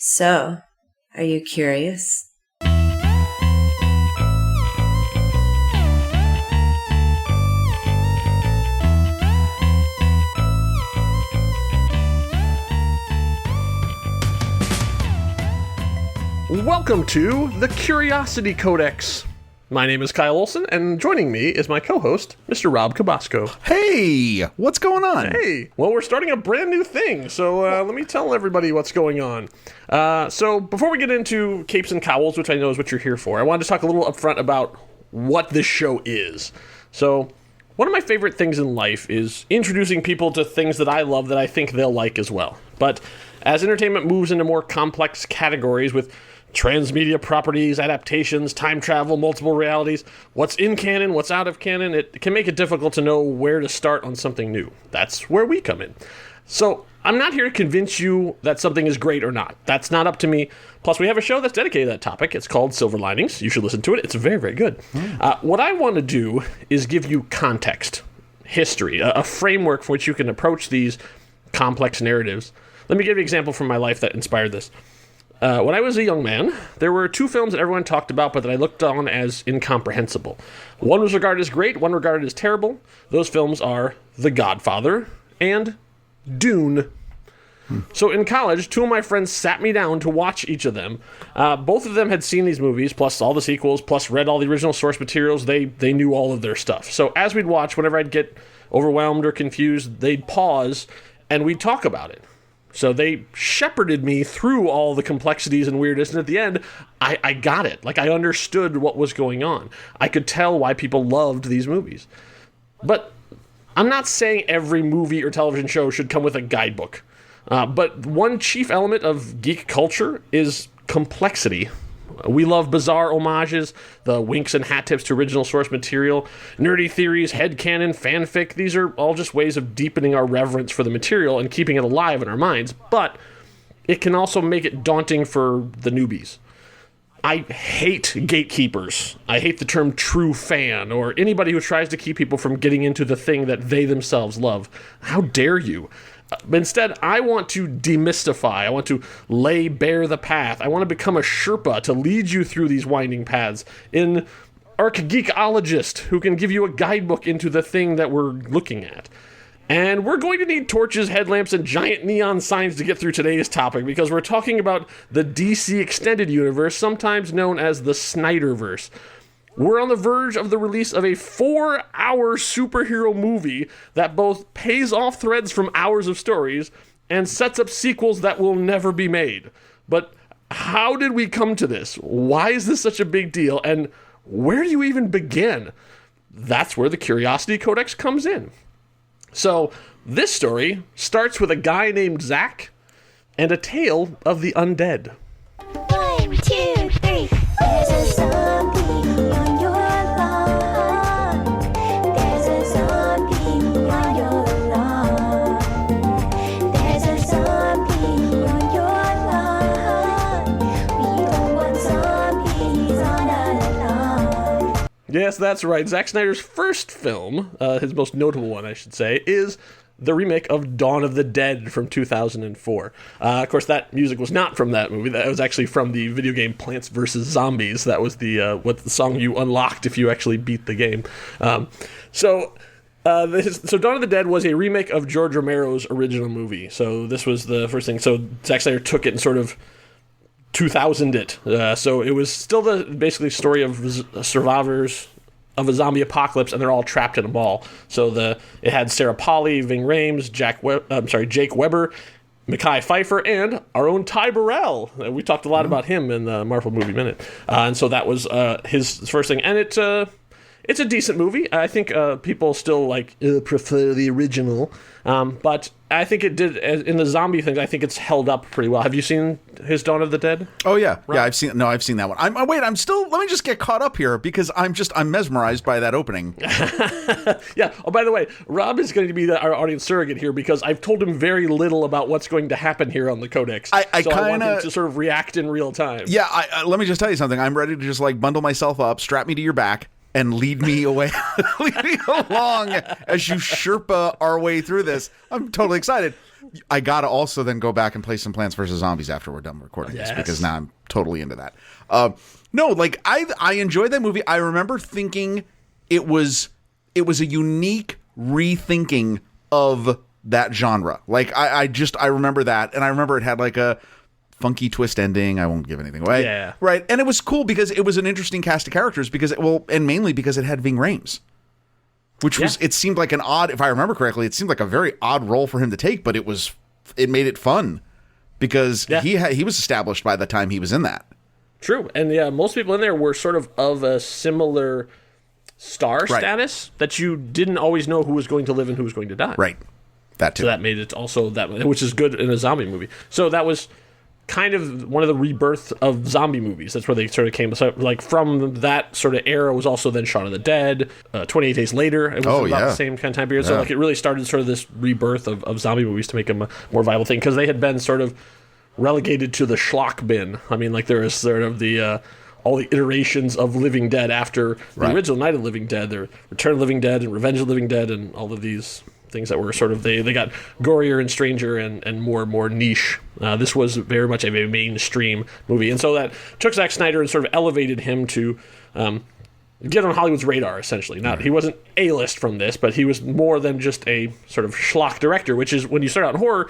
So, are you curious? Welcome to the Curiosity Codex. My name is Kyle Olson, and joining me is my co-host, Mr. Rob Cabasco. Hey, what's going on? Hey, well, we're starting a brand new thing, so let me tell everybody what's going on. So before we get into capes and cowls, which I know is what you're here for, I wanted to talk a little upfront about what this show is. So one of my favorite things in life is introducing people to things that I love that I think they'll like as well. But as entertainment moves into more complex categories with transmedia properties, adaptations, time travel, multiple realities, what's in canon, what's out of canon, it can make it difficult to know where to start on something new. That's where we come in. So I'm not here to convince you that something is great or not. That's not up to me. Plus, we have a show that's dedicated to that topic. It's called Silver Linings. You should listen to it. It's very, very good. What I want to do is give you context, history, a framework for which you can approach these complex narratives. Let me give you an example from my life that inspired this. When I was a young man, there were two films that everyone talked about, but that I looked on as incomprehensible. One was regarded as great, one regarded as terrible. Those films are The Godfather and Dune. So in college, two of my friends sat me down to watch each of them. Both of them had seen these movies, plus all the sequels, plus read all the original source materials. They knew all of their stuff. So as we'd watch, whenever I'd get overwhelmed or confused, they'd pause and we'd talk about it. So they shepherded me through all the complexities and weirdness, and at the end, I got it. Like, I understood what was going on. I could tell why people loved these movies. But I'm not saying every movie or television show should come with a guidebook. But one chief element of geek culture is complexity. We love bizarre homages, the winks and hat tips to original source material, nerdy theories, headcanon, fanfic. These are all just ways of deepening our reverence for the material and keeping it alive in our minds, but it can also make it daunting for the newbies. I hate gatekeepers. I hate the term true fan or anybody who tries to keep people from getting into the thing that they themselves love. How dare you? Instead, I want to demystify. I want to lay bare the path. I want to become a Sherpa to lead you through these winding paths. An arch-geekologist who can give you a guidebook into the thing that we're looking at. And we're going to need torches, headlamps, and giant neon signs to get through today's topic because we're talking about the DC Extended Universe, sometimes known as the Snyderverse. We're on the verge of the release of a 4-hour superhero movie that both pays off threads from hours of stories and sets up sequels that will never be made. But how did we come to this? Why is this such a big deal? And where do you even begin? That's where the Curiosity Codex comes in. So this story starts with a guy named Zach and a tale of the undead. 1, 2, 3. There's a zombie on your lawn. There's a zombie on your lawn. There's a zombie on your lawn. We don't want zombies on our lawn. Yes, that's right. Zack Snyder's first film, his most notable one, I should say, is the remake of Dawn of the Dead from 2004. Of course, that music was not from that movie. That was actually from the video game Plants vs. Zombies. That was the song you unlocked if you actually beat the game. So Dawn of the Dead was a remake of George Romero's original movie. So this was the first thing. So Zack Snyder took it and sort of 2000'd it. So it was still the basically story of survivors of a zombie apocalypse, and they're all trapped in a ball. So it had Sarah Polley, Ving Rhames, Jake Weber, Mekhi Phifer, and our own Ty Burrell. We talked a lot about him in the Marvel Movie Minute. And so that was his first thing. And it's a decent movie. I think people still prefer the original. But I think it did, in the zombie thing, I think it's held up pretty well. Have you seen his Dawn of the Dead? Oh yeah, right. Yeah, I've seen that one. Let me just get caught up here because I'm mesmerized by that opening. Yeah. Oh, by the way, Rob is going to be our audience surrogate here because I've told him very little about what's going to happen here on the Codex. I want him to sort of react in real time. Yeah. Let me just tell you something. I'm ready to just bundle myself up, strap me to your back, and lead me away, lead me along as you Sherpa our way through this. I'm totally excited. I gotta also then go back and play some Plants vs. Zombies after we're done recording this, because now I'm totally into that. No, like I enjoyed that movie. I remember thinking it was a unique rethinking of that genre. Like I remember that, and I remember it had like a funky twist ending. I won't give anything away. Yeah. Right. And it was cool because it was an interesting cast of characters and mainly because it had Ving Rhames. Which was, it seemed like an odd, if I remember correctly, it seemed like a very odd role for him to take, but it made it fun because he was established by the time he was in that. True. And yeah, most people in there were sort of a similar star status that you didn't always know who was going to live and who was going to die. Right. That too. So that made it also that, which is good in a zombie movie. So that was kind of one of the rebirth of zombie movies. That's where they sort of came. So, like, from that sort of era was also then Shaun of the Dead. 28 Days Later. It was about the same kind of time period. So, like, it really started sort of this rebirth of zombie movies to make them a more viable thing, because they had been sort of relegated to the schlock bin. I mean, like, there was sort of the all the iterations of Living Dead after the original Night of the Living Dead. There, Return of the Living Dead and Revenge of the Living Dead, and all of these things that were sort of they got gorier and stranger and more niche. This was very much a mainstream movie, and so that took Zack Snyder and sort of elevated him to get on Hollywood's radar. Essentially, he wasn't A-list from this, but he was more than just a sort of schlock director. Which is, when you start out in horror,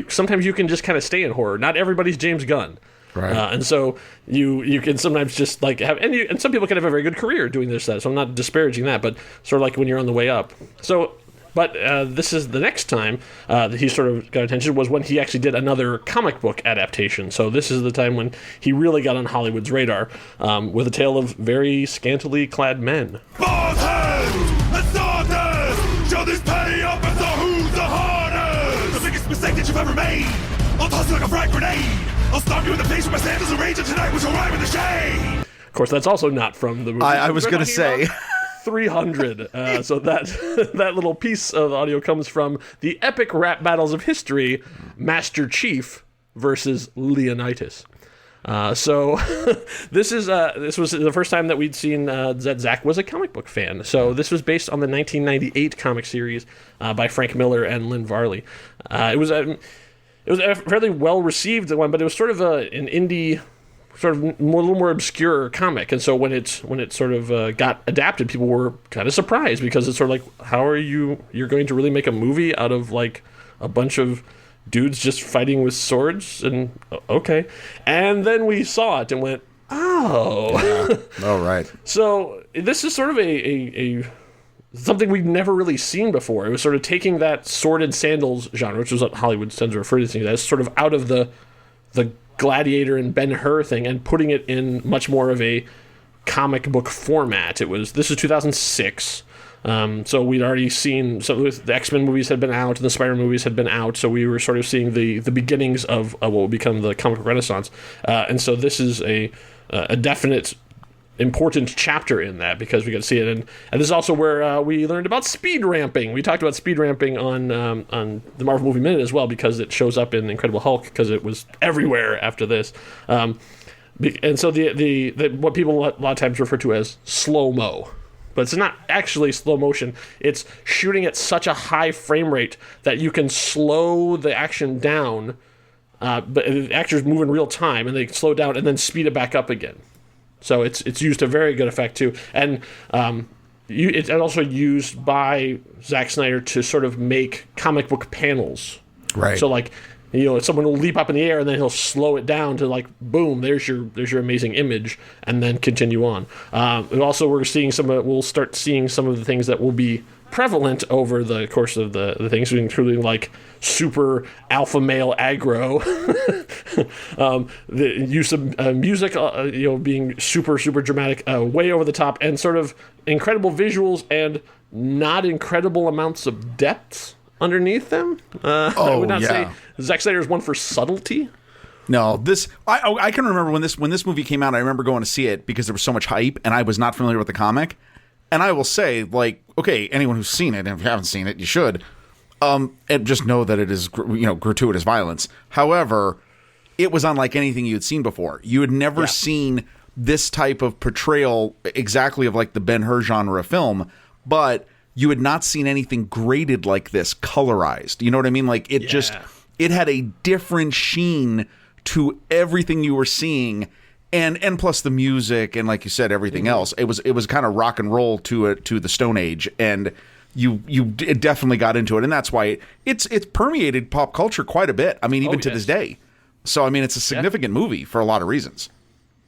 sometimes you can just kind of stay in horror. Not everybody's James Gunn. Right. And so you can sometimes just like have, and some people can have a very good career doing this. So I'm not disparaging that, but sort of like when you're on the way up. So. But this is the next time that he sort of got attention was when he actually did another comic book adaptation. So this is the time when he really got on Hollywood's radar with a tale of very scantily clad men. Bald heads and sawdust! Show this petty up and so who's the hardest? The biggest mistake that you've ever made! I'll toss you like a frag grenade! I'll stomp you in the face with my sandals and rage, and tonight we shall ride in the shade! Of course, that's also not from the movie. I was going to say... 300. So that little piece of audio comes from the epic rap battles of history, Master Chief versus Leonidas. So this was the first time that we'd seen that Zach was a comic book fan. So this was based on the 1998 comic series by Frank Miller and Lynn Varley. It was a fairly well received one, but it was sort of an indie, sort of a little more obscure comic, and so when it sort of got adapted, people were kind of surprised, because it's sort of like, how are you're going to really make a movie out of like a bunch of dudes just fighting with swords? And okay, and then we saw it and went, oh, oh right. So this is sort of a something we've never really seen before. It was sort of taking that sword and sandals genre, which is what Hollywood tends to refer to things as, sort of out of the Gladiator and Ben-Hur thing, and putting it in much more of a comic book format. This is 2006, so we'd already seen, so the X-Men movies had been out and the Spider-Man movies had been out, so we were sort of seeing the beginnings of what would become the comic book renaissance, and so this is a definite important chapter in that, because we got to see it, and this is also where we learned about speed ramping. We talked about speed ramping on the Marvel Movie Minute as well, because it shows up in Incredible Hulk, because it was everywhere after this, and so the what people a lot of times refer to as slow-mo, but it's not actually slow motion. It's shooting at such a high frame rate that you can slow the action down, but the actors move in real time, and they slow down and then speed it back up again. So it's used to very good effect too, and it's also used by Zack Snyder to sort of make comic book panels. Right. So like, someone will leap up in the air and then he'll slow it down to like, boom, there's your amazing image, and then continue on. And also we'll start seeing some of the things that will be prevalent over the course of the things, including like super alpha male aggro, the use of music, being super dramatic, way over the top, and sort of incredible visuals and not incredible amounts of depth underneath them. I would not say Zack Snyder is one for subtlety. No, I can remember when this movie came out. I remember going to see it because there was so much hype, and I was not familiar with the comic. And I will say, like, okay, anyone who's seen it, and if you haven't seen it, you should, and just know that it is, gratuitous violence. However, it was unlike anything you had seen before. You had never seen this type of portrayal exactly of like the Ben-Hur genre film, but you had not seen anything graded like this, colorized. You know what I mean? Like it it had a different sheen to everything you were seeing, and plus the music and, like you said, everything else. It was kind of rock and roll to the Stone Age, and it definitely got into it, and that's why it's permeated pop culture quite a bit. I mean, even to this day. So I mean, it's a significant movie for a lot of reasons.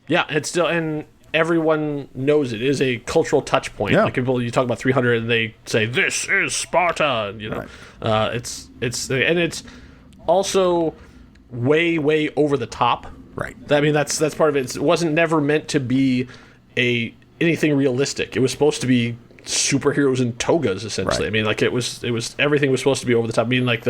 Yeah, it's still, and everyone knows it is a cultural touch point. Yeah. Like people, you talk about 300, and they say this is Sparta. You know, Right. It's also way over the top. Right. I mean, that's part of it. It wasn't never meant to be anything realistic. It was supposed to be superheroes in togas, essentially. Right. I mean, like it was everything was supposed to be over the top. I mean, like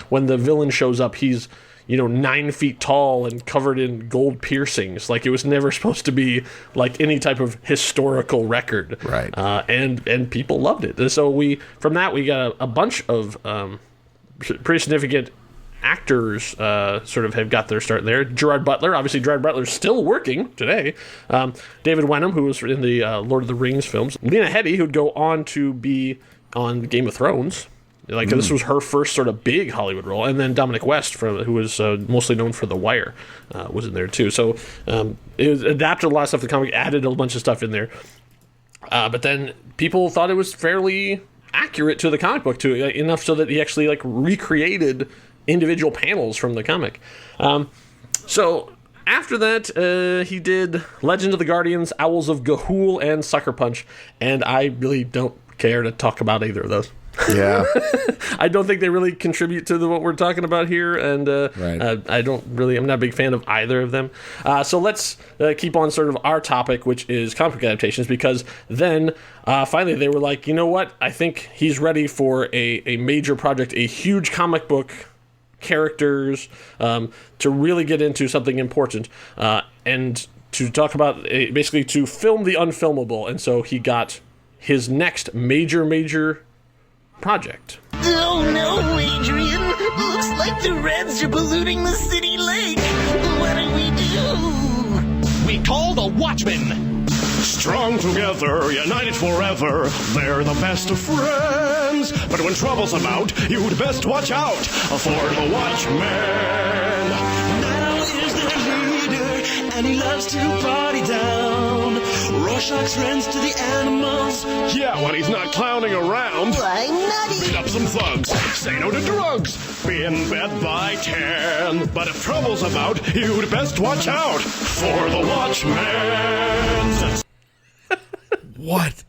when the villain shows up, he's 9 feet tall and covered in gold piercings. Like it was never supposed to be like any type of historical record. Right. And people loved it. And so from that we got a bunch of pretty significant actors sort of have got their start there. Gerard Butler, obviously Gerard Butler's still working today. David Wenham, who was in the Lord of the Rings films. Lena Headey, who'd go on to be on Game of Thrones. Like this was her first sort of big Hollywood role, and then Dominic West, who was mostly known for The Wire, was in there too. So it was adapted a lot of stuff to the comic, added a bunch of stuff in there. But then people thought it was fairly accurate to the comic book too, enough so that he actually like recreated individual panels from the comic. So after that, he did Legend of the Guardians, Owls of Ga'Hoole, and Sucker Punch, and I really don't care to talk about either of those. Yeah. I don't think they really contribute to what we're talking about here, and Right. I'm not a big fan of either of them. So let's keep on sort of our topic, which is comic book adaptations, because then finally they were like, you know what? I think he's ready for a major project, a huge comic book characters, to really get into something important, and to talk about basically to film the unfilmable. And so he got his next major project. Oh no, Adrian! Looks like the Reds are polluting the city lake! What do we do? We call the Watchmen. Strong together, united forever, they're the best of friends. But when trouble's about, you'd best watch out for the Watchmen. Now is their leader, and he loves to party down. Rorschach's rents to the animals. Yeah, when he's not clowning around. Why nutty? Beat up some thugs, say no to drugs, be in bed by 10. But if trouble's about, you'd best watch out for the Watchmen. What?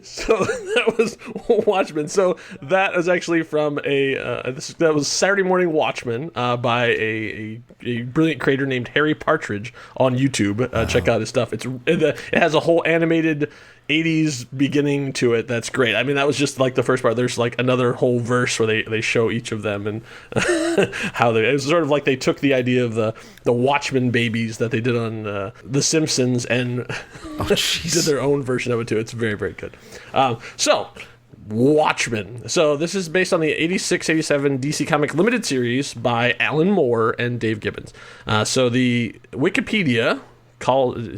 So that was Watchmen. So that is actually from that was Saturday Morning Watchmen by a brilliant creator named Harry Partridge on YouTube. Check out his stuff. It has a whole animated 80s beginning to it. That's great. I mean, that was just like the first part. There's like another whole verse where they show each of them and how it was sort of like they took the idea of the Watchmen babies that they did on The Simpsons and did their own version of it too. It's very, very good. So Watchmen. So this is based on the 86-87 DC Comic Limited series by Alan Moore and Dave Gibbons. So the Wikipedia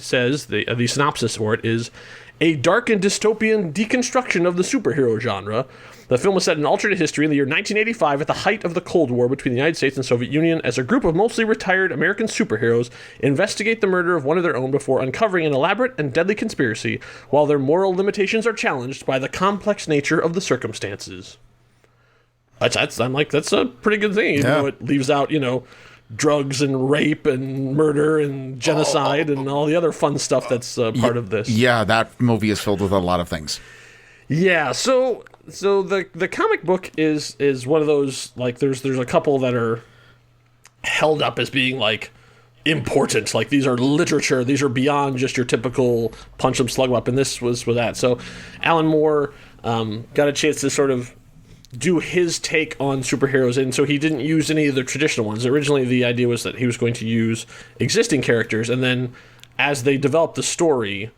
says the synopsis for it is a dark and dystopian deconstruction of the superhero genre. The film was set in alternate history in the year 1985 at the height of the Cold War between the United States and Soviet Union, as a group of mostly retired American superheroes investigate the murder of one of their own before uncovering an elaborate and deadly conspiracy, while their moral limitations are challenged by the complex nature of the circumstances. That's a pretty good thing, even though it leaves out, drugs and rape and murder and genocide and all the other fun stuff that's part of this. Yeah, that movie is filled with a lot of things. Yeah, so the comic book is one of those, like, there's a couple that are held up as being like important, like these are literature, these are beyond just your typical punch 'em slug 'em up, and this was with that. So Alan Moore got a chance to sort of do his take on superheroes, and so he didn't use any of the traditional ones. Originally the idea was that he was going to use existing characters, and then as they developed the story,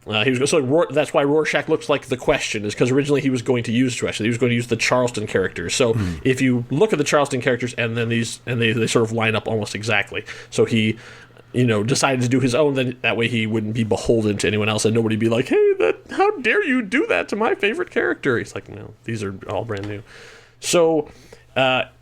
that's why Rorschach looks like the Question, is because originally he was going to use the Charleston characters. So if you look at the Charleston characters and then they sort of line up almost exactly. So he decided to do his own, then that way he wouldn't be beholden to anyone else, and nobody be like, hey, how dare you do that to my favorite character? He's like, no, these are all brand new. So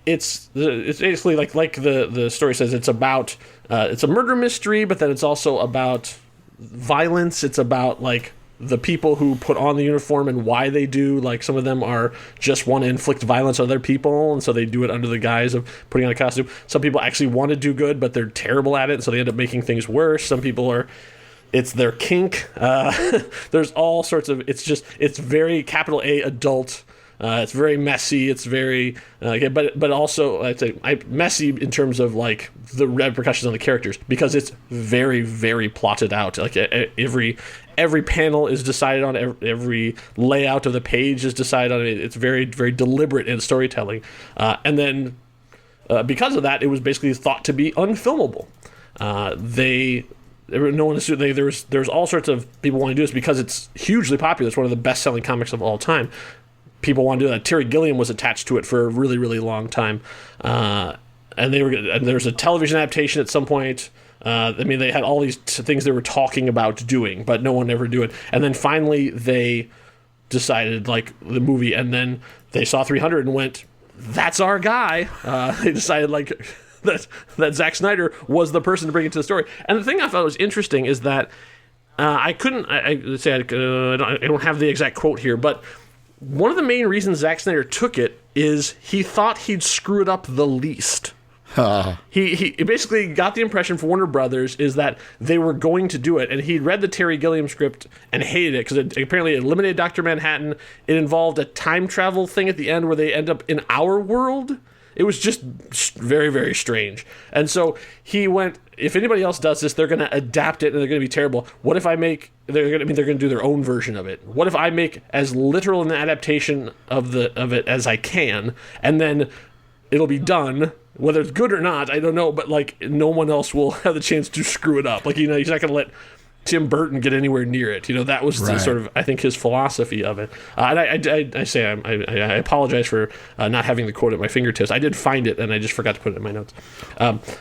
it's basically like the story says, it's about it's a murder mystery, but then it's also about violence. It's about like the people who put on the uniform and why they do. Like some of them are just want to inflict violence on other people, and so they do it under the guise of putting on a costume. Some people actually want to do good, but they're terrible at it, and so they end up making things worse. Some people it's their kink. There's all sorts of, it's very capital A adult. It's very messy. It's very, but also I'd say messy in terms of like the repercussions on the characters, because it's very, very plotted out. Like every panel is decided on. Every layout of the page is decided on. It's very, very deliberate in storytelling. And then because of that, it was basically thought to be unfilmable. No one assumed there's all sorts of people wanting to do this because it's hugely popular. It's one of the best-selling comics of all time. People want to do that. Terry Gilliam was attached to it for a really, really long time, and there's a television adaptation at some point. They had all these things they were talking about doing, but no one ever do it. And then finally, they decided, like the movie, and then they saw 300 and went, "That's our guy." They decided like that Zack Snyder was the person to bring it to the story. And the thing I thought was interesting is that I don't have the exact quote here, but one of the main reasons Zack Snyder took it is he thought he'd screw it up the least. He basically got the impression for Warner Brothers is that they were going to do it, and he read the Terry Gilliam script and hated it because apparently it eliminated Dr. Manhattan. It involved a time travel thing at the end where they end up in our world. It was just very, very strange. And so he went, if anybody else does this, they're going to adapt it and they're going to be terrible. What if they're going to do their own version of it? What if I make as literal an adaptation of it as I can, and then it'll be done, whether it's good or not, I don't know, but like no one else will have the chance to screw it up. Like, he's not going to let Tim Burton get anywhere near it. That was the sort of, I think, his philosophy of it. And I apologize for not having the quote at my fingertips. I did find it, and I just forgot to put it in my notes.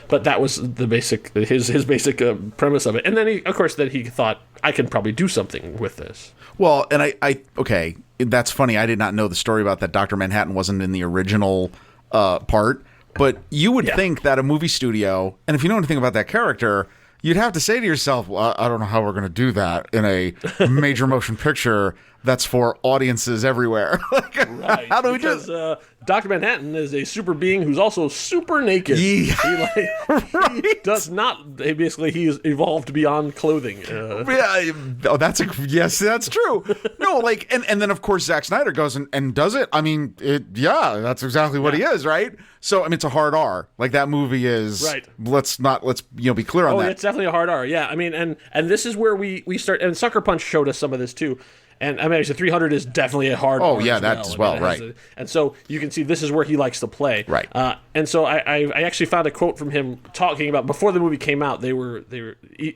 But that was his basic premise of it. And then he thought, I can probably do something with this. Well, and okay, that's funny. I did not know the story about that. Dr. Manhattan wasn't in the original part, but you would think that a movie studio, and if you know anything about that character, you'd have to say to yourself, well, I don't know how we're going to do that in a major motion picture that's for audiences everywhere. Right. How do we do this? Dr. Manhattan is a super being who's also super naked. Yeah. He does not, he is evolved beyond clothing. Yes, that's true. No, and then of course Zack Snyder goes and does it. I mean, that's exactly what he is, right? So, I mean, it's a hard R. Like, that movie is, right. Let's be clear on that. Oh, it's definitely a hard R. Yeah, I mean, and this is where we start, and Sucker Punch showed us some of this too. And I mean, actually, 300 is definitely a hard. Oh yeah, that as well, right? And so you can see this is where he likes to play, right? And so I actually found a quote from him talking about before the movie came out. They were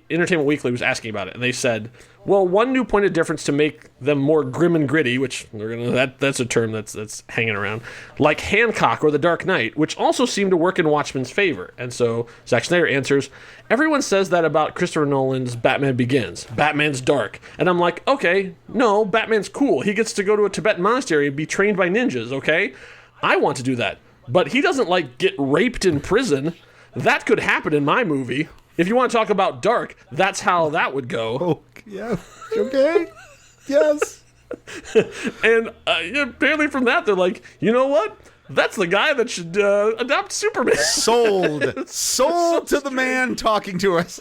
Entertainment Weekly was asking about it, and they said, well, one new point of difference to make them more grim and gritty, which that's a term that's hanging around, like Hancock or The Dark Knight, which also seemed to work in Watchmen's favor. And so Zack Snyder answers, everyone says that about Christopher Nolan's Batman Begins. Batman's dark. And I'm like, okay, no, Batman's cool. He gets to go to a Tibetan monastery and be trained by ninjas, okay? I want to do that. But he doesn't, get raped in prison. That could happen in my movie. If you want to talk about dark, that's how that would go. Oh, yeah. Okay. Yes. And apparently from that, they're like, you know what? That's the guy that should adopt Superman. Sold to the man talking to us.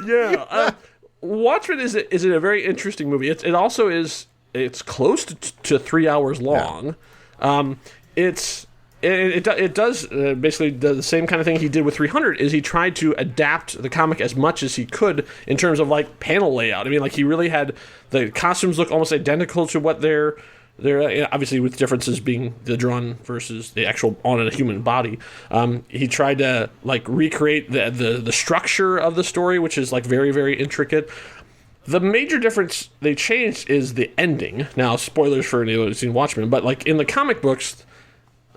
Yeah. Watchmen is a very interesting movie. It also is. It's close to 3 hours long. Yeah. It does basically the same kind of thing he did with 300. Is he tried to adapt the comic as much as he could in terms of panel layout. I mean, he really had the costumes look almost identical to what they're obviously with differences being the drawn versus the actual on a human body. He tried to recreate the structure of the story, which is very, very intricate. The major difference they changed is the ending. Now, spoilers for anyone who's seen Watchmen, but in the comic books,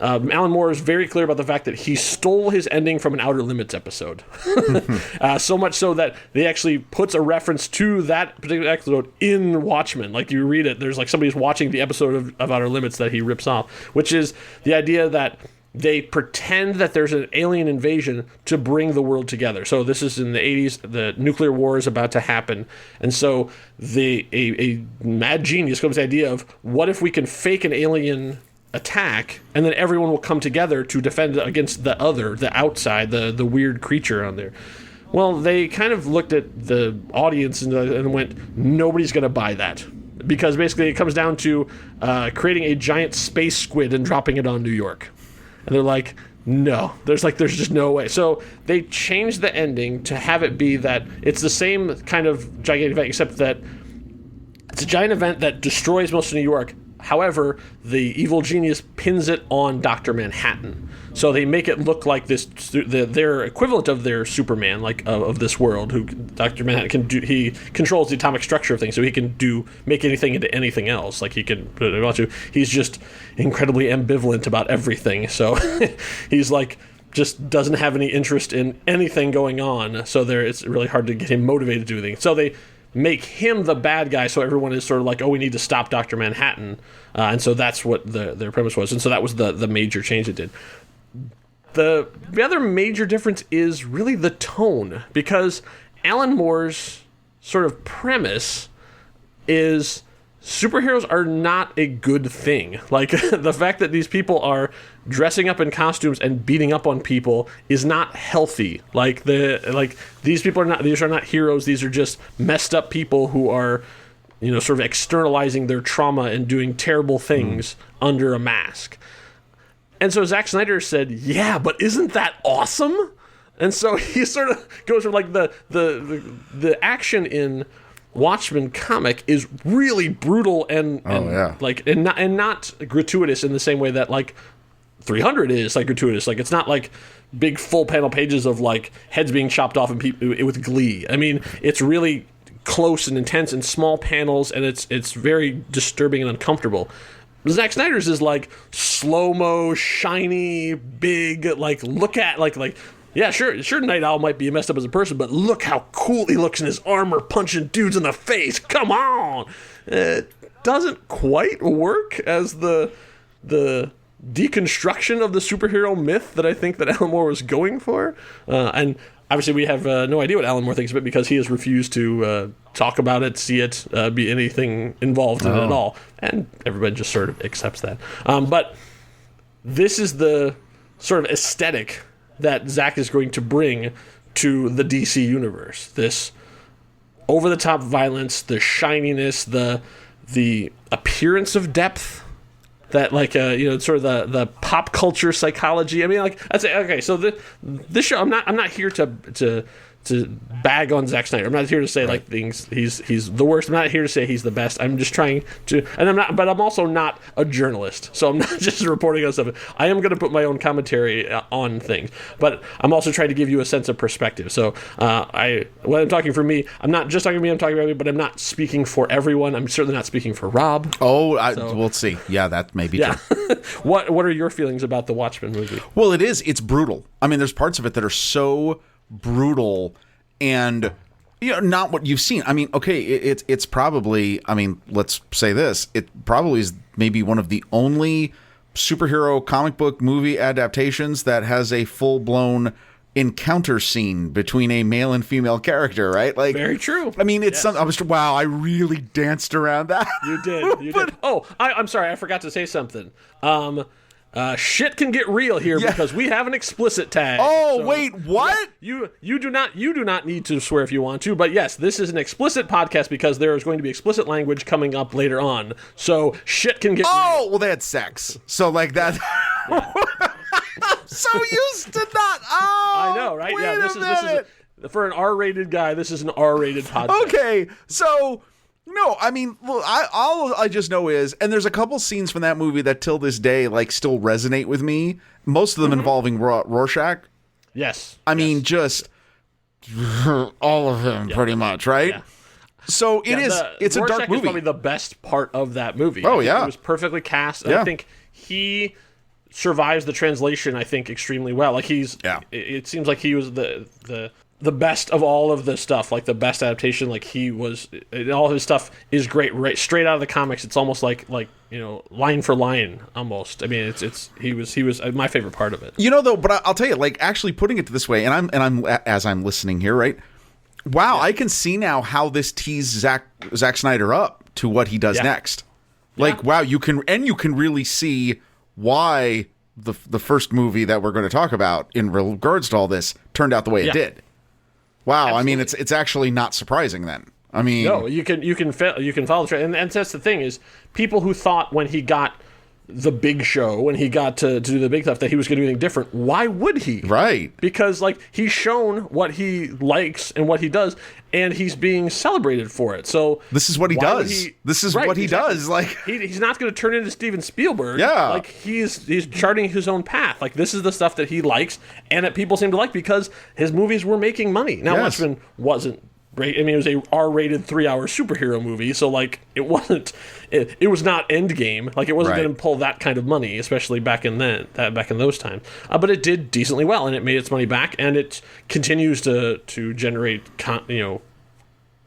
Alan Moore is very clear about the fact that he stole his ending from an Outer Limits episode. So much so that they actually puts a reference to that particular episode in Watchmen. Like, you read it, there's like somebody's watching the episode of Outer Limits that he rips off, which is the idea that they pretend that there's an alien invasion to bring the world together. So this is in the 80s. The nuclear war is about to happen. And so a mad genius comes with the idea of, what if we can fake an alien attack and then everyone will come together to defend against the other, the outside, the weird creature on there. Well, they kind of looked at the audience and went, nobody's going to buy that. Because basically it comes down to creating a giant space squid and dropping it on New York. And they're like, no, there's just no way. So they changed the ending to have it be that it's the same kind of gigantic event, except that it's a giant event that destroys most of New York. However, the evil genius pins it on Dr. Manhattan. So they make it look like their equivalent of their Superman, like of this world, who Dr. Manhattan can do. He controls the atomic structure of things, so he can make anything into anything else. Like, he can put it want to. He's just incredibly ambivalent about everything. So he's like, just doesn't have any interest in anything going on. So it's really hard to get him motivated to do anything. So they make him the bad guy, so everyone is sort of like, oh, we need to stop Dr. Manhattan. And so that's what their premise was. And so that was the major change it did. The other major difference is really the tone, because Alan Moore's sort of premise is superheroes are not a good thing. Like, the fact that these people are dressing up in costumes and beating up on people is not healthy. These people are not heroes. These are just messed up people who are, sort of externalizing their trauma and doing terrible things under a mask. And so Zack Snyder said, yeah, but isn't that awesome? And so he sort of goes from like the action in Watchmen comic is really brutal and not gratuitous in the same way that like 300 is like gratuitous. Like, it's not like big full panel pages of like heads being chopped off and people with glee. I mean, it's really close and intense in small panels, and it's very disturbing and uncomfortable. Zack Snyder's is like slow-mo, shiny, big, like, look at, like, yeah, sure, Night Owl might be messed up as a person, but look how cool he looks in his armor punching dudes in the face. Come on! It doesn't quite work as the deconstruction of the superhero myth that I think that Alan Moore was going for. And obviously we have no idea what Alan Moore thinks of it, because he has refused to talk about it, see it, be anything involved in it at all. And everybody just sort of accepts that. But this is the sort of aesthetic that Zack is going to bring to the DC universe. This over-the-top violence, the shininess, the appearance of depth, that sort of the pop culture psychology. I mean, like, I'd say, okay, so this show, I'm not here to bag on Zack Snyder. I'm not here to say like things he's the worst. I'm not here to say he's the best. I'm just trying to, and I'm also not a journalist, so I'm not just reporting on stuff. I am going to put my own commentary on things, but I'm also trying to give you a sense of perspective. So when I'm talking for me, I'm not just talking to me. I'm talking about me, but I'm not speaking for everyone. I'm certainly not speaking for Rob. We'll see. Yeah, that may be true. What are your feelings about the Watchmen movie? Well, it's brutal. I mean, there's parts of it that are so brutal and not what you've seen. I mean, okay, it's probably, I mean, let's say this, it probably is maybe one of the only superhero comic book movie adaptations that has a full-blown encounter scene between a male and female character, right? Like, very true. I mean, it's something. I really danced around that. You did. Oh, I'm sorry, I forgot to say something. Shit can get real here because we have an explicit tag. Oh, so, wait, what? You do not need to swear if you want to, but yes, this is an explicit podcast because there is going to be explicit language coming up later on. So shit can get real. Oh, well, they had sex. So like that. I'm so used to that. Oh, I know, right? Yeah, this is for an R-rated guy. This is an R-rated podcast. Okay, so. No, I mean, well, all I just know is, and there's a couple scenes from that movie that till this day, like, still resonate with me. Most of them involving Rorschach. Yes. I mean, just all of him, pretty much, right? Yeah. So it's a dark movie. Is probably the best part of that movie. Oh, yeah. It was perfectly cast. Yeah. I think he survives the translation, I think, extremely well. Like it seems like he was the best of all of the stuff, like the best adaptation. Like he was, and all his stuff is great, right straight out of the comics. It's almost like line for line, almost. I mean, he was my favorite part of it. Though, but I'll tell you, like, actually putting it this way, and I'm as I'm listening here, right? Wow, I can see now how this tees Zack Snyder up to what he does next. Like, wow, you can really see why the first movie that we're going to talk about in regards to all this turned out the way it did. Wow, absolutely. I mean, it's actually not surprising then. I mean, no, you can follow the trend, and that's the thing is people who thought when he got the big show, when he got to do the big stuff, that he was going to do anything different. Why would he? Right? Because like he's shown what he likes and what he does, and he's being celebrated for it. So this is what he does. This is what he does. Like he's not going to turn into Steven Spielberg. Yeah, like he's charting his own path. Like this is the stuff that he likes and that people seem to like because his movies were making money. Now Watchmen wasn't. I mean, it was a R-rated 3-hour superhero movie, so like it wasn't. It was not Endgame. Like it wasn't going to pull that kind of money, especially back in those times. But it did decently well, and it made its money back, and it continues to generate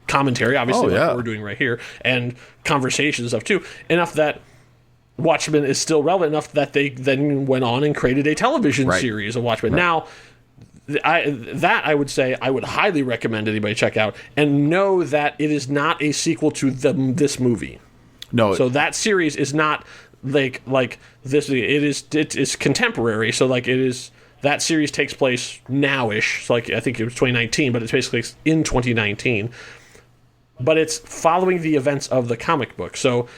commentary, obviously, like we're doing right here, and conversations and stuff too. Enough that Watchmen is still relevant enough that they then went on and created a television series of Watchmen. Now. I would say I would highly recommend anybody check out and know that it is not a sequel to this movie. No. So that series is not like this. It is contemporary. So like it is that series takes place now-ish. So like I think it was 2019, but it's basically in 2019. But it's following the events of the comic book. So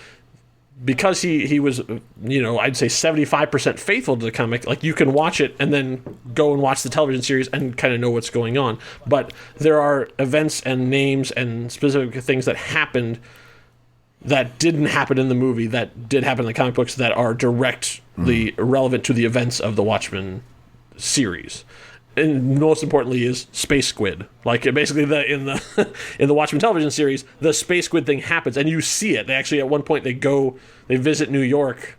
because he was, I'd say 75% faithful to the comic, like you can watch it and then go and watch the television series and kind of know what's going on. But there are events and names and specific things that happened that didn't happen in the movie that did happen in the comic books that are directly relevant to the events of the Watchmen series. And most importantly is Space Squid. Like basically in the Watchmen television series, the Space Squid thing happens and you see it. They actually at one point they visit New York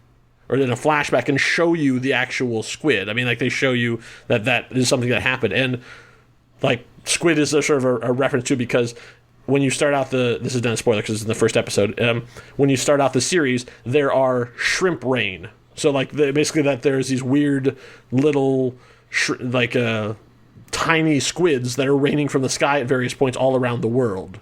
or in a flashback and show you the actual squid. I mean, like they show you that is something that happened. And like squid is a sort of a reference to because when you start out this is not a spoiler because it's in the first episode. When you start out the series, there are shrimp rain. So like basically that there's these weird little tiny squids that are raining from the sky at various points all around the world.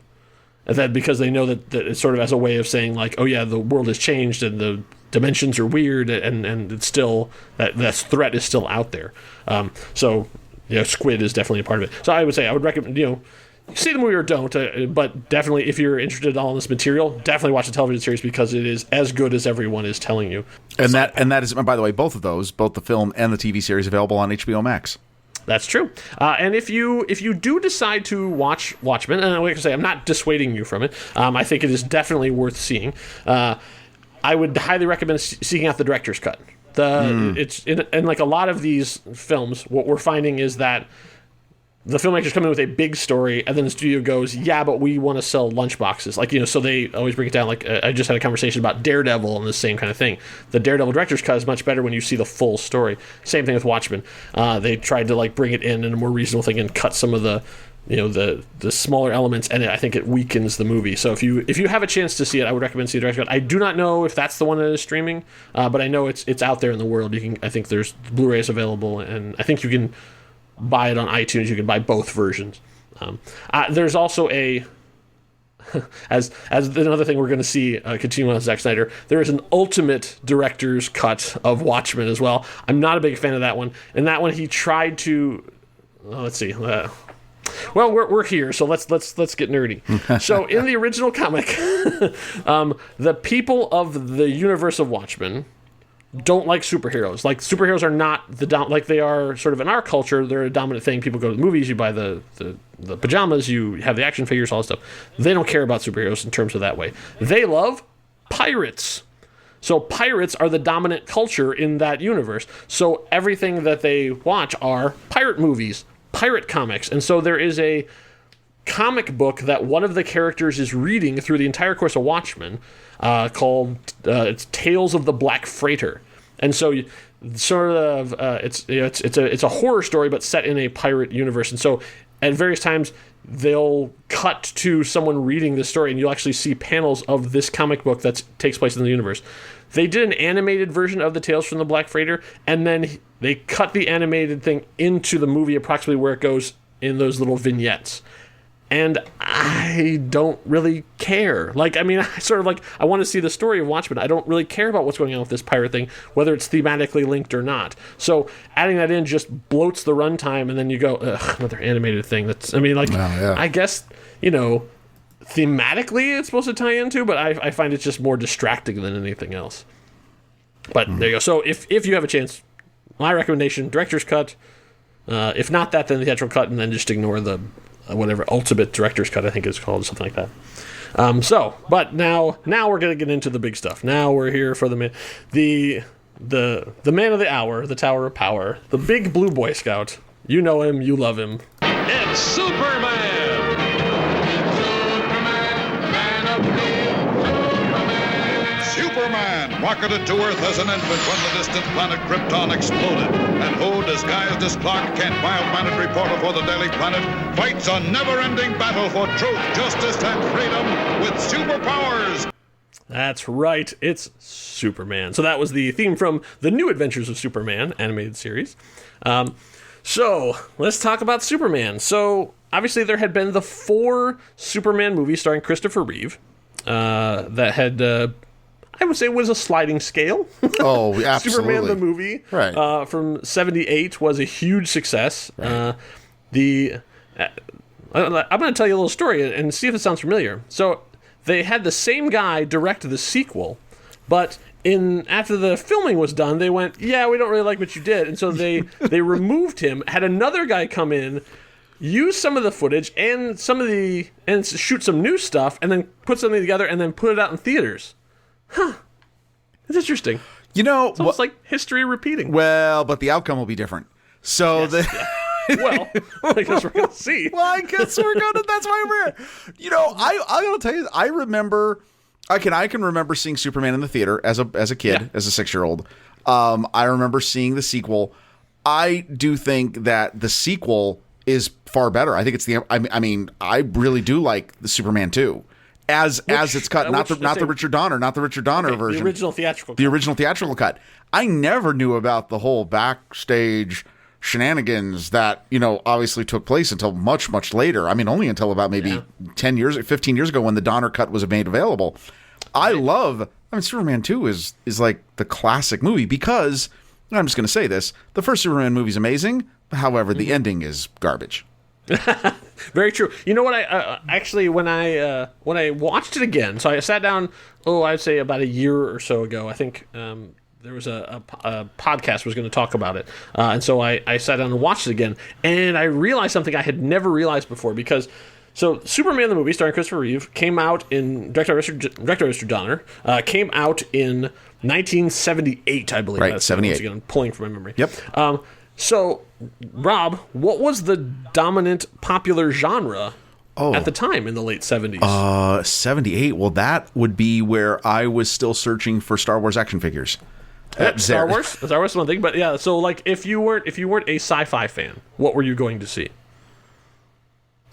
And that because they know that it's sort of as a way of saying like, oh yeah, the world has changed and the dimensions are weird and it's still, that threat is still out there. So squid is definitely a part of it. So I would say, I would recommend, see the movie or don't, but definitely if you're interested in all this material, definitely watch the television series because it is as good as everyone is telling you. And that is, by the way, both the film and the TV series available on HBO Max. That's true. And if you do decide to watch Watchmen, and like I say, I'm not dissuading you from it. I think it is definitely worth seeing. I would highly recommend seeking out the director's cut. It's in like a lot of these films, what we're finding is that the filmmakers come in with a big story, and then the studio goes, yeah, but we want to sell lunchboxes. Like, so they always break it down. Like, I just had a conversation about Daredevil and the same kind of thing. The Daredevil director's cut is much better when you see the full story. Same thing with Watchmen. They tried to, like, bring it in a more reasonable thing and cut some of the, the smaller elements, and I think it weakens the movie. So if you have a chance to see it, I would recommend seeing the director's cut. I do not know if that's the one that is streaming, but I know it's out there in the world. I think there's Blu-rays available, and I think you can buy it on iTunes. You can buy both versions. There's also as another thing we're going to see continuing on Zack Snyder, there is an ultimate director's cut of Watchmen as well. I'm not a big fan of that one. And that one he tried to let's see. Well, we're here, so let's get nerdy. So in the original comic, the people of the universe of Watchmen don't like superheroes. Like, superheroes are not like they are sort of in our culture. They're a dominant thing. People go to the movies, you buy the pajamas, you have the action figures, all that stuff. They don't care about superheroes in terms of that way. They love pirates. So pirates are the dominant culture in that universe. So everything that they watch are pirate movies, pirate comics. And so there is a comic book that one of the characters is reading through the entire course of Watchmen, called it's Tales of the Black Freighter. And so sort of it's a horror story, but set in a pirate universe, and so at various times they'll cut to someone reading the story, and you'll actually see panels of this comic book that takes place in the universe. They did an animated version of the Tales from the Black Freighter, and then they cut the animated thing into the movie approximately where it goes in those little vignettes. And I don't really care. Like, I mean, I want to see the story of Watchmen. I don't really care about what's going on with this pirate thing, whether it's thematically linked or not. So adding that in just bloats the runtime, and then you go, ugh, another animated thing. I guess, thematically it's supposed to tie into, but I find it's just more distracting than anything else. But there you go. So if you have a chance, my recommendation, director's cut. If not that, then the theatrical cut, and then just ignore the whatever ultimate director's cut I think it's called, something like that. But now we're gonna get into the big stuff. Now we're here for the man of the hour, the Tower of Power, the big blue Boy Scout. You know him, you love him. It's Superman! Superman rocketed to Earth as an infant when the distant planet Krypton exploded. And who, disguised as Clark Kent, bioplanet reporter for the Daily Planet, fights a never-ending battle for truth, justice, and freedom with superpowers. That's right, it's Superman. So that was the theme from The New Adventures of Superman animated series. So let's talk about Superman. So obviously there had been the 4 Superman movies starring Christopher Reeve that had... I would say it was a sliding scale. Oh, absolutely. Superman the movie, right, from '78 was a huge success. Right. I'm going to tell you a little story and see if it sounds familiar. So they had the same guy direct the sequel, but after the filming was done, they went, "Yeah, we don't really like what you did," and so they removed him. Had another guy come in, use some of the footage and shoot some new stuff, and then put something together and then put it out in theaters. Huh. It's interesting. It's almost like history repeating. Well, but the outcome will be different. So well, I guess we're going to see. Well, I guess we're going to. That's why we're here. I got to tell you, I remember. I can remember seeing Superman in the theater as a kid, as a 6-year-old. I remember seeing the sequel. I do think that the sequel is far better. I think it's I really do like the Superman 2. As it's cut, not the Richard Donner version. The original theatrical cut. I never knew about the whole backstage shenanigans that, obviously took place until much, much later. I mean, only until about maybe 15 years ago when the Donner cut was made available. Superman 2 is like the classic movie because, I'm just going to say this, the first Superman movie is amazing. However, the ending is garbage. Very true. You know what? I actually when I watched it again, so I sat down. I'd say about a year or so ago. I think there was a podcast was going to talk about it, and so I sat down and watched it again, and I realized something I had never realized before. Because Superman the movie starring Christopher Reeve came out in director Richard Donner came out in 1978, I believe. Right, 78. Once again, I'm pulling from my memory. Yep. So, Rob, what was the dominant popular genre at the time in the late 70s? 78. Well, that would be where I was still searching for Star Wars action figures. Star Wars is one thing, but yeah. So, like, if you weren't a sci-fi fan, what were you going to see?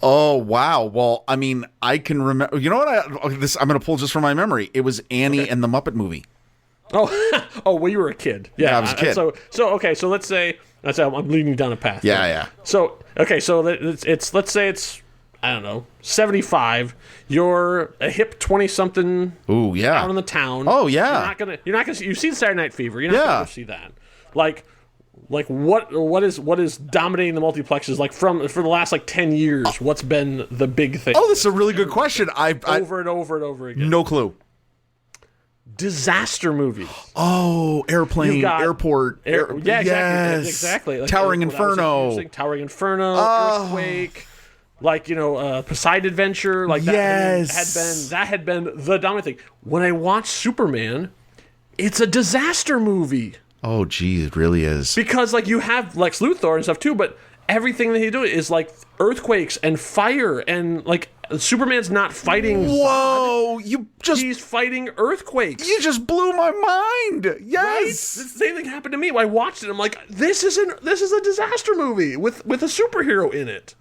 Oh, wow. Well, I mean, I can remember. You know what? I'm going to pull just from my memory. It was Annie and the Muppet movie. Oh, well, you were a kid. Yeah, I was a kid. So let's say I'm leading down a path. Yeah. So let's say it's I don't know 75. You're a hip 20-something. Ooh, yeah. Out in the town. Oh, yeah. You're not gonna. You've seen Saturday Night Fever. You're not gonna go see that. Like what is dominating the multiplexes for the last 10 years? What's been the big thing? Oh, this is a really good question. Over and over again. No clue. Disaster movies. Oh, airplane, airport. Exactly. Like, Towering Inferno. Towering Inferno, Earthquake, Poseidon Adventure. That had been the dominant thing. When I watch Superman, it's a disaster movie. Oh, gee, it really is. Because you have Lex Luthor and stuff too, but everything that he do is earthquakes and fire and Superman's not fighting Zod. Whoa! He's fighting earthquakes. You just blew my mind. Right? Yes. The same thing happened to me. I watched it. I'm like, this is a disaster movie with a superhero in it.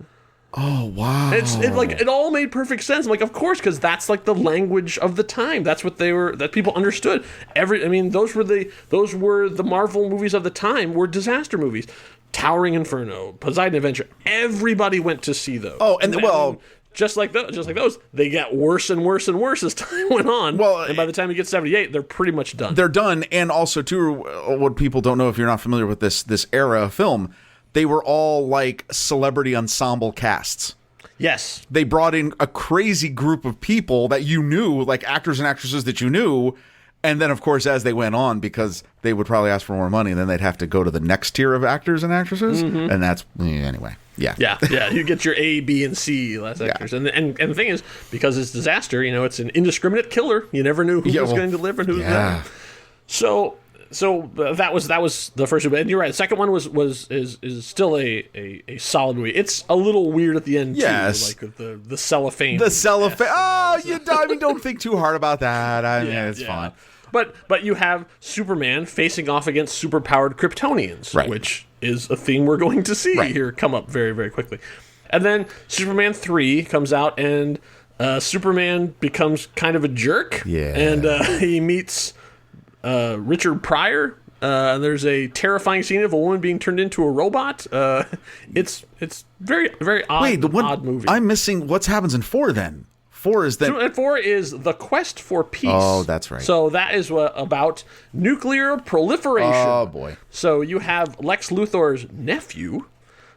Oh wow! It all made perfect sense. I'm like, of course, because that's like the language of the time. That's what that people understood. Those were the Marvel movies of the time, were disaster movies. Towering Inferno, Poseidon Adventure. Everybody went to see those. Oh, and just like those, they got worse and worse and worse as time went on. Well, and by the time you get 78, they're pretty much done. They're done, and also too, what people don't know if you're not familiar with this era of film, they were all like celebrity ensemble casts. Yes, they brought in a crazy group of people that you knew, like actors and actresses that you knew. And then, of course, as they went on, because they would probably ask for more money, then they'd have to go to the next tier of actors and actresses. Mm-hmm. And that's, anyway, yeah. Yeah, you get your A, B, and C last actors. Yeah. And the thing is, because it's disaster, it's an indiscriminate killer. You never knew who was going to live and who's not. So that was the first movie. And you're right, the second one is still a solid movie. It's a little weird at the end, too, like with the cellophane. The cellophane. Don't think too hard about that. It's fine. But you have Superman facing off against superpowered Kryptonians, right, which is a theme we're going to see here come up very, very quickly. And then Superman 3 comes out, and Superman becomes kind of a jerk. Yeah. And he meets Richard Pryor. There's a terrifying scene of a woman being turned into a robot. It's very, very odd, odd movie. I'm missing what happens in 4 then. 4 is then. And 4 is The Quest for Peace. Oh, that's right. So that is about nuclear proliferation. Oh, boy. So you have Lex Luthor's nephew,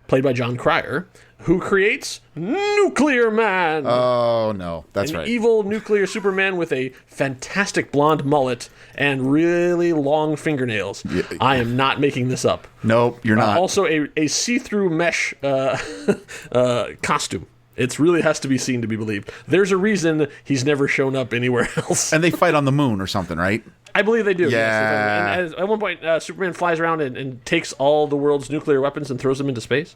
played by John Cryer, who creates Nuclear Man. Oh, no. That's right. An evil nuclear Superman with a fantastic blonde mullet and really long fingernails. Yeah. I am not making this up. Nope, you're not. Also a see-through mesh costume. It really has to be seen to be believed. There's a reason he's never shown up anywhere else. And they fight on the moon or something, right? I believe they do. Yeah. Yes. And at one point, Superman flies around and takes all the world's nuclear weapons and throws them into space.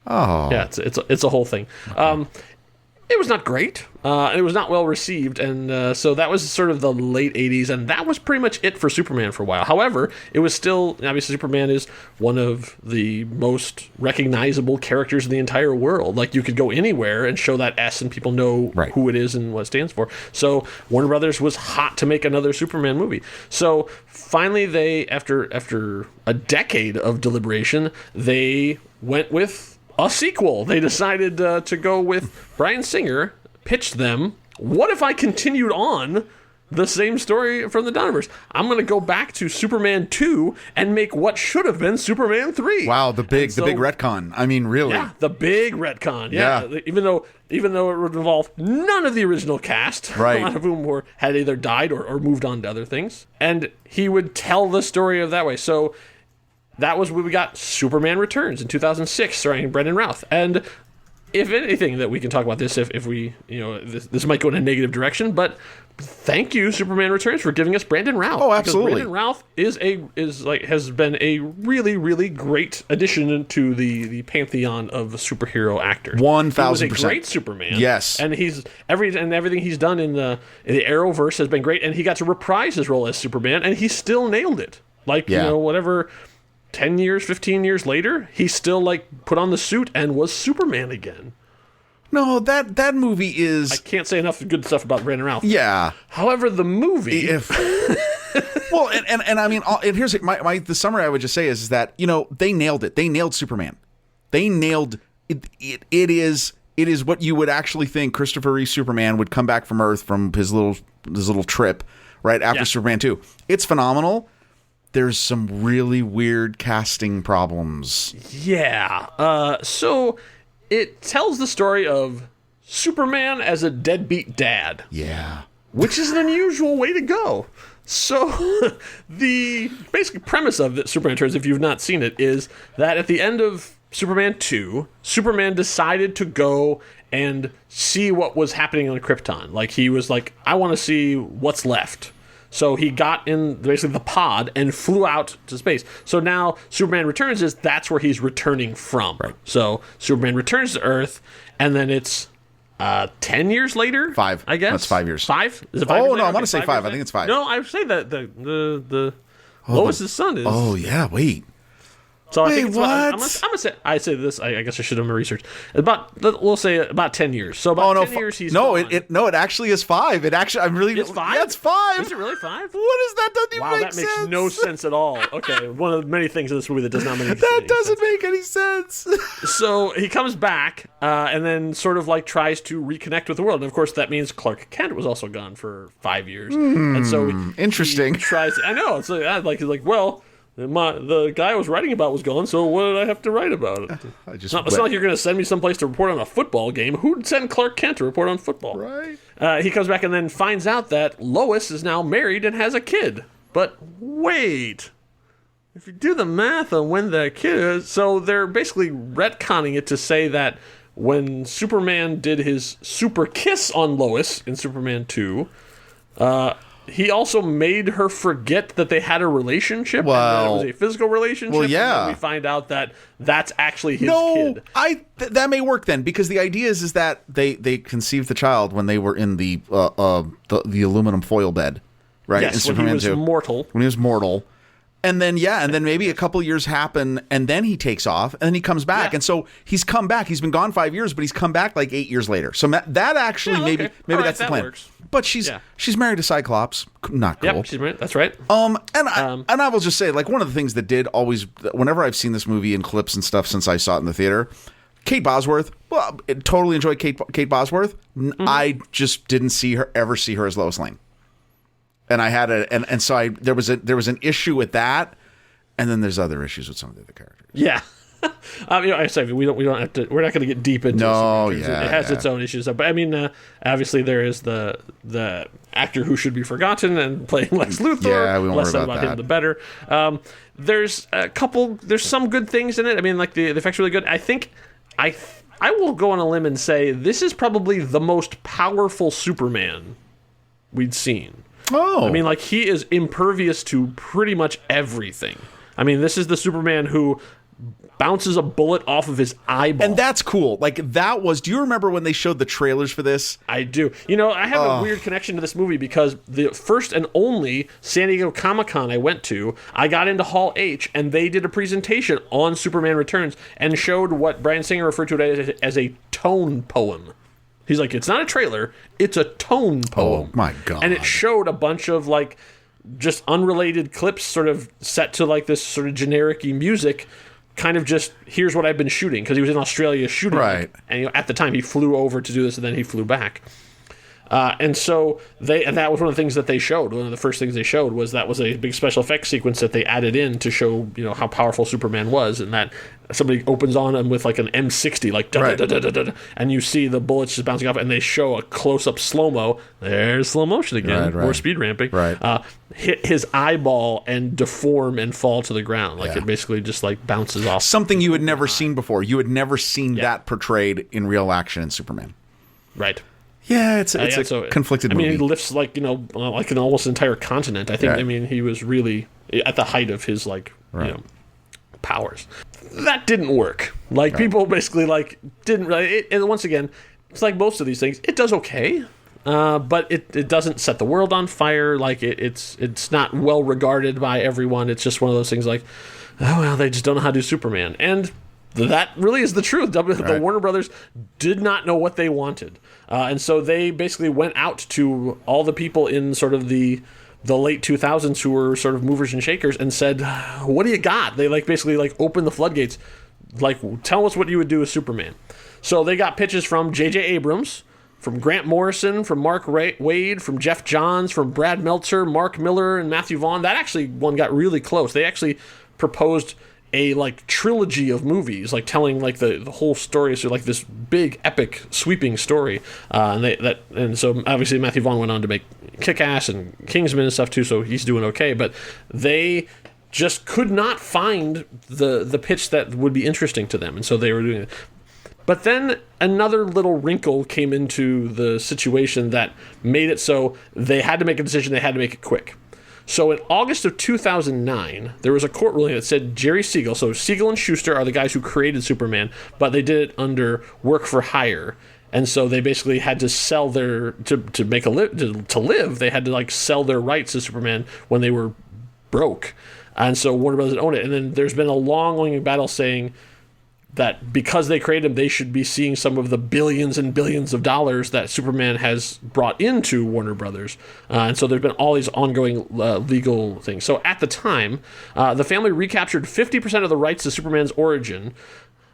Oh. Yeah, it's a whole thing. Okay. It was not great. It was not well received, and so that was sort of the late 80s, and that was pretty much it for Superman for a while. However, it was still, obviously, Superman is one of the most recognizable characters in the entire world. Like, you could go anywhere and show that S, and people know who it is and what it stands for. So Warner Brothers was hot to make another Superman movie. So finally, they, after a decade of deliberation, they went with a sequel. They decided to go with Bryan Singer, pitched them, what if I continued on the same story from the Donnerverse? I'm going to go back to Superman 2 and make what should have been Superman 3. Wow, the big retcon. I mean, really. Yeah, the big retcon. Yeah. Even though it would involve none of the original cast, a lot of whom had either died or moved on to other things. And he would tell the story of that way. So that was when we got Superman Returns in 2006, starring Brendan Routh. And if anything that we can talk about this, if we, this might go in a negative direction, but thank you, Superman Returns, for giving us Brandon Routh. Oh, absolutely. Brandon Routh has been a really, really great addition to the pantheon of superhero actors. 1,000%. He was a great Superman. Yes, and everything he's done in the Arrowverse has been great, and he got to reprise his role as Superman, and he still nailed it. Whatever. 10 years, 15 years later, he still put on the suit and was Superman again. No, that movie is... I can't say enough good stuff about Brandon Routh. Yeah. However, the movie... Well, and I mean, and here's the summary I would just say is that, they nailed it. They nailed Superman. They nailed... It is what you would actually think Christopher Reeve Superman would come back from Earth from his little trip right after Superman 2. It's phenomenal. There's some really weird casting problems. Yeah. So it tells the story of Superman as a deadbeat dad. Yeah. Which is an unusual way to go. So the basic premise of the Superman Returns, if you've not seen it, is that at the end of Superman 2, Superman decided to go and see what was happening on Krypton. He was like, I want to see what's left. So he got in basically the pod and flew out to space. So now Superman Returns that's where he's returning from. Right. So Superman returns to Earth, and then it's 10 years later? 5. I guess. That's 5 years. 5? Is it 5 Oh, years no, later? I want to say 5 5. years I think it's 5. No, I would say that the Lois's son is. Oh, yeah, wait. So I think Wait, it's about, what? I'm gonna say I say this. I guess I should have my research. We'll say about 10 years. So about 10 years he's no, gone. it actually is 5. It actually, I'm really. It's 5? Yeah, it's 5. Is it really 5? What is that? Doesn't even Wow, make that makes sense. no sense at all. Okay, one of the many things in this movie that does not make any That doesn't sense. make any sense. So he comes back and then sort of like tries to reconnect with the world. And of course, that means Clark Kent was also gone for 5 years. And so interesting. He tries. I know. It's he's like, well, the guy I was writing about was gone, so what did I have to write about it? It's not like you're going to send me someplace to report on a football game. Who'd send Clark Kent to report on football? Right. He comes back and then finds out that Lois is now married and has a kid. But wait. If you do the math on when that kid is... So they're basically retconning it to say that when Superman did his super kiss on Lois in Superman 2... he also made her forget that they had a relationship, and that it was a physical relationship. Well, yeah. And then we find out that that's actually his kid. That may work then, because the idea is that they conceived the child when they were in the aluminum foil bed, right? Yes, in when he was 2. mortal. When he was mortal. And then, maybe a couple years happen, and then he takes off, and then he comes back. Yeah. And so he's come back. He's been gone 5 years, but he's come back like 8 years later. So that actually, maybe All right, that's the that plan. works. But she's married to Cyclops. Not cool. Yep, she's married. That's right. And I will just say, like, one of the things that did always, whenever I've seen this movie in clips and stuff since I saw it in the theater, Kate Bosworth. Well, I totally enjoyed Kate Bosworth. Mm-hmm. I just didn't ever see her as Lois Lane. And I had so there was an issue with that. And then there's other issues with some of the other characters. Yeah. I say we don't have to. We're not going to get deep into. It has its own issues. But I mean, obviously there is the actor who should be forgotten and playing Lex Luthor. Yeah, we won't less worry said about him, that. the better. There's a couple. There's some good things in it. I mean, like the effects are really good. I think I will go on a limb and say this is probably the most powerful Superman we'd seen. Oh, I mean, like he is impervious to pretty much everything. I mean, this is the Superman who bounces a bullet off of his eyeball. and that's cool. Like that was. Do you remember when they showed the trailers for this? I do. You know, I have a weird connection to this movie because the first and only San Diego Comic-Con I went to, I got into Hall H, and they did a presentation on Superman Returns and showed what Bryan Singer referred to as a tone poem. He's like, it's not a trailer, it's a tone poem. Oh, my God. And it showed a bunch of, like, just unrelated clips sort of set to, like, this sort of generic-y music, kind of just, here's what I've been shooting, because he was in Australia shooting. Right. And at the time, he flew over to do this, and then he flew back. And so that was one of the things that they showed. One of the first things they showed was that was a big special effects sequence that they added in to show, you know, how powerful Superman was, and that somebody opens on him with like an M60, like da, da, da, da, da, da, and you see the bullets just bouncing off, and they show a close-up slow-mo. There's slow motion again, Right. more speed ramping. Right. Hit his eyeball and deform and fall to the ground, like it basically just like bounces off. Something you had never seen before. You had never seen that portrayed in real action in Superman. Right. Yeah, it's a So, conflicted movie. I mean, he lifts like, you know, like an almost entire continent. I think. Right. I mean, he was really at the height of his like, you know, powers. That didn't work. Like people basically like didn't really. And once again, it's like most of these things. It does okay, but it doesn't set the world on fire. Like it's not well regarded by everyone. It's just one of those things. Like, oh well, they just don't know how to do Superman. And that really is the truth. The Warner Brothers did not know what they wanted. And so they basically went out to all the people in sort of the late 2000s who were sort of movers and shakers and said, what do you got? They like basically like opened the floodgates. Like, tell us what you would do with Superman. So they got pitches from J.J. Abrams, from Grant Morrison, from Mark Waid, from Jeff Johns, from Brad Meltzer, Mark Miller, and Matthew Vaughn. That actually one got really close. They actually proposed a like trilogy of movies, like telling like the whole story, so like this big epic sweeping story, and so obviously Matthew Vaughn went on to make Kick-Ass and Kingsman and stuff too, so he's doing okay. But they just could not find the pitch that would be interesting to them, and so they were doing it. But then another little wrinkle came into the situation that made it so they had to make a decision. They had to make it quick. So in August of 2009, there was a court ruling that said Jerry Siegel, so Siegel and Schuster are the guys who created Superman, but they did it under work for hire. And so they basically had to sell their to make a to live. They had to like sell their rights to Superman when they were broke, and so Warner Brothers owned it. And then there's been a long battle saying that because they created him, they should be seeing some of the billions and billions of dollars that Superman has brought into Warner Brothers. And so there's been all these ongoing legal things. So at the time, the family recaptured 50% of the rights to Superman's origin.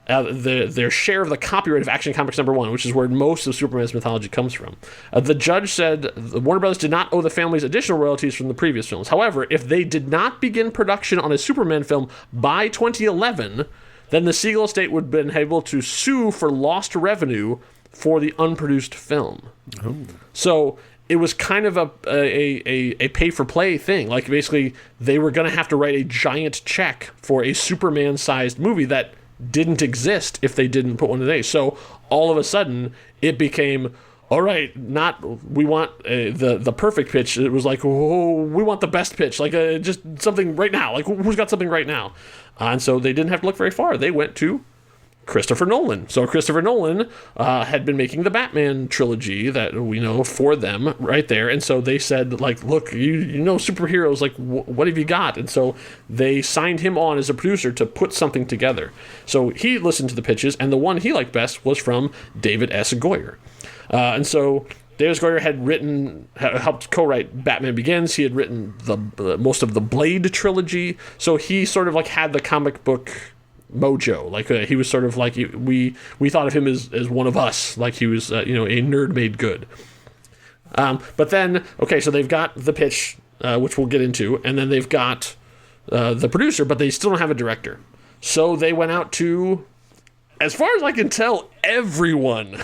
Their share of the copyright of Action Comics #1, which is where most of Superman's mythology comes from. The judge said the Warner Brothers did not owe the families additional royalties from the previous films. However, if they did not begin production on a Superman film by 2011, then the Siegel estate would have been able to sue for lost revenue for the unproduced film. Oh. So it was kind of a pay-for-play thing. Like, basically, they were going to have to write a giant check for a Superman-sized movie that didn't exist if they didn't put one today. So all of a sudden, it became, all right, we want the perfect pitch. It was like, oh, we want the best pitch, like just something right now. Like, who's got something right now? And so they didn't have to look very far. They went to Christopher Nolan. So Christopher Nolan had been making the Batman trilogy that we know for them right there. And so they said, like, look, you know superheroes, like, what have you got? And so they signed him on as a producer to put something together. So he listened to the pitches, and the one he liked best was from David S. Goyer. And so David S. Goyer had helped co-write Batman Begins. He had written most of the Blade trilogy. So he sort of like had the comic book mojo. Like he was sort of like, we thought of him as one of us. Like he was, a nerd made good. But then, okay, so they've got the pitch, which we'll get into, and then they've got the producer, but they still don't have a director. So they went out to, as far as I can tell, everyone.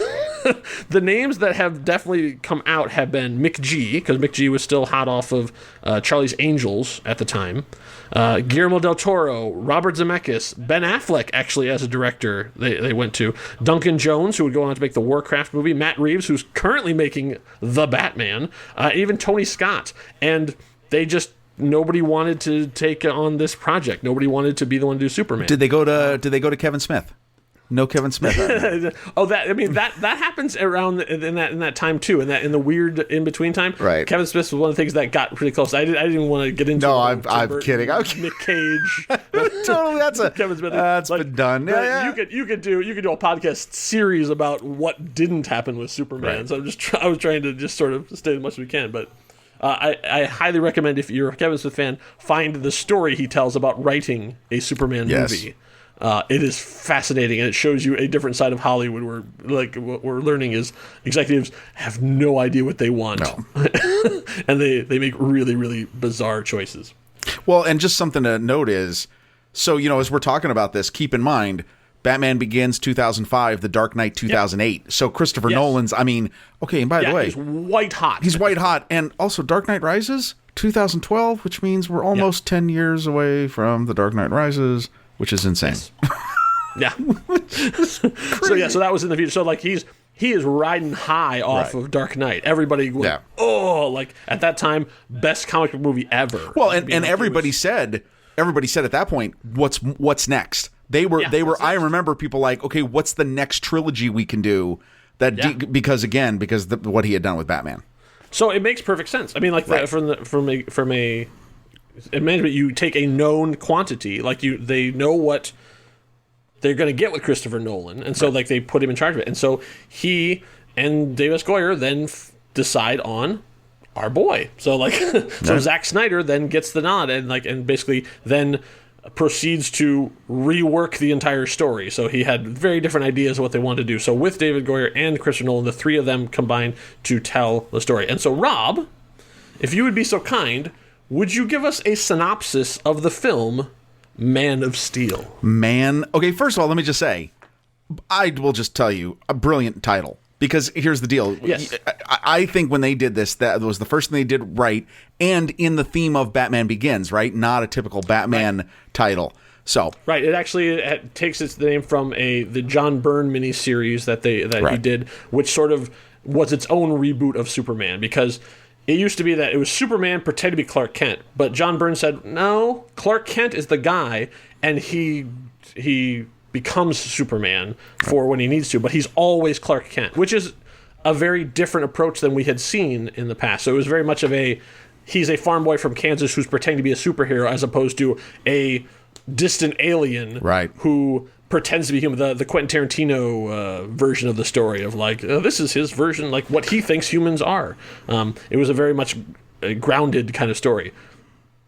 The names that have definitely come out have been Mick G, because Mick G was still hot off of Charlie's Angels at the time. Guillermo del Toro, Robert Zemeckis, Ben Affleck, actually, as a director, they went to. Duncan Jones, who would go on to make the Warcraft movie. Matt Reeves, who's currently making The Batman. Even Tony Scott. And nobody wanted to take on this project. Nobody wanted to be the one to do Superman. Did they go to Kevin Smith? No Kevin Smith. that happens around in that time too, in the weird in between time. Right. Kevin Smith was one of the things that got pretty close. I didn't even want to get into. No, I'm kidding. Nick Cage. Totally, that's Kevin Smith. That's been done. Yeah. You could do a podcast series about what didn't happen with Superman. Right. So I was trying to just sort of stay as much as we can, but. I highly recommend, if you're a Kevin Smith fan, find the story he tells about writing a Superman movie. It is fascinating, and it shows you a different side of Hollywood where, like, what we're learning is executives have no idea what they want. No. And they make really, really bizarre choices. Well, and just something to note is, so, as we're talking about this, keep in mind, Batman Begins 2005, The Dark Knight 2008. Yep. So Christopher Nolan's, okay, and by the way, he's white hot. He's white hot. And also Dark Knight Rises 2012, which means we're almost 10 years away from The Dark Knight Rises, which is insane. Yes. Yeah. So that was in the future. So like he is riding high off of Dark Knight. Everybody went, like at that time, best comic book movie ever. Well, and everybody said at that point, what's next? They were. I remember people like, okay, what's the next trilogy we can do? Because what he had done with Batman. So it makes perfect sense. I mean, like from a management, you take a known quantity, like they know what they're going to get with Christopher Nolan, and so like they put him in charge of it, and so he and David S. Goyer then decide on our boy. So like, so Zack Snyder then gets the nod and basically then proceeds to rework the entire story. So he had very different ideas of what they wanted to do. So with David Goyer and Christopher Nolan, the three of them combined to tell the story. And so Rob, if you would be so kind, would you give us a synopsis of the film Man of Steel? Okay, first of all, let me just say, I will just tell you, a brilliant title. Because here's the deal. Yes. I think when they did this, that was the first thing they did right, and in the theme of Batman Begins, right? Not a typical Batman title. So right, it takes its name from the John Byrne miniseries that he did, which sort of was its own reboot of Superman, because it used to be that it was Superman pretending to be Clark Kent, but John Byrne said, no, Clark Kent is the guy, and he becomes Superman for when he needs to, but he's always Clark Kent, which is a very different approach than we had seen in the past. So it was very much of he's a farm boy from Kansas who's pretending to be a superhero, as opposed to a distant alien who pretends to be human. The Quentin Tarantino version of the story of this is his version, like what he thinks humans are. It was a very much grounded kind of story.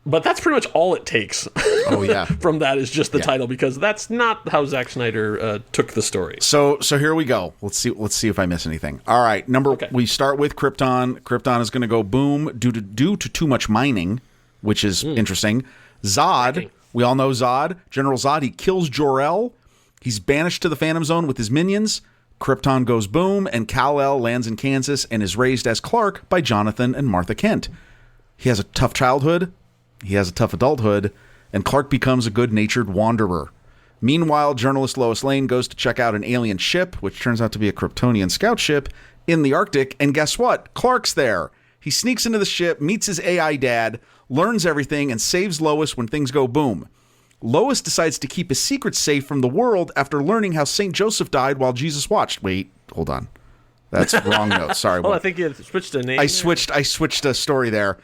But that's pretty much all it takes. Oh yeah, from that is just the title, because that's not how Zack Snyder took the story. So here we go. Let's see if I miss anything. All right, we start with Krypton. Krypton is going to go boom due to too much mining, which is interesting. Zod, we all know Zod. General Zod, he kills Jor-El. He's banished to the Phantom Zone with his minions. Krypton goes boom, and Kal-El lands in Kansas and is raised as Clark by Jonathan and Martha Kent. He has a tough childhood. He has a tough adulthood, and Clark becomes a good-natured wanderer. Meanwhile, journalist Lois Lane goes to check out an alien ship, which turns out to be a Kryptonian scout ship, in the Arctic, and guess what? Clark's there. He sneaks into the ship, meets his AI dad, learns everything, and saves Lois when things go boom. Lois decides to keep his secret safe from the world after learning how St. Joseph died while Jesus watched. Wait, hold on. That's wrong note. Sorry. I think you switched a name. I switched a story there.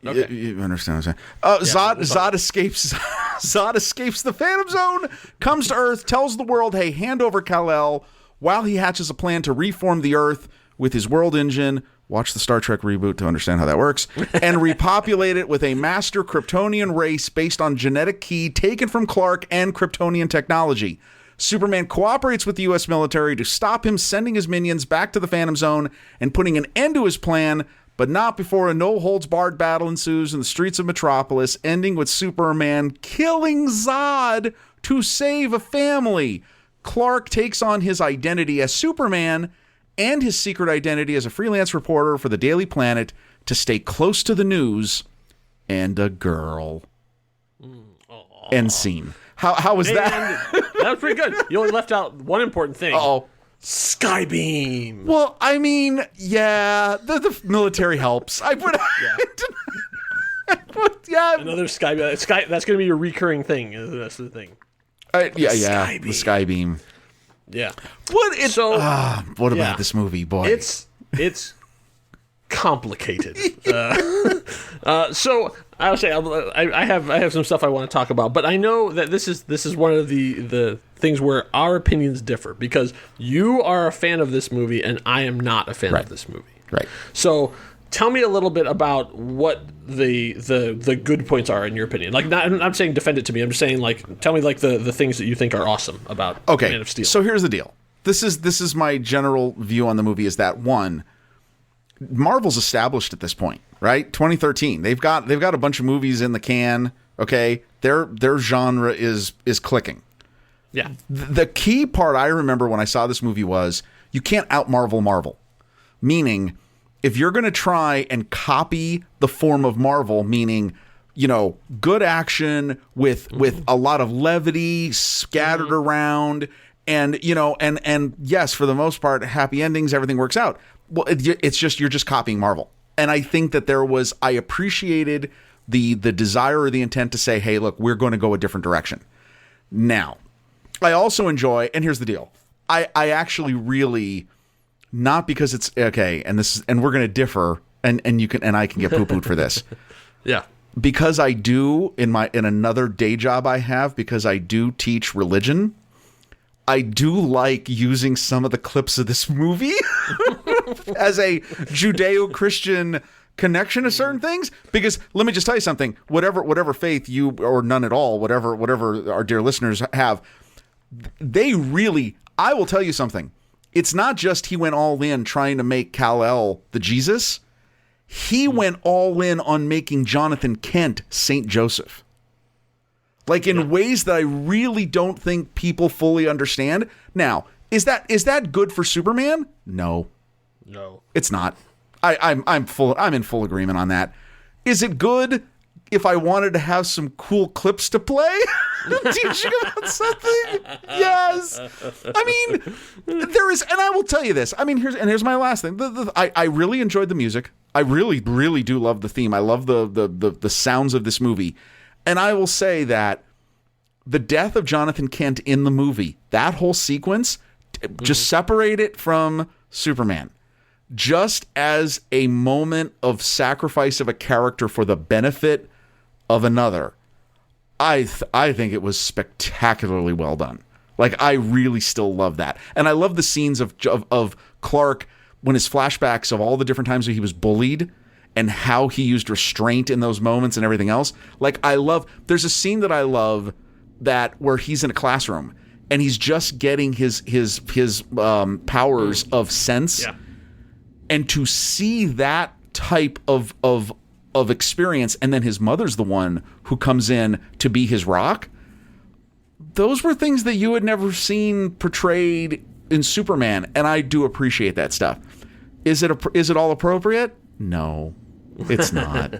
Okay. You understand what I'm saying? Zod escapes. Zod escapes the Phantom Zone, comes to Earth, tells the world, "Hey, hand over Kal-El," while he hatches a plan to reform the Earth with his world engine. Watch the Star Trek reboot to understand how that works, and repopulate it with a master Kryptonian race based on genetic key taken from Clark and Kryptonian technology. Superman cooperates with the U.S. military to stop him sending his minions back to the Phantom Zone and putting an end to his plan, but not before a no-holds-barred battle ensues in the streets of Metropolis, ending with Superman killing Zod to save a family. Clark takes on his identity as Superman and his secret identity as a freelance reporter for the Daily Planet to stay close to the news and a girl. End scene. How was that? That was pretty good. You only left out one important thing. Uh-oh. Skybeam. Well, I mean, yeah, the military helps. I put, Another Skybeam. That's going to be a recurring thing. That's the thing. The Skybeam. Yeah. What about this movie, boy? It's complicated. So I would say I have some stuff I want to talk about, but I know that this is one of the things where our opinions differ, because you are a fan of this movie and I am not a fan of this movie. Right. So tell me a little bit about what the good points are in your opinion. Like, I'm not saying defend it to me. I'm just saying, like, tell me like the things that you think are awesome about Man of Steel. So here's the deal. This is my general view on the movie, is that, one, Marvel's established at this point, right? 2013. They've got a bunch of movies in the can. Okay, their genre is clicking. Yeah. The key part I remember when I saw this movie was, you can't out Marvel. Meaning, if you're going to try and copy the form of Marvel, meaning, good action with a lot of levity scattered around, and and yes, for the most part, happy endings, everything works out. Well, it's just, you're just copying Marvel. And I think that I appreciated the desire or the intent to say, hey, look, we're going to go a different direction. Now, I also enjoy, and here's the deal. I actually really, not because it's okay, and we're going to differ, and I can get poo-pooed for this. Yeah. Because I do in another day job I have, because I do teach religion, I do like using some of the clips of this movie as a Judeo-Christian connection to certain things. Because let me just tell you something, whatever faith you, or none at all, whatever our dear listeners have, I will tell you something. It's not just he went all in trying to make Kal-El the Jesus. He went all in on making Jonathan Kent St. Joseph. Like, in ways that I really don't think people fully understand. Now, is that good for Superman? No, it's not. I'm in full agreement on that. Is it good if I wanted to have some cool clips to play, teaching about something? Yes. I mean, there is, and I will tell you this. I mean, here's my last thing. I really enjoyed the music. I really, really do love the theme. I love the sounds of this movie. And I will say that the death of Jonathan Kent in the movie, that whole sequence, just separate it from Superman. Just as a moment of sacrifice of a character for the benefit of another, I think it was spectacularly well done. Like, I really still love that. And I love the scenes of Clark when his flashbacks of all the different times that he was bullied and how he used restraint in those moments and everything else. Like, there's a scene that I love that where he's in a classroom and he's just getting his powers of sense. Yeah. And to see that type of experience, and then his mother's the one who comes in to be his rock, those were things that you had never seen portrayed in Superman, and I do appreciate that stuff. Is it all appropriate? No, it's not.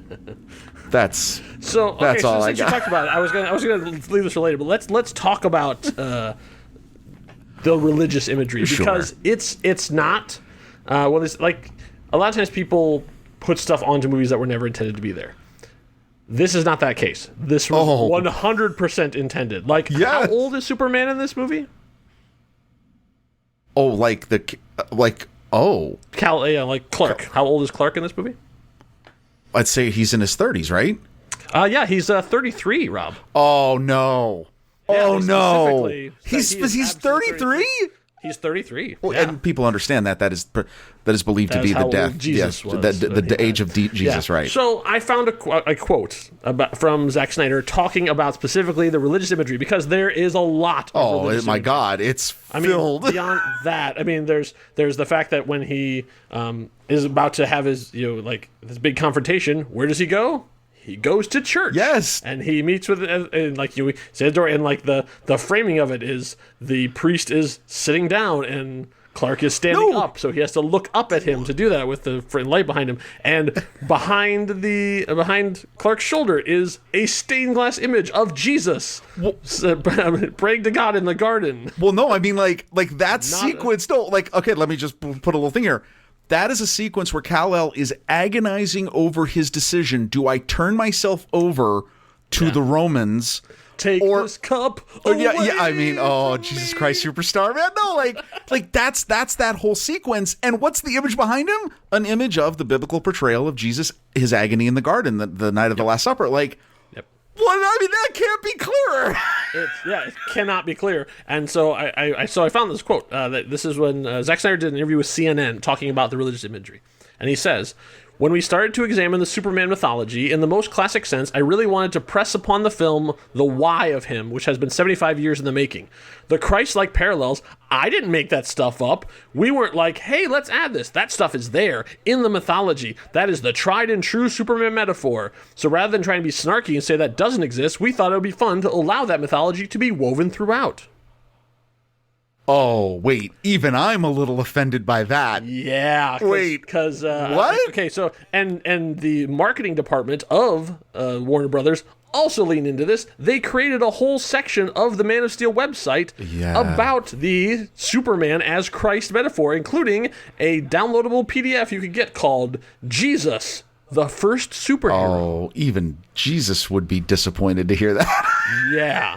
That's all I got. Since you talked about it, I was gonna leave this for later, but let's talk about the religious imagery, because it's not. It's like a lot of times people put stuff onto movies that were never intended to be there. This is not that case. This was 100% intended. Like, how old is Superman in this movie? Like Clark. How old is Clark in this movie? I'd say he's in his 30s, right? Yeah, he's 33, Rob. Oh no. Yeah, no. He's 33? He's 33. Well, and people understand that is believed to be the death. Jesus was the age of Jesus, right? So I found a quote from Zack Snyder talking about specifically the religious imagery, because there is a lot of religious imagery. God, it's filled. Beyond that, there's the fact that when he is about to have his this big confrontation, where does he go? He goes to church. Yes. And he meets with, and like you said, and like the framing of it is the priest is sitting down and Clark is standing up. So he has to look up at him to do that with the light behind him. And behind Clark's shoulder is a stained glass image of Jesus praying to God in the garden. Well, no, like that sequence. Okay, let me just put a little thing here. That is a sequence where Kal-El is agonizing over his decision. Do I turn myself over to the Romans? Take this cup away Jesus Christ, Superstar, man. No, like that's that whole sequence. And what's the image behind him? An image of the biblical portrayal of Jesus, his agony in the garden, the night of the Last Supper. Like, that can't be clearer. It cannot be clear. And so I found this quote. That this is when Zack Snyder did an interview with CNN talking about the religious imagery. And he says, "When we started to examine the Superman mythology in the most classic sense, I really wanted to press upon the film the why of him, which has been 75 years in the making. The Christ-like parallels, I didn't make that stuff up. We weren't like, hey, let's add this. That stuff is there in the mythology. That is the tried and true Superman metaphor. So rather than trying to be snarky and say that doesn't exist, we thought it would be fun to allow that mythology to be woven throughout." Oh, wait. Even I'm a little offended by that. Yeah. Because what? Okay, so and the marketing department of Warner Brothers also leaned into this. They created a whole section of the Man of Steel website about the Superman as Christ metaphor, including a downloadable PDF you could get called Jesus, the First Superhero. Oh, even Jesus would be disappointed to hear that. Yeah.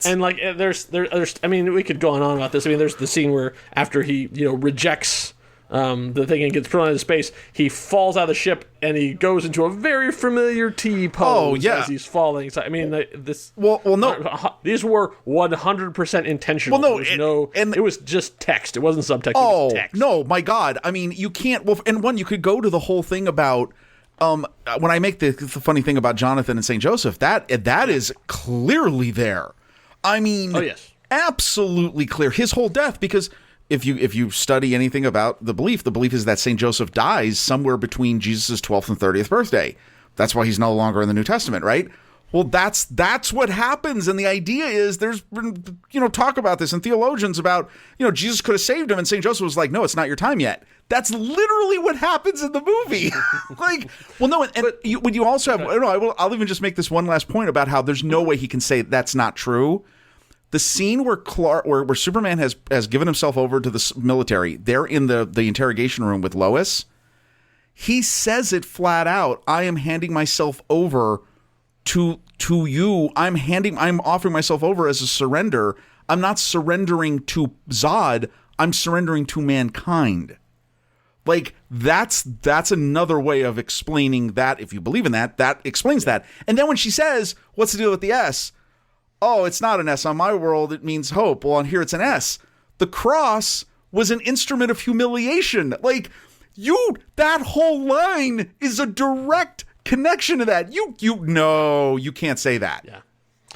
And like there's we could go on about this. There's the scene where after he rejects the thing and gets thrown into space, he falls out of the ship and he goes into a very familiar T pose as he's falling. So these were 100% intentional. Well, no, it was just text. It wasn't subtext. It Oh was text. no, my God! You can't. Well, and one, you could go to the whole thing about. When I make the funny thing about Jonathan and St. Joseph, that is clearly there. Absolutely clear. His whole death, because if you study anything about the belief is that St. Joseph dies somewhere between Jesus' 12th and 30th birthday. That's why he's no longer in the New Testament, right? Well, that's what happens. And the idea is there's been, talk about this and theologians about, Jesus could have saved him. And St. Joseph was like, no, it's not your time yet. That's literally what happens in the movie. When you also have, I'll even just make this one last point about how there's no way he can say that's not true. The scene where where Superman has given himself over to the military, they're in the interrogation room with Lois. He says it flat out. I am handing myself over to to you, I'm offering myself over as a surrender. I'm not surrendering to Zod. I'm surrendering to mankind. Like, that's another way of explaining that. If you believe in that, that explains that. And then when she says, what's the deal with the S? Oh, it's not an S on my world. It means hope. Well, on here it's an S. The cross was an instrument of humiliation. Like, that whole line is a direct connection to that. No, you can't say that. Yeah.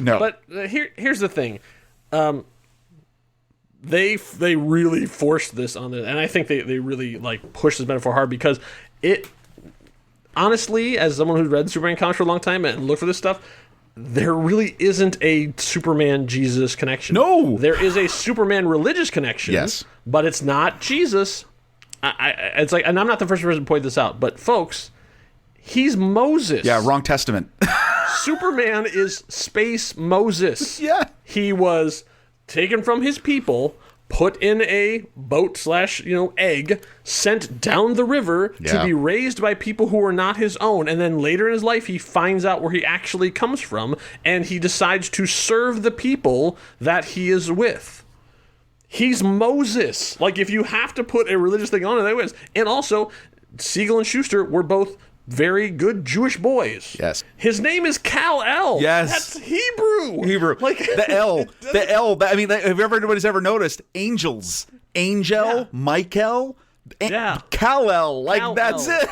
No. But here's the thing. They really forced this on it, and I think they really like pushed this metaphor hard because it, honestly, as someone who's read Superman comics for a long time and looked for this stuff, there really isn't a Superman Jesus connection. No, there is a Superman religious connection. Yes, but it's not Jesus. It's like, and I'm not the first person to point this out, but folks, he's Moses. Yeah, wrong testament. Superman is space Moses. Yeah, he was taken from his people, put in a boat / egg, sent down the river to be raised by people who are not his own, and then later in his life he finds out where he actually comes from, and he decides to serve the people that he is with. He's Moses. Like, if you have to put a religious thing on it, anyways. And also, Siegel and Schuster were both very good Jewish boys. Yes. His name is Kal-El. Yes. That's Hebrew. Like the L. I mean, have anybody's ever noticed angels? Angel, Michael, Kal-El. Like, Kal-El. that's it.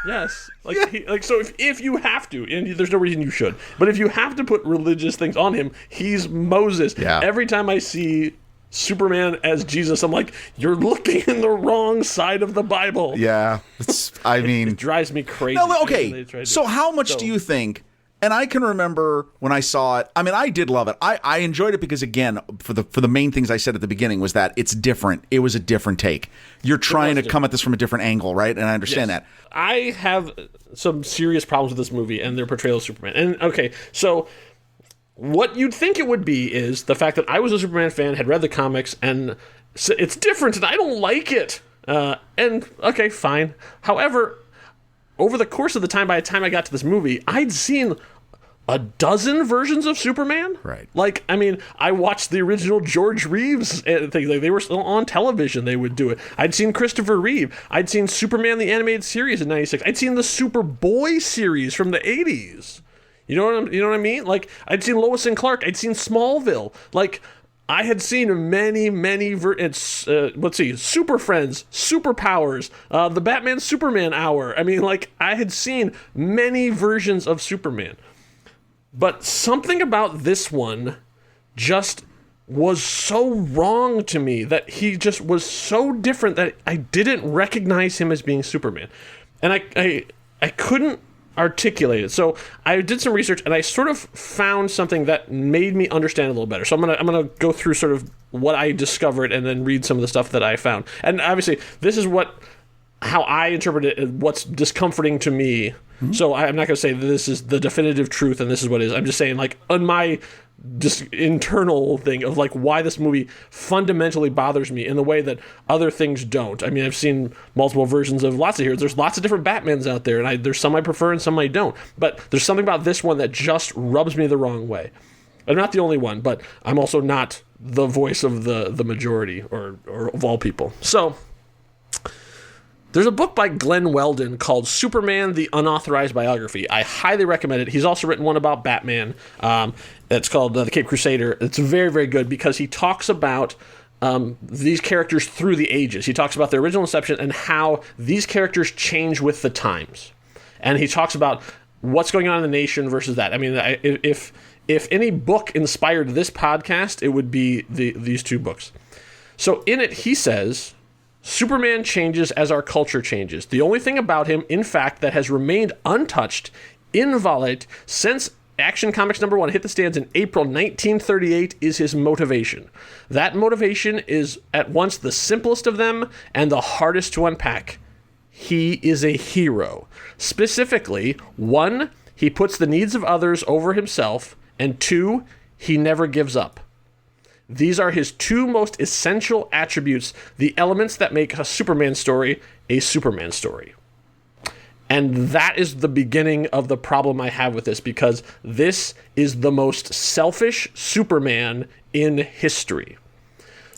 Yes. Like, so if you have to, and there's no reason you should, but if you have to put religious things on him, he's Moses. Yeah. Every time I see Superman as Jesus, I'm like, you're looking in the wrong side of the Bible. Yeah. It drives me crazy. No, okay. So how much do you think, and I can remember when I saw it, I mean, I did love it. I enjoyed it because, again, for the main things I said at the beginning was that it's different. It was a different take. You're trying to come at this from a different angle, right? And I understand that. I have some serious problems with this movie and their portrayal of Superman. And, okay, so what you'd think it would be is the fact that I was a Superman fan, had read the comics, and it's different, and I don't like it. And, okay, fine. However, over the course of the time, by the time I got to this movie, I'd seen a dozen versions of Superman. Right. Like, I mean, I watched the original George Reeves thing. Like, they were still on television. They would do it. I'd seen Christopher Reeve. I'd seen Superman the Animated Series in '96. I'd seen the Superboy series from the '80s. You know what I mean? Like, I'd seen Lois and Clark. I'd seen Smallville. Like, I had seen many Super Friends, Superpowers, the Batman Superman Hour. I mean, like, I had seen many versions of Superman. But something about this one just was so wrong to me, that he just was so different that I didn't recognize him as being Superman. And I couldn't articulate it. So I did some research, and I sort of found something that made me understand a little better. So I'm gonna go through sort of what I discovered and then read some of the stuff that I found. And obviously, this is how I interpret it, what's discomforting to me. Mm-hmm. So I'm not gonna say that this is the definitive truth and this is what it is. I'm just saying, like, on my just internal thing of like why this movie fundamentally bothers me in the way that other things don't. I mean, I've seen multiple versions of lots of heroes. There's lots of different Batmans out there, and there's some I prefer and some I don't. But there's something about this one that just rubs me the wrong way. I'm not the only one, but I'm also not the voice of the majority or of all people. So there's a book by Glenn Weldon called Superman, the Unauthorized Biography. I highly recommend it. He's also written one about Batman. It's called The Caped Crusader. It's very, very good because he talks about these characters through the ages. He talks about their original inception and how these characters change with the times. And he talks about what's going on in the nation versus that. I mean, if any book inspired this podcast, it would be these two books. So in it, he says, Superman changes as our culture changes. The only thing about him, in fact, that has remained untouched, inviolate, since Action Comics #1 hit the stands in April 1938 is his motivation. That motivation is at once the simplest of them and the hardest to unpack. He is a hero. Specifically, 1, he puts the needs of others over himself, and 2, he never gives up. These are his 2 most essential attributes, the elements that make a Superman story a Superman story. And that is the beginning of the problem I have with this, because this is the most selfish Superman in history.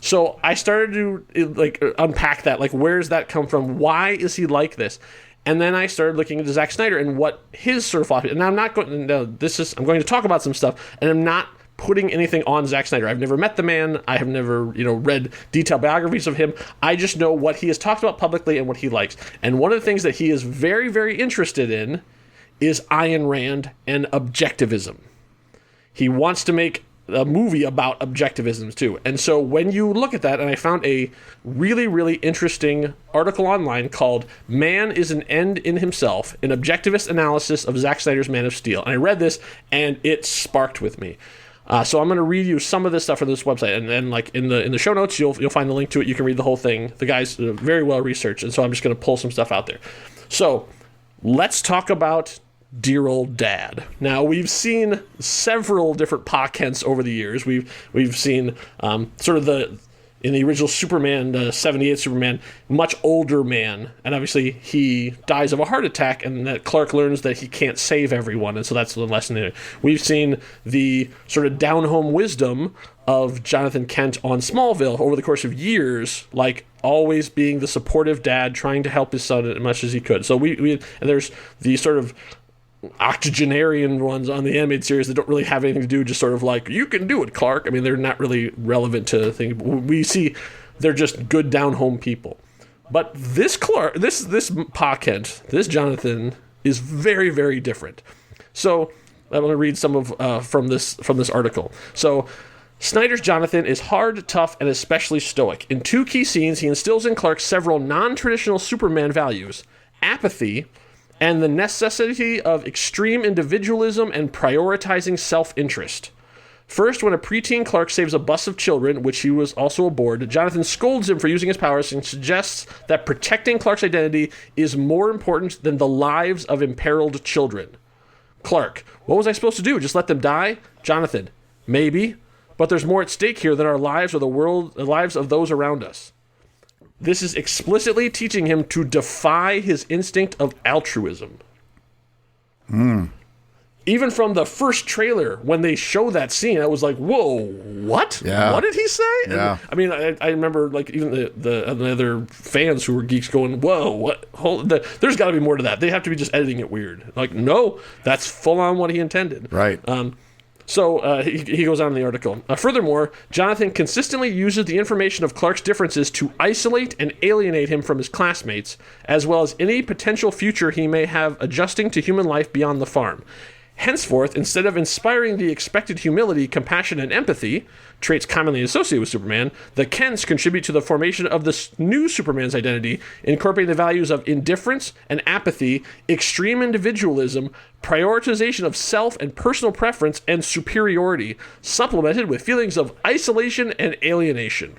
So I started to unpack that, where does that come from? Why is he like this? And then I started looking into Zack Snyder and what his sort of philosophy. And I'm not going. No, I'm going to talk about some stuff, and I'm not putting anything on Zack Snyder. I've never met the man. I have never, read detailed biographies of him. I just know what he has talked about publicly and what he likes. And one of the things that he is very, very interested in is Ayn Rand and objectivism. He wants to make a movie about objectivism too. And so when you look at that, and I found a really, really interesting article online called Man is an End in Himself, an objectivist analysis of Zack Snyder's Man of Steel. And I read this and it sparked with me. So I'm going to read you some of this stuff from this website, and then in the show notes, you'll find the link to it. You can read the whole thing. The guy's very well researched, and so I'm just going to pull some stuff out there. So let's talk about Dear Old Dad. Now, we've seen several different Pa Kents over the years. We've seen sort of in the original Superman, the 78 Superman, much older man, and obviously he dies of a heart attack, and that Clark learns that he can't save everyone, and so that's the lesson there. We've seen the sort of down-home wisdom of Jonathan Kent on Smallville over the course of years, always being the supportive dad, trying to help his son as much as he could. So and there's the sort of octogenarian ones on the animated series that don't really have anything to do, just sort of you can do it, Clark. I mean, they're not really relevant to the thing. We see they're just good down-home people. But this Clark, this Pa Kent, this Jonathan is very, very different. So I'm going to read some of from this article. So Snyder's Jonathan is hard, tough, and especially stoic. In two key scenes, he instills in Clark several non-traditional Superman values: apathy and the necessity of extreme individualism and prioritizing self-interest. First, when a preteen Clark saves a bus of children, which he was also aboard, Jonathan scolds him for using his powers and suggests that protecting Clark's identity is more important than the lives of imperiled children. Clark: what was I supposed to do? Just let them die? Jonathan: maybe, but there's more at stake here than our lives or the lives of those around us. This is explicitly teaching him to defy his instinct of altruism. Even from the first trailer, when they show that scene, I was like, whoa, what? Yeah. What did he say? Yeah. And, I remember, even the other fans who were geeks going, whoa, what? There's got to be more to that. They have to be just editing it weird. No, that's full on what he intended. Right. So he goes on in the article. Furthermore, Jonathan consistently uses the information of Clark's differences to isolate and alienate him from his classmates, as well as any potential future he may have adjusting to human life beyond the farm. Henceforth, instead of inspiring the expected humility, compassion, and empathy, traits commonly associated with Superman, the Kents contribute to the formation of the new Superman's identity, incorporating the values of indifference and apathy, extreme individualism, prioritization of self and personal preference, and superiority, supplemented with feelings of isolation and alienation.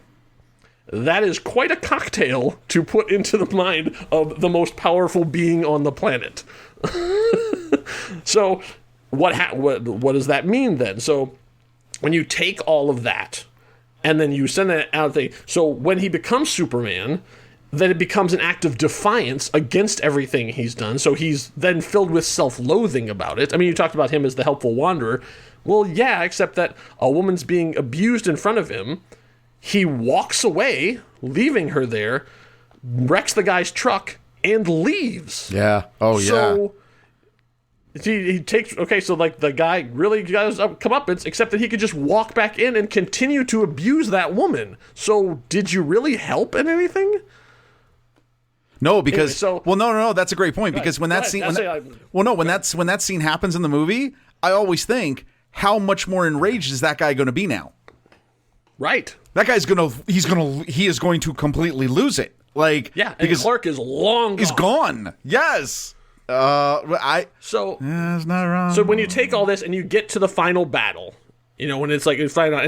That is quite a cocktail to put into the mind of the most powerful being on the planet. So what does that mean then? So when you take all of that and then you send that out, so when he becomes Superman, then it becomes an act of defiance against everything he's done. So he's then filled with self-loathing about it. I mean, you talked about him as the helpful wanderer. Well, yeah, except that a woman's being abused in front of him. He walks away, leaving her there, wrecks the guy's truck, and leaves. Yeah. Oh, yeah. So he takes, so the guy really got his comeuppance, except that he could just walk back in and continue to abuse that woman. So did you really help in anything? No, because anyway, no, that's a great point, because when that scene when that scene happens in the movie, I always think, how much more enraged is that guy going to be now? Right. That guy's he is going to completely lose it. Because Clark is long gone. He's gone. Yes. It's not wrong. So when you take all this and you get to the final battle, when it's it's final,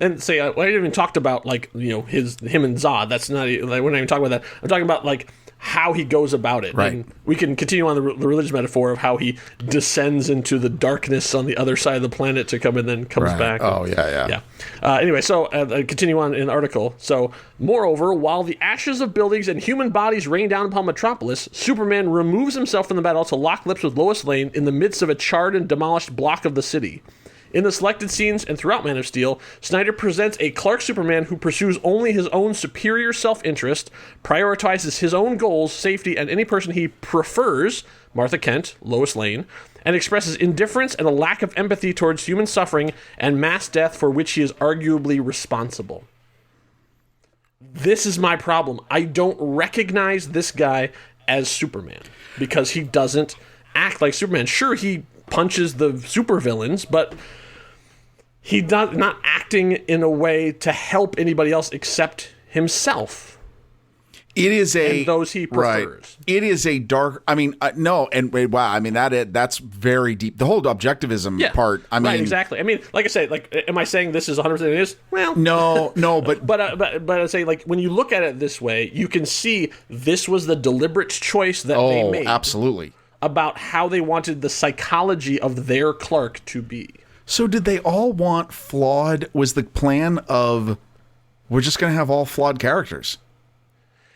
and say I didn't even talked about him and Zod. That's not, we're not even talking about that. I'm talking about how he goes about it. Right. And we can continue on the religious metaphor of how he descends into the darkness on the other side of the planet to come and then comes back. Oh, yeah. Anyway, so continue on in the article. So, moreover, while the ashes of buildings and human bodies rain down upon Metropolis, Superman removes himself from the battle to lock lips with Lois Lane in the midst of a charred and demolished block of the city. In the selected scenes and throughout Man of Steel, Snyder presents a Clark Superman who pursues only his own superior self-interest, prioritizes his own goals, safety, and any person he prefers, Martha Kent, Lois Lane, and expresses indifference and a lack of empathy towards human suffering and mass death for which he is arguably responsible. This is my problem. I don't recognize this guy as Superman because he doesn't act like Superman. Sure, he punches the supervillains, but he does not acting in a way to help anybody else except himself. It is and those he prefers. Right. It is a dark. I mean, no, and wow. I mean that's very deep. The whole objectivism part. I mean, right, exactly. I mean, like I say, like, am I saying this is 100% it is? Well, no, but I say, like, when you look at it this way, you can see this was the deliberate choice that they made. Absolutely. About how they wanted the psychology of their Clark to be. So did they all want flawed? Was the plan of we're just going to have all flawed characters?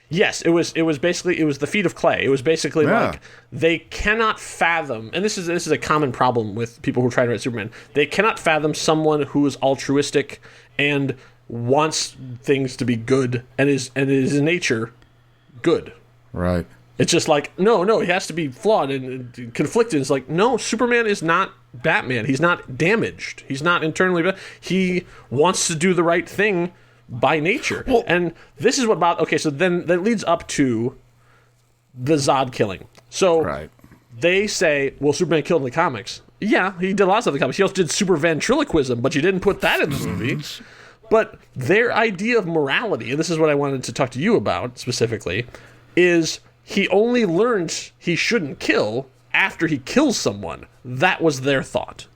Yes, it was basically the feet of clay. It was basically like they cannot fathom, and this is a common problem with people who try to write Superman. They cannot fathom someone who is altruistic and wants things to be good and is in nature good. Right. It's just like, no, he has to be flawed and conflicted. It's like, no, Superman is not Batman. He's not damaged. He's not internally bad. He wants to do the right thing by nature. Well, and this is what okay, so then that leads up to the Zod killing. So they say, well, Superman killed in the comics. Yeah, he did a lot of stuff in the comics. He also did super ventriloquism, but you didn't put that in the movie. But their idea of morality, and this is what I wanted to talk to you about specifically, is he only learns he shouldn't kill after he kills someone. That was their thought.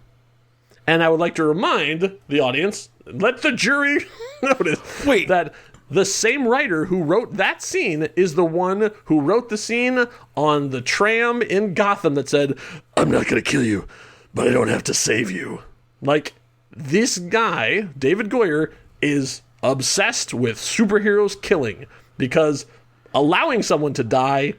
And I would like to remind the audience, let the jury notice that the same writer who wrote that scene is the one who wrote the scene on the tram in Gotham that said, I'm not going to kill you, but I don't have to save you. Like, this guy, David Goyer, is obsessed with superheroes killing because allowing someone to die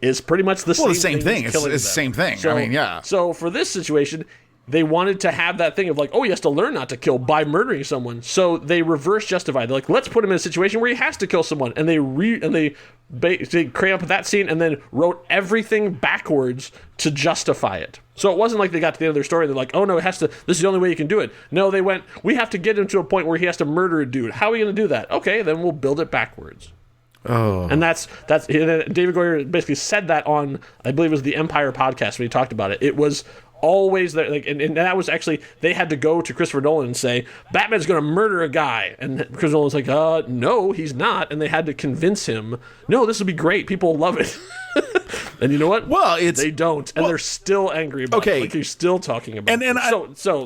is pretty much the same thing. It's the same thing. So, I mean, yeah. So for this situation, they wanted to have that thing of like, oh, he has to learn not to kill by murdering someone. So they reverse justified. They're like, let's put him in a situation where he has to kill someone, and they create up that scene and then wrote everything backwards to justify it. So it wasn't like they got to the end of their story. They're like, oh no, it has to. This is the only way you can do it. No, they went, we have to get him to a point where he has to murder a dude. How are we going to do that? Okay, then we'll build it backwards. Oh. And that's David Goyer basically said that on, I believe it was the Empire podcast when he talked about it. It was always there, like, and that was actually, they had to go to Christopher Nolan and say, Batman's going to murder a guy, and Christopher Nolan's like, no, he's not, and they had to convince him, no, this will be great, people will love it. And you know what? Well, they don't, and they're still angry about it. Like, you're still talking about it. So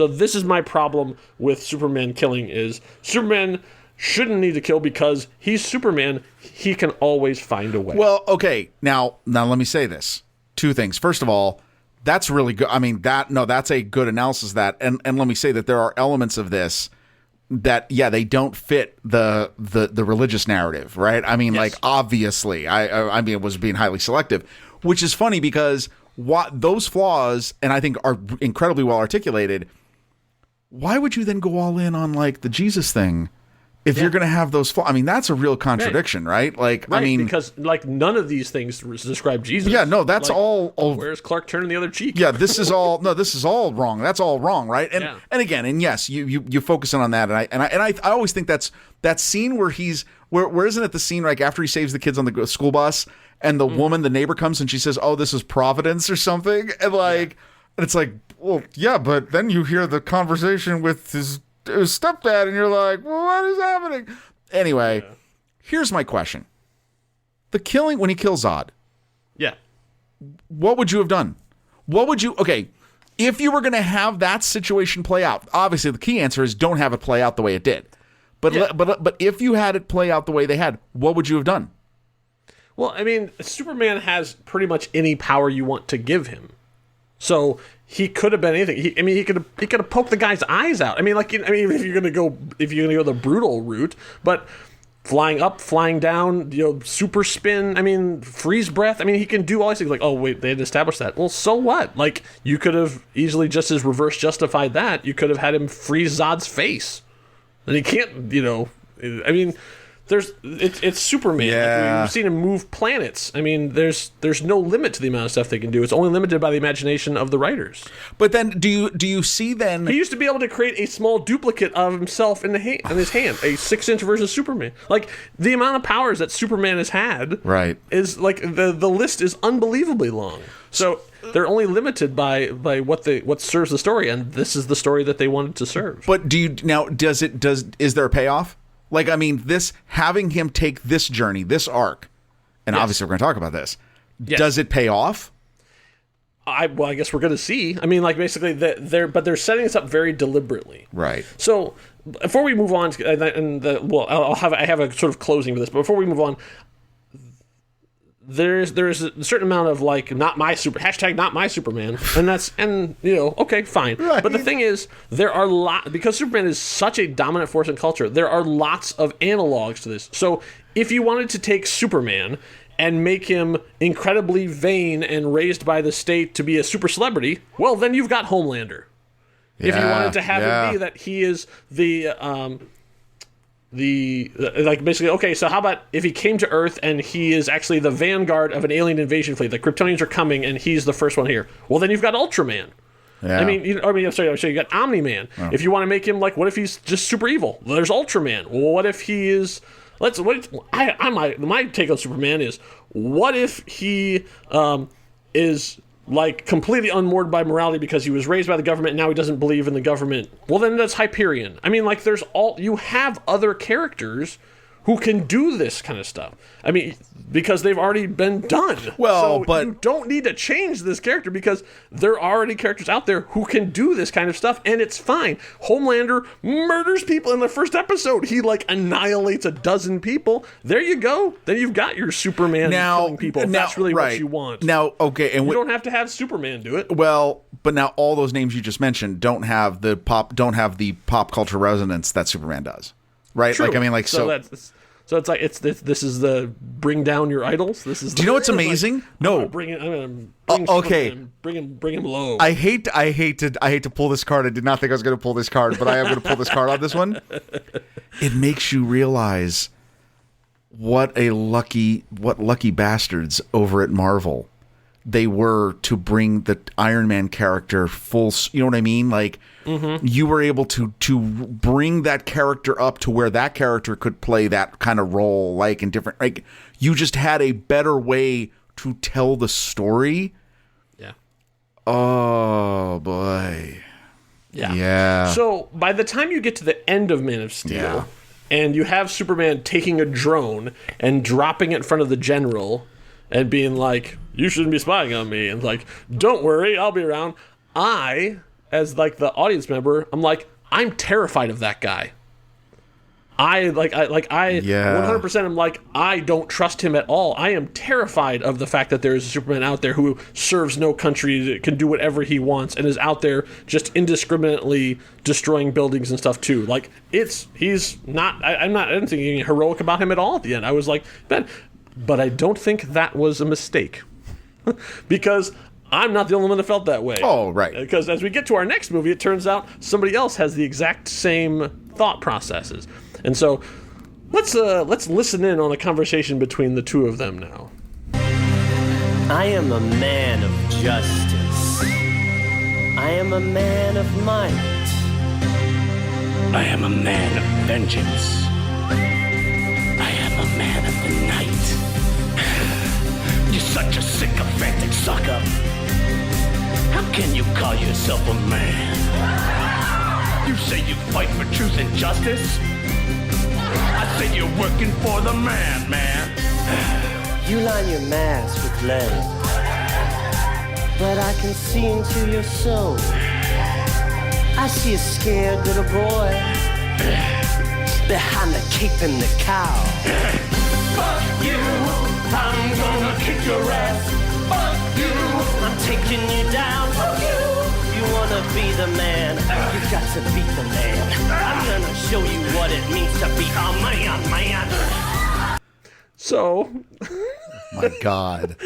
this is my problem with Superman killing is Superman shouldn't need to kill because he's Superman. He can always find a way. Well, okay. Now let me say this. Two things. First of all, that's really good. I mean, that's a good analysis of that. And let me say that there are elements of this that, yeah, they don't fit the religious narrative, right? I mean, like, obviously, I mean, it was being highly selective, which is funny because those flaws, and I think are incredibly well articulated. Why would you then go all in on like the Jesus thing? If you're going to have those flaws, I mean, that's a real contradiction, right? Like, I mean, because like none of these things describe Jesus. Yeah, no, that's like, all. Where's Clark turning the other cheek? Yeah, this is all. No, this is all wrong. That's all wrong, right? And again, and yes, you focus on that, and I always think that's that scene where where isn't it the scene like after he saves the kids on the school bus, and the woman, the neighbor comes and she says, "Oh, this is Providence" or something, and like, and it's like, well, yeah, but then you hear the conversation with his stepdad, and you're like, well, what is happening? Anyway, here's my question. The killing, when he kills Zod. Yeah. What would you have done? Okay, if you were going to have that situation play out, obviously the key answer is don't have it play out the way it did. But if you had it play out the way they had, what would you have done? Well, I mean, Superman has pretty much any power you want to give him. So he could have been anything. He could have poked the guy's eyes out. I mean, if you're gonna go the brutal route, but flying up, flying down, super spin. I mean, freeze breath. I mean, he can do all these things. Like, oh wait, they had established that. Well, so what? Like, you could have easily just as reverse justified that. You could have had him freeze Zod's face, and he can't. I mean. It's Superman. Yeah. Like, we've seen him move planets. I mean, there's no limit to the amount of stuff they can do. It's only limited by the imagination of the writers. But then, do you see then? He used to be able to create a small duplicate of himself in his hand, a 6-inch version of Superman. Like, the amount of powers that Superman has had, right, is like the list is unbelievably long. So they're only limited by what serves the story, and this is the story that they wanted to serve. But is there a payoff? Like, I mean, having him take this journey, this arc, and obviously we're going to talk about this. Yes. Does it pay off? I guess we're going to see. I mean, like, basically, they're setting this up very deliberately. Right. So before we move on, I have a sort of closing for this. But before we move on, there's a certain amount of like not my Superman, and okay, fine. Right. But the thing is, there are because Superman is such a dominant force in culture. There are lots of analogs to this. So if you wanted to take Superman and make him incredibly vain and raised by the state to be a super celebrity, well, then you've got Homelander. If you wanted to have him be that he is basically, okay, so how about if he came to Earth and he is actually the vanguard of an alien invasion fleet? The Kryptonians are coming and he's the first one here. Well, then you've got Ultraman. Yeah. I'm sorry, you got Omni-Man. Oh. If you want to make him like, what if he's just super evil? Well, there's Ultraman. Well, what if he is? My take on Superman is, what if he is like completely unmoored by morality because he was raised by the government and now he doesn't believe in the government? Well, then that's Hyperion. I mean, like, you have other characters who can do this kind of stuff. I mean, because they've already been done. Well, but you don't need to change this character because there are already characters out there who can do this kind of stuff, and it's fine. Homelander murders people in the first episode. He like annihilates a dozen people. There you go. Then you've got your Superman killing people. That's really what you want. Now, okay, and you don't have to have Superman do it. Well, but now all those names you just mentioned don't have the pop culture resonance that Superman does. Right? True. Like, I mean, like, so it's like this is the bring down your idols. This is. Do you know what's amazing? Like, no, I'm gonna bring him low. I hate to pull this card. I did not think I was going to pull this card, but I am going to pull this card on this one. It makes you realize what lucky bastards over at Marvel they were to bring the Iron Man character full. You know what I mean? Like. Mm-hmm. You were able to bring that character up to where that character could play that kind of role, like in different. Like, you just had a better way to tell the story. Yeah. Oh boy. Yeah. So by the time you get to the end of Man of Steel, and you have Superman taking a drone and dropping it in front of the general, and being like, "You shouldn't be spying on me," and like, "Don't worry, I'll be around." As like the audience member, I'm like, I'm terrified of that guy. I 100% am like, I don't trust him at all. I am terrified of the fact that there is a Superman out there who serves no country, can do whatever he wants, and is out there just indiscriminately destroying buildings and stuff too. Like, I didn't think anything heroic about him at all at the end. I was like, but I don't think that was a mistake. Because I'm not the only one that felt that way. Oh, right. Because as we get to our next movie, it turns out somebody else has the exact same thought processes. And so let's listen in on a conversation between the two of them now. I am a man of justice. I am a man of might. I am a man of vengeance. I am a man of the night. You're such a sycophantic sucker. How can you call yourself a man? You say you fight for truth and justice? I say you're working for the man. You line your mask with lead, but I can see into your soul. I see a scared little boy behind the cape and the cowl. Fuck you! I'm gonna kick your ass. Fuck you. I'm taking you down. Fuck you. You wanna be the man, you got to beat the man. I'm gonna show you what it means to be a man. So, My God.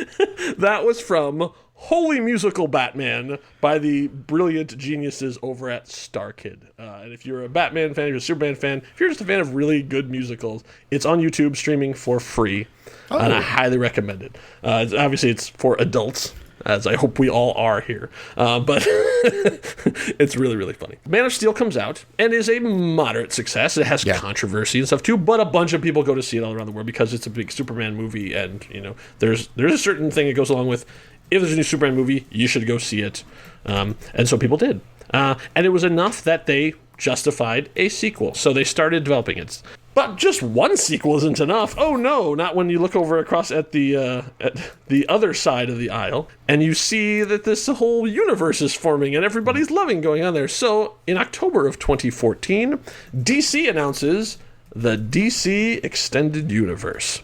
that was from Holy Musical Batman by the brilliant geniuses over at StarKid. And if you're a Batman fan, if you're a Superman fan, if you're just a fan of really good musicals, it's on YouTube streaming for free. And I highly recommend it. Obviously, it's for adults, as I hope we all are here. But it's really, really funny. Man of Steel comes out and is a moderate success. It has controversy and stuff too, but a bunch of people go to see it all around the world because it's a big Superman movie, and there's a certain thing that goes along with, if there's a new Superman movie, you should go see it. And so people did. And it was enough that they justified a sequel. So they started developing it. But just one sequel isn't enough. Oh no, not when you look over across at the other side of the aisle and you see that this whole universe is forming and everybody's loving going on there. So in October of 2014, DC announces the DC Extended Universe.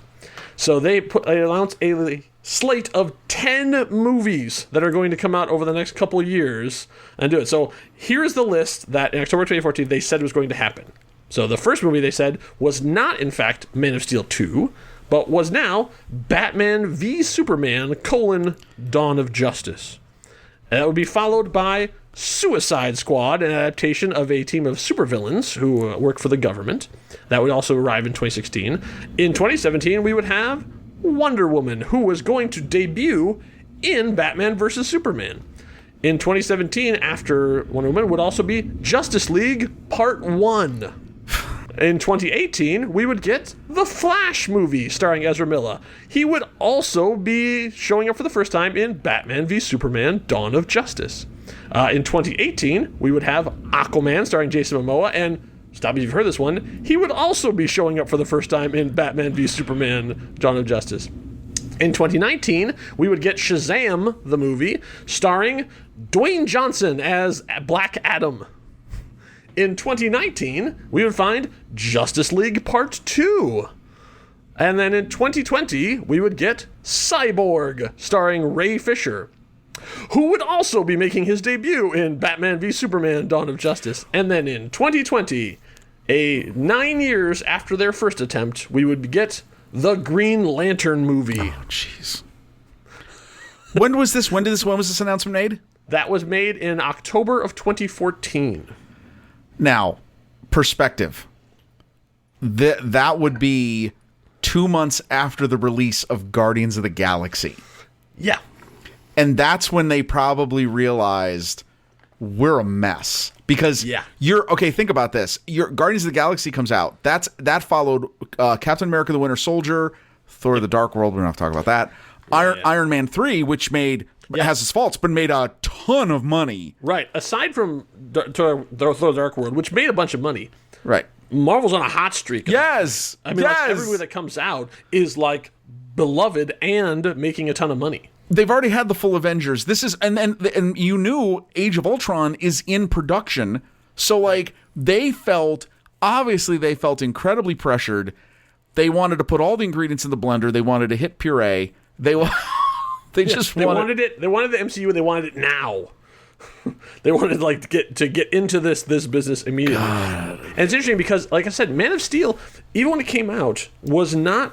So they announced a slate of 10 movies that are going to come out over the next couple of years and do it. So here's the list that in October 2014 they said was going to happen. So the first movie they said was not, in fact, Man of Steel 2, but was now Batman v Superman: Dawn of Justice. And that would be followed by Suicide Squad, an adaptation of a team of supervillains who work for the government. That would also arrive in 2016. In 2017, we would have Wonder Woman, who was going to debut in Batman vs. Superman. In 2017, after Wonder Woman, would also be Justice League Part 1. In 2018, we would get the Flash movie starring Ezra Miller. He would also be showing up for the first time in Batman v Superman: Dawn of Justice. In 2018, we would have Aquaman starring Jason Momoa, and stop me if you've heard this one, he would also be showing up for the first time in Batman v Superman: Dawn of Justice. In 2019, we would get Shazam, the movie, starring Dwayne Johnson as Black Adam. In 2019, we would find Justice League Part 2. And then in 2020, we would get Cyborg, starring Ray Fisher, who would also be making his debut in Batman v Superman: Dawn of Justice. And then in 2020, 9 years after their first attempt, we would get the Green Lantern movie. Oh, jeez. When was this announcement made? That was made in October of 2014. Now, perspective. That would be 2 months after the release of Guardians of the Galaxy. Yeah. And that's when they probably realized we're a mess. Because think about this. Your Guardians of the Galaxy comes out. That followed Captain America: The Winter Soldier, Thor: The Dark World. We don't have to talk about that. Iron Man 3, which has its faults, but made a ton of money. Right. Aside from Thor: The Dark World, which made a bunch of money. Right. Marvel's on a hot streak. Yes. I mean, like, every movie that comes out is like beloved and making a ton of money. They've already had the full Avengers. This is and you knew Age of Ultron is in production. So like they felt incredibly pressured. They wanted to put all the ingredients in the blender. They wanted to hit puree. They wanted it. They wanted the MCU. They wanted it now. They wanted to get into this business immediately. God. And it's interesting because, like I said, Man of Steel, even when it came out, was not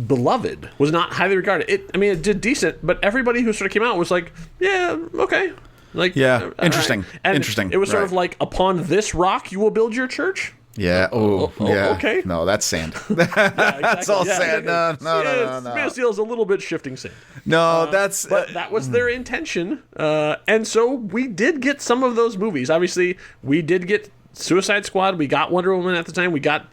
beloved, was not highly regarded. It did decent, but everybody who sort of came out was like, yeah, okay. Interesting. Right. And interesting. It was sort of like, upon this rock you will build your church. Yeah. Yeah. Okay. No, that's sand. That's all sand. No. Man of Steel is a little bit shifting sand. No, but that was their intention. And so we did get some of those movies. Obviously, we did get Suicide Squad. We got Wonder Woman at the time. We got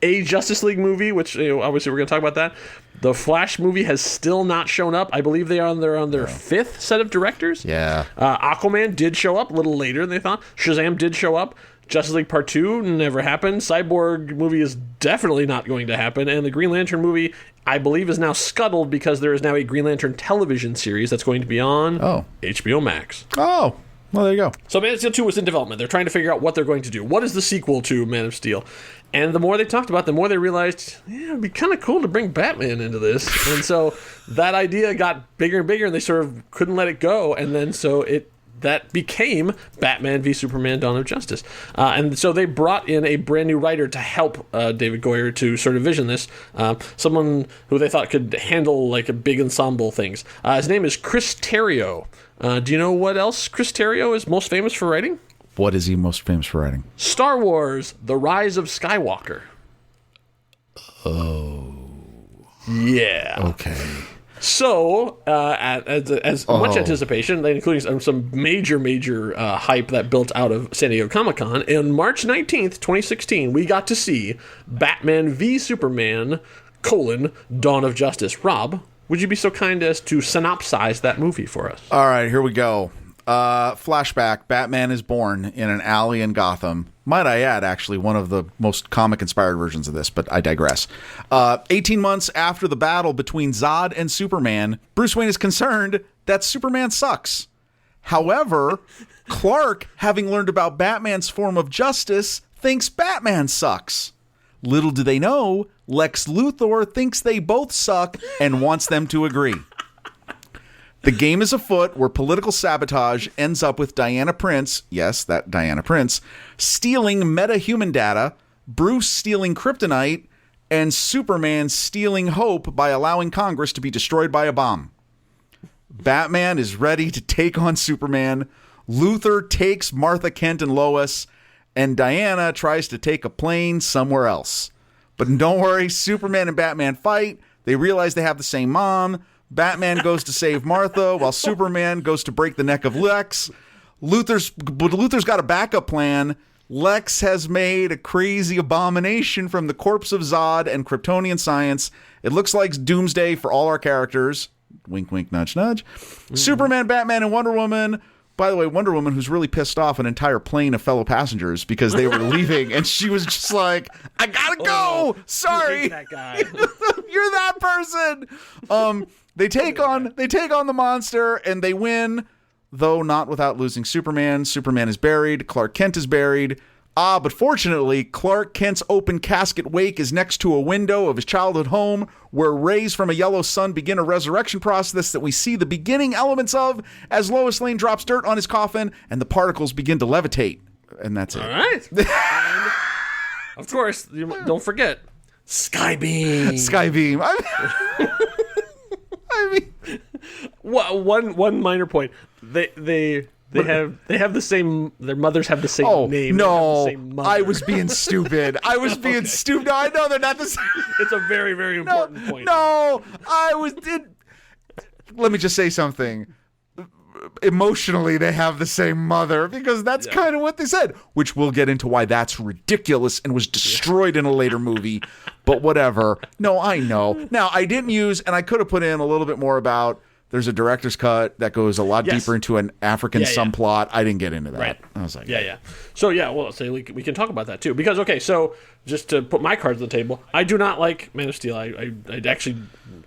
a Justice League movie, which obviously we're going to talk about that. The Flash movie has still not shown up. I believe they're on their fifth set of directors. Yeah. Aquaman did show up a little later than they thought. Shazam did show up. Justice League Part 2 never happened. Cyborg movie is definitely not going to happen. And the Green Lantern movie, I believe, is now scuttled because there is now a Green Lantern television series that's going to be on HBO Max. Oh, Well, there you go. So Man of Steel 2 was in development. They're trying to figure out what they're going to do. What is the sequel to Man of Steel? And the more they talked about it, the more they realized, it'd be kind of cool to bring Batman into this. And so that idea got bigger and bigger, and they sort of couldn't let it go. And then that became Batman v Superman: Dawn of Justice. And so they brought in a brand new writer to help David Goyer to sort of vision this. Someone who they thought could handle like a big ensemble things. His name is Chris Terrio. Do you know what else Chris Terrio is most famous for writing? What is he most famous for writing? Star Wars: The Rise of Skywalker. Oh. Yeah. Okay. So, as much anticipation, including some major hype that built out of San Diego Comic-Con, on March 19th, 2016, we got to see Batman v Superman, Dawn of Justice. Rob, would you be so kind as to synopsize that movie for us? All right, here we go. Flashback. Batman is born in an alley in Gotham. Might I add, actually, one of the most comic-inspired versions of this, but I digress. 18 months after the battle between Zod and Superman, Bruce Wayne is concerned that Superman sucks. However, Clark, having learned about Batman's form of justice, thinks Batman sucks. Little do they know, Lex Luthor thinks they both suck and wants them to agree. The game is afoot where political sabotage ends up with Diana Prince, yes, that Diana Prince, stealing meta-human data, Bruce stealing kryptonite, and Superman stealing hope by allowing Congress to be destroyed by a bomb. Batman is ready to take on Superman, Luthor takes Martha Kent and Lois, and Diana tries to take a plane somewhere else. But don't worry, Superman and Batman fight, they realize they have the same mom, Batman goes to save Martha while Superman goes to break the neck of Lex. Luthor's got a backup plan. Lex has made a crazy abomination from the corpse of Zod and Kryptonian science. It looks like doomsday for all our characters. Wink, wink, nudge, nudge. Superman, Batman, and Wonder Woman. By the way, Wonder Woman, who's really pissed off an entire plane of fellow passengers because they were leaving, and she was just like, I gotta go! Sorry! That guy. You're that person! They take on the monster and they win, though not without losing Superman. Superman is buried. Clark Kent is buried. But fortunately, Clark Kent's open casket wake is next to a window of his childhood home where rays from a yellow sun begin a resurrection process that we see the beginning elements of as Lois Lane drops dirt on his coffin and the particles begin to levitate. And that's it. All right. And, of course, don't forget, Skybeam. Skybeam. I mean, one minor point. They have the same. Their mothers have the same name. No, the same mother. I was being stupid. I was being stupid. No, I know they're not the same. It's a very, very important point. No, let me just say something. Emotionally, they have the same mother because that's kind of what they said, which we'll get into why that's ridiculous and was destroyed in a later movie. But whatever. No, I know. Now, I didn't use, and I could have put in a little bit more about. There's a director's cut that goes a lot deeper into an African subplot. I didn't get into that. Right. I was like, So well, we can talk about that too because so just to put my cards on the table, I do not like Man of Steel. I actually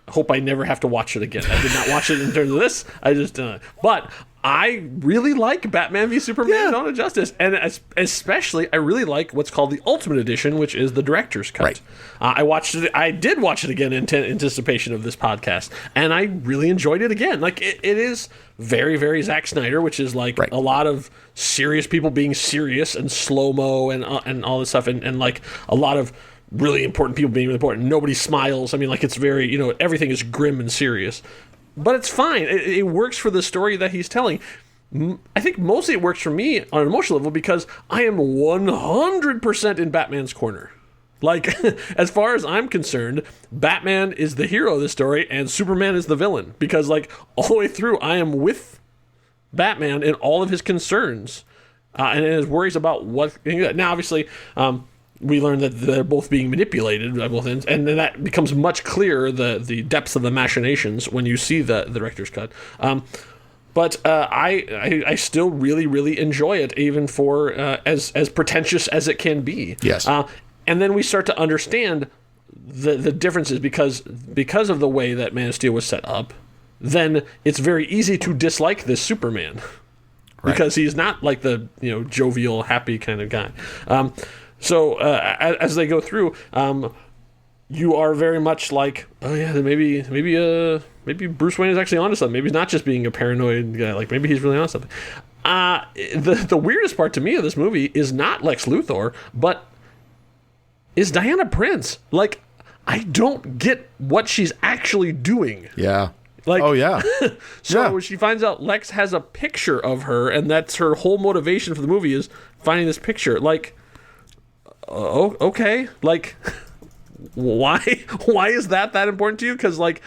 hope I never have to watch it again. I did not watch it in terms of this. I just but I really like Batman v Superman: Dawn of Justice, and especially I really like what's called the Ultimate Edition, which is the director's cut. Right. I did watch it again in anticipation of this podcast, and I really enjoyed it again. Like it is very, very Zack Snyder, which is like a lot of serious people being serious and slow-mo and all this stuff, and like a lot of really important people being really important. Nobody smiles. I mean, like it's very everything is grim and serious. But it's fine. It works for the story that he's telling. I think mostly it works for me on an emotional level because I am 100% in Batman's corner. Like, as far as I'm concerned, Batman is the hero of the story and Superman is the villain. Because, like, all the way through, I am with Batman in all of his concerns and his worries about what... Now, obviously... we learn that they're both being manipulated by both ends, and then that becomes much clearer, the depths of the machinations when you see the director's cut. But I still really, really enjoy it, even for as pretentious as it can be. Yes. And then we start to understand the differences because of the way that Man of Steel was set up. Then it's very easy to dislike this Superman. because he's not like the jovial, happy kind of guy. So as they go through, you are very much like, oh yeah, maybe Bruce Wayne is actually onto something. Maybe he's not just being a paranoid guy. Like maybe he's really onto something. The weirdest part to me of this movie is not Lex Luthor, but is Diana Prince. Like, I don't get what she's actually doing. Yeah. Like, oh yeah. So she finds out Lex has a picture of her, and that's her whole motivation for the movie is finding this picture. Like, okay, like, why is that important to you? Because like,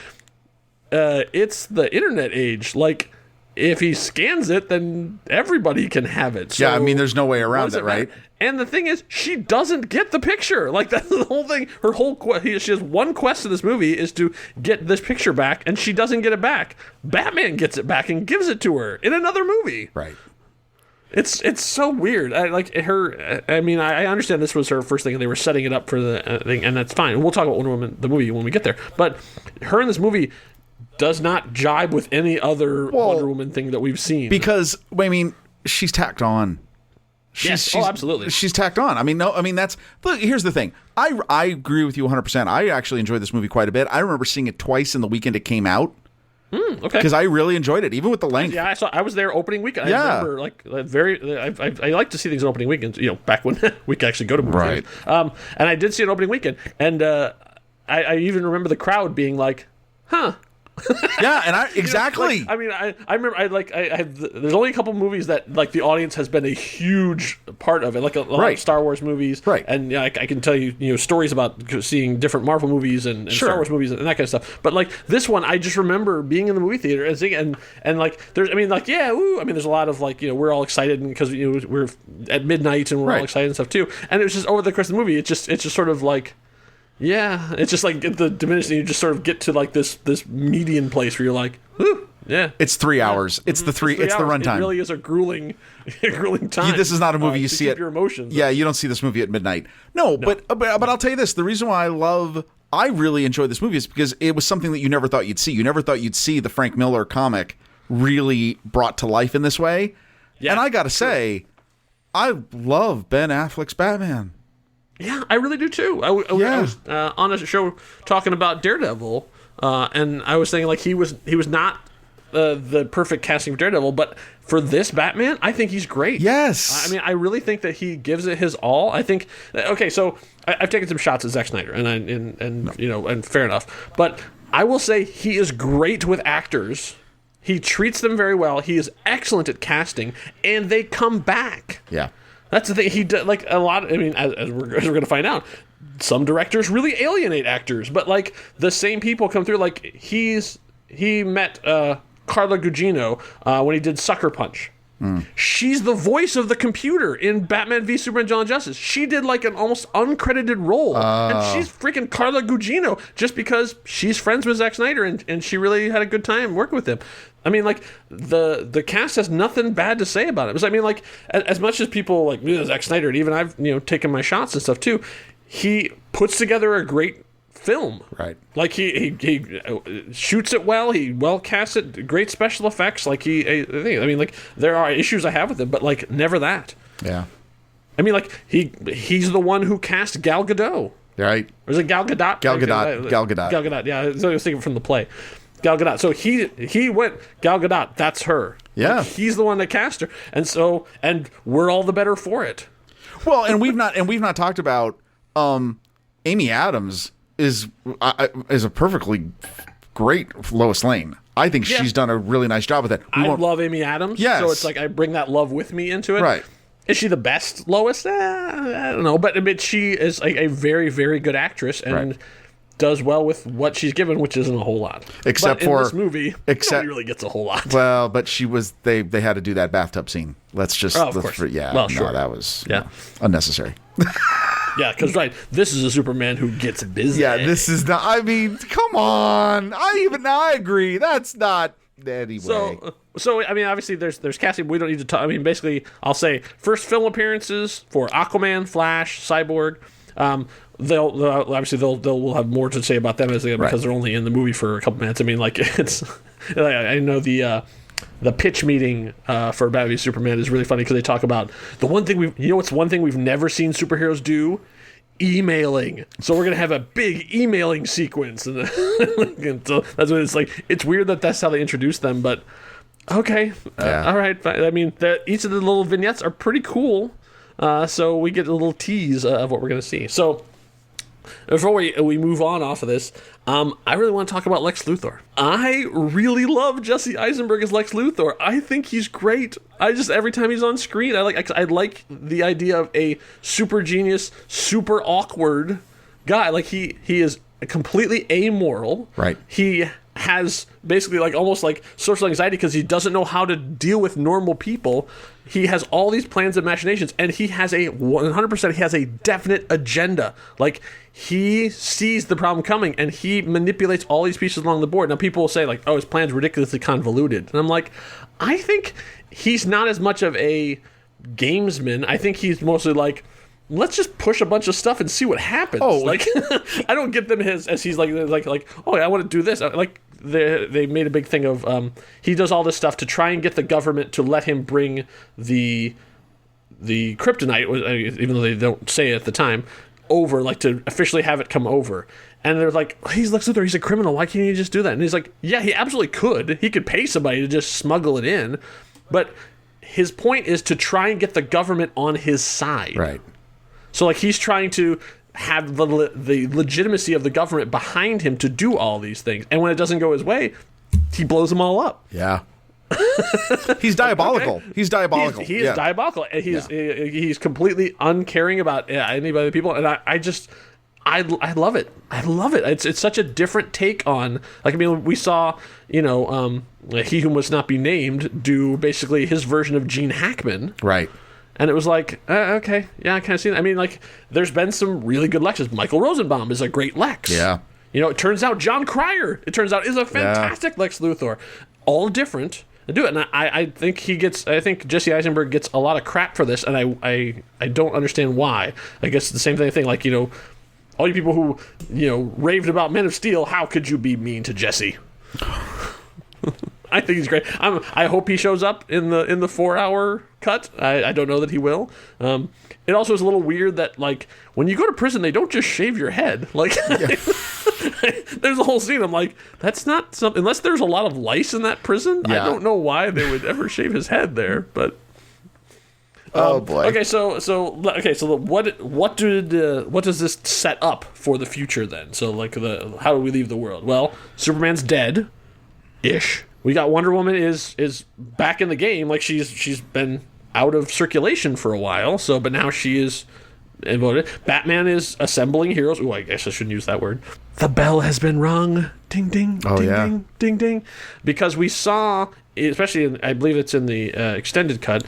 it's the internet age. Like, if he scans it, then everybody can have it. So yeah, I mean, there's no way around it, right? And the thing is, she doesn't get the picture. Like, that's the whole thing. Her whole she has one quest in this movie is to get this picture back, and she doesn't get it back. Batman gets it back and gives it to her in another movie. Right. It's so weird. I understand this was her first thing, and they were setting it up for the thing, and that's fine. We'll talk about Wonder Woman, the movie, when we get there. But her in this movie does not jibe with any other Wonder Woman thing that we've seen. Because, I mean, she's tacked on. Yes, absolutely. She's tacked on. I mean, that's... Look, here's the thing. I agree with you 100%. I actually enjoyed this movie quite a bit. I remember seeing it twice in the weekend it came out. Okay. Because I really enjoyed it, even with the length. Yeah, I was there opening weekend. I remember, I like to see things on opening weekends, back when we could actually go to movies. Right. And I did see it opening weekend. And I even remember the crowd being like, huh. Yeah, and exactly. I remember there's only a couple movies that like the audience has been a huge part of it, like a lot of Star Wars movies, right? And I can tell you stories about seeing different Marvel movies and Star Wars movies and that kind of stuff. But like this one, I just remember being in the movie theater and seeing, and like there's there's a lot of like we're all excited because we're at midnight and we're all excited and stuff too. And it was just over the course of the movie, it's just sort of like. Yeah, it's just like the diminishing. You just sort of get to like this median place where you're like, whew, yeah. It's 3 hours. It's the runtime. It really is a grueling time. This is not a movie you see your emotions. Yeah, you don't see this movie at midnight. No. But I'll tell you this: the reason why I really enjoyed this movie is because it was something that you never thought you'd see. You never thought you'd see the Frank Miller comic really brought to life in this way. Yeah, and I got to say, I love Ben Affleck's Batman. Yeah, I really do too. I was on a show talking about Daredevil, and I was saying like he was not the perfect casting for Daredevil, but for this Batman, I think he's great. Yes, I mean I really think that he gives it his all. I think so I've taken some shots at Zack Snyder, and fair enough, but I will say he is great with actors. He treats them very well. He is excellent at casting, and they come back. Yeah. That's the thing. He did like a lot. I mean, as we're going to find out, some directors really alienate actors, but like the same people come through. Like he met Carla Gugino when he did Sucker Punch. She's the voice of the computer in Batman v Superman: Dawn of Justice. She did like an almost uncredited role, and she's freaking Carla Gugino just because she's friends with Zack Snyder and she really had a good time working with him. I mean, like the cast has nothing bad to say about it. Because I mean, like as much as people like Zack Snyder, and even I've taken my shots and stuff too, he puts together a great film. Right. Like he shoots it well. He well casts it. Great special effects. Like I mean, like there are issues I have with him, but like never that. Yeah. I mean, like he's the one who cast Gal Gadot. Right. Or is it Gal Gadot? Gal Gadot. Gal Gadot. Yeah, I was thinking from the play. Gal Gadot. So he went Gal Gadot. That's her. Yeah. Like, he's the one that cast her, and we're all the better for it. Well, and we've not talked about Amy Adams is a perfectly great Lois Lane. I think she's done a really nice job with it. I love Amy Adams. Yes. So it's like I bring that love with me into it. Right. Is she the best Lois? I don't know, but she is a very, very good actress and does well with what she's given, which isn't a whole lot. Except but for in this movie, nobody really gets a whole lot. Well, but they had to do that bathtub scene. Let's just of course. that was unnecessary. Yeah, because this is a Superman who gets busy. Yeah, this is not. I mean, come on. I agree. That's not anyway. So I mean, obviously there's casting. We don't need to talk. I mean, basically, I'll say first film appearances for Aquaman, Flash, Cyborg. They'll have more to say about them because they're only in the movie for a couple minutes. I mean, like it's. I know the the pitch meeting for Batman v Superman is really funny because they talk about the one thing what's one thing we've never seen superheroes do? Emailing. So we're gonna have a big emailing sequence, and so that's what it's like. It's weird that's how they introduce them, but okay, all right. I mean, each of the little vignettes are pretty cool. So we get a little tease of what we're gonna see. So before we move on off of this, I really want to talk about Lex Luthor. I really love Jesse Eisenberg as Lex Luthor. I think he's great. Every time he's on screen, I like the idea of a super genius, super awkward guy. Like he is completely amoral. Right. He has basically almost like social anxiety because he doesn't know how to deal with normal people. He has all these plans and machinations, and he has 100%, he has a definite agenda. Like, he sees the problem coming, and he manipulates all these pieces along the board. Now, people will say, oh, his plan's ridiculously convoluted. And I'm like, I think he's not as much of a gamesman. I think he's mostly let's just push a bunch of stuff and see what happens. Oh, I don't get them as he's like, oh, I want to do this. They made a big thing of he does all this stuff to try and get the government to let him bring the kryptonite, even though they don't say it at the time, over, to officially have it come over. And they're like, he's Lex Luthor, he's a criminal, why can't he just do that? And he's like, yeah, he absolutely could. He could pay somebody to just smuggle it in. But his point is to try and get the government on his side. Right. So he's trying to have the legitimacy of the government behind him to do all these things. And when it doesn't go his way, he blows them all up. Yeah. He's diabolical. Okay. He's diabolical. He is diabolical. And he's completely uncaring about any other people. And I love it. I love it. It's such a different take on, we saw, He Who Must Not Be Named do basically his version of Gene Hackman. Right. And it was okay, yeah, I kind of see that. There's been some really good Lexes. Michael Rosenbaum is a great Lex. Yeah. It turns out John Cryer, is a fantastic Lex Luthor. All different. To do it. And I think Jesse Eisenberg gets a lot of crap for this, and I don't understand why. I guess it's the same thing, all you people who, raved about Men of Steel, how could you be mean to Jesse? I think he's great. I hope he shows up in the 4-hour cut. I don't know that he will. It also is a little weird that when you go to prison, they don't just shave your head. There's a whole scene. I'm like, that's not something, unless there's a lot of lice in that prison. Yeah. I don't know why they would ever shave his head there, but. Oh boy. Okay, so what does this set up for the future then? So how do we leave the world? Well, Superman's dead, ish. We got Wonder Woman is back in the game. She's been out of circulation for a while. But now she is voted. Batman is assembling heroes. Ooh, I guess I shouldn't use that word. The bell has been rung. Ding ding. Oh, ding, yeah. Ding ding ding. Because we saw, especially I believe it's in the extended cut.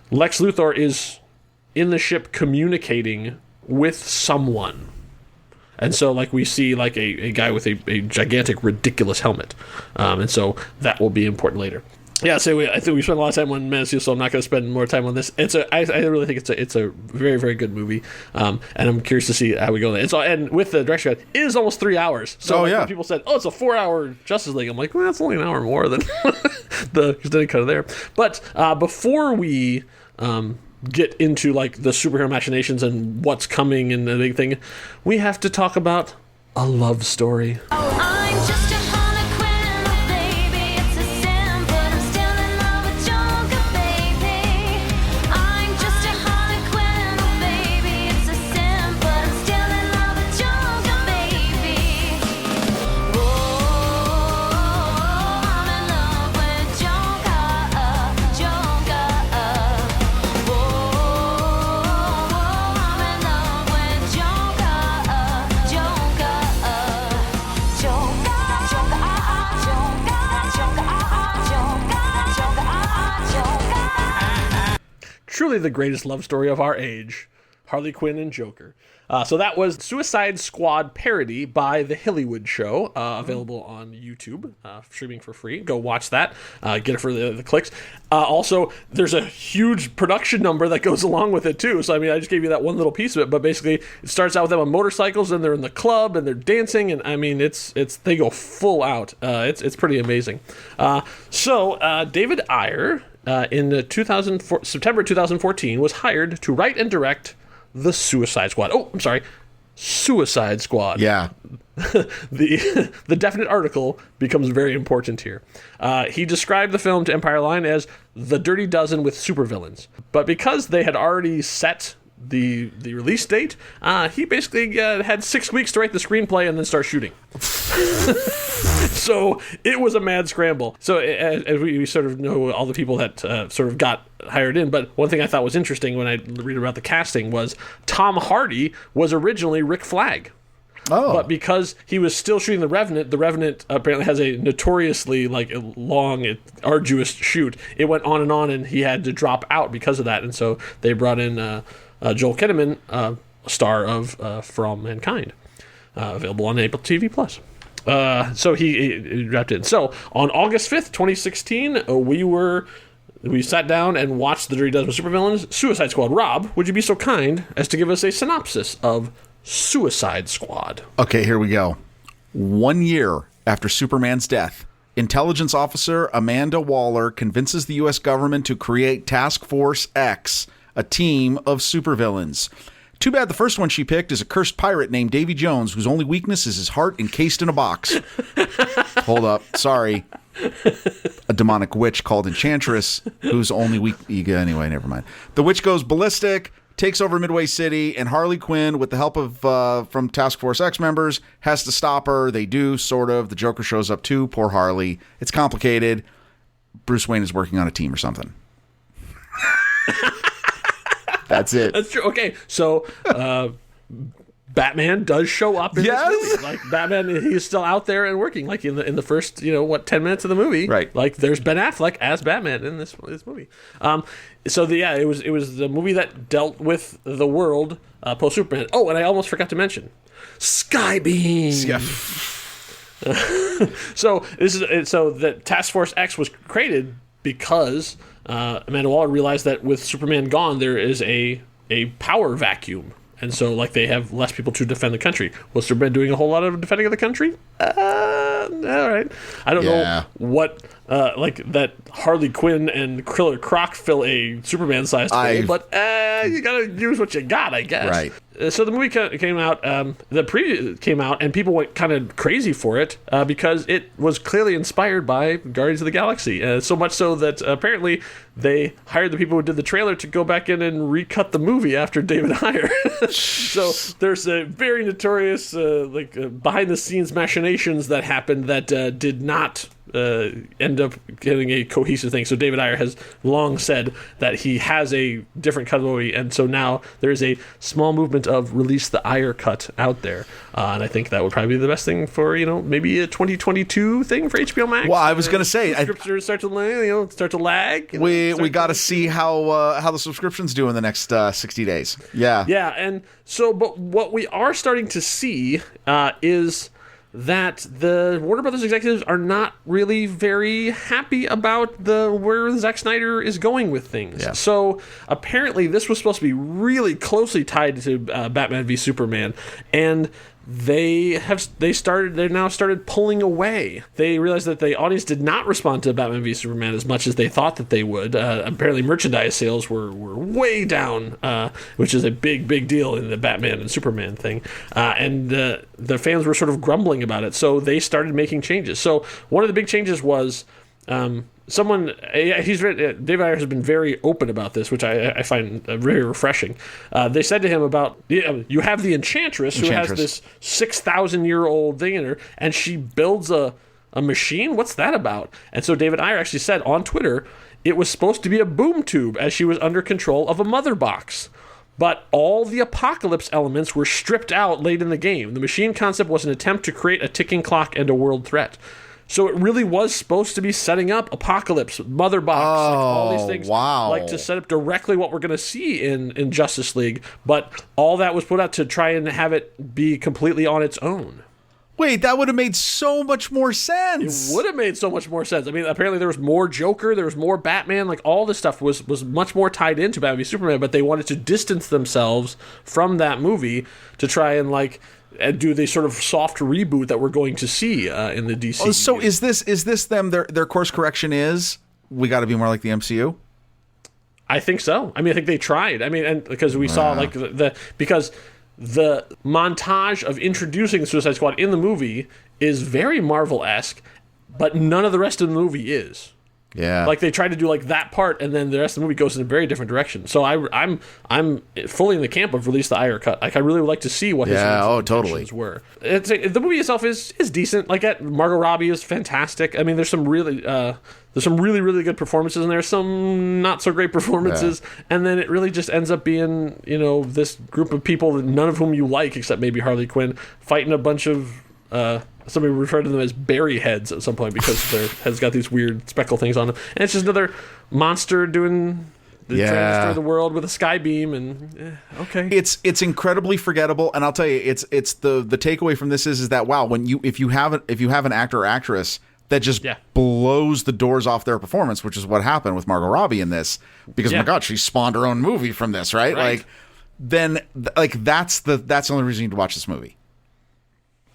Lex Luthor is in the ship communicating with someone. And so, we see, a guy with a gigantic, ridiculous helmet. And so that will be important later. Yeah, so I think we spent a lot of time on Man of Steel, so I'm not going to spend more time on this. I really think it's a very, very good movie. And I'm curious to see how we go there. And with the direction cut, it is almost 3 hours. So when people said, it's a 4-hour Justice League, I'm like, well, that's only an hour more than the extended cut of there. But before we get into the superhero machinations and what's coming and the big thing, we have to talk about a love story. I'm just a harlequin, oh baby, it's a sin, but I'm still in love with Joker, baby. I'm just a harlequin, oh baby, it's a sin, but I'm still in love with Joker, baby. Oh, I'm in love with Joker, Joker. I'm in love with Joker, Truly the greatest love story of our age. Harley Quinn and Joker. So that was Suicide Squad parody by The Hillywood Show, available on YouTube, streaming for free. Go watch that. Get it for the clicks. Also, there's a huge production number that goes along with it, too. So, I mean, I just gave you that one little piece of it, but basically it starts out with them on motorcycles, and they're in the club, and they're dancing, and, I mean, they go full out. It's pretty amazing. So, David Ayer, in September 2014, was hired to write and direct The Suicide Squad. Oh, I'm sorry. Suicide Squad. Yeah. The definite article becomes very important here. He described the film to Empire Line as The Dirty Dozen with supervillains. But because they had already set the release date, he basically had 6 weeks to write the screenplay and then start shooting. So it was a mad scramble. So as we sort of know all the people that sort of got hired in, but one thing I thought was interesting when I read about the casting was Tom Hardy was originally Rick Flag. Oh. But because he was still shooting The Revenant apparently has a notoriously long, arduous shoot. It went on, and he had to drop out because of that. And so they brought in Joel Kinnaman, star of For All Mankind, available on Apple TV+. So he wrapped in. So on August 5th, 2016, we sat down and watched The Dirty Dozen with Supervillains, Suicide Squad. Rob, would you be so kind as to give us a synopsis of Suicide Squad? Okay, here we go. 1 year after Superman's death, intelligence officer Amanda Waller convinces the U.S. government to create Task Force X, a team of supervillains. Too bad the first one she picked is a cursed pirate named Davy Jones, whose only weakness is his heart encased in a box. Hold up. Sorry. A demonic witch called Enchantress, whose only weak... Anyway, never mind. The witch goes ballistic, takes over Midway City, and Harley Quinn, with the help of from Task Force X members, has to stop her. They do, sort of. The Joker shows up too. Poor Harley. It's complicated. Bruce Wayne is working on a team or something. That's it. That's true. Okay, so Batman does show up in this movie. Like, Batman, he's still out there and working. Like in the first 10 minutes of the movie, right? Like, there's Ben Affleck as Batman in this movie. It was the movie that dealt with the world post Superman. Oh, and I almost forgot to mention Skybeam. Yeah. So that Task Force X was created because Amanda Waller realized that with Superman gone, there is a power vacuum. And so, they have less people to defend the country. Was Superman doing a whole lot of defending of the country? All right. I don't know what, that Harley Quinn and Killer Croc fill a Superman-sized hole, but you gotta use what you got, I guess. Right. So the movie came out, the preview came out, and people went kind of crazy for it because it was clearly inspired by Guardians of the Galaxy. So much so that apparently they hired the people who did the trailer to go back in and recut the movie after David Ayer. So there's a very notorious behind-the-scenes machinations that happened that did not end up getting a cohesive thing. So David Ayer has long said that he has a different cut of the movie, and so now there is a small movement of release the Ayer cut out there, and I think that would probably be the best thing for maybe a 2022 thing for HBO Max. Well, I was going to say, subscriptions start to lag. We got to see how the subscriptions do in the next 60 days. Yeah, and so, but what we are starting to see is that the Warner Brothers executives are not really very happy about where Zack Snyder is going with things. Yeah. So apparently this was supposed to be really closely tied to Batman v Superman, and they now started pulling away. They realized that the audience did not respond to Batman v Superman as much as they thought that they would. Apparently merchandise sales were way down, which is a big deal in the Batman and Superman thing. And the fans were sort of grumbling about it, so they started making changes. So one of the big changes was David Ayer has been very open about this, which I find very refreshing. They said to him about, you have the Enchantress who has this 6,000-year-old thing in her, and she builds a machine? What's that about? And so David Ayer actually said on Twitter, it was supposed to be a boom tube as she was under control of a mother box. But all the apocalypse elements were stripped out late in the game. The machine concept was an attempt to create a ticking clock and a world threat. So it really was supposed to be setting up Apocalypse, Mother Box, like all these things, wow. like to set up directly what we're going to see in Justice League. But all that was put out to try and have it be completely on its own. Wait, that would have made so much more sense. It would have made so much more sense. I mean, apparently there was more Joker, there was more Batman, like all this stuff was much more tied into Batman v Superman, but they wanted to distance themselves from that movie to try and like do the sort of soft reboot that we're going to see in the DC. So is this them? Their course correction is we got to be more like the MCU. I think so. I mean, I think they tried. I mean, and because we saw like because the montage of introducing the Suicide Squad in the movie is very Marvel-esque, but none of the rest of the movie is. Yeah, like they tried to do like that part, and then the rest of the movie goes in a very different direction. So I'm fully in the camp of release the Snyder Cut. Like I really would like to see what his intentions were. The movie itself is decent. Like Margot Robbie is fantastic. I mean, there's some really really good performances, and there's some not so great performances, and then it really just ends up being this group of people that none of whom you like except maybe Harley Quinn fighting a bunch of. Somebody referred to them as berry heads at some point because their heads got these weird speckle things on them. And it's just another monster trying to destroy the world with a sky beam. And okay, it's incredibly forgettable. And I'll tell you, it's the takeaway from this is that wow, if you have an actor or actress that just blows the doors off their performance, which is what happened with Margot Robbie in this, because my God, she spawned her own movie from this, right? Like then like that's the only reason you'd watch this movie.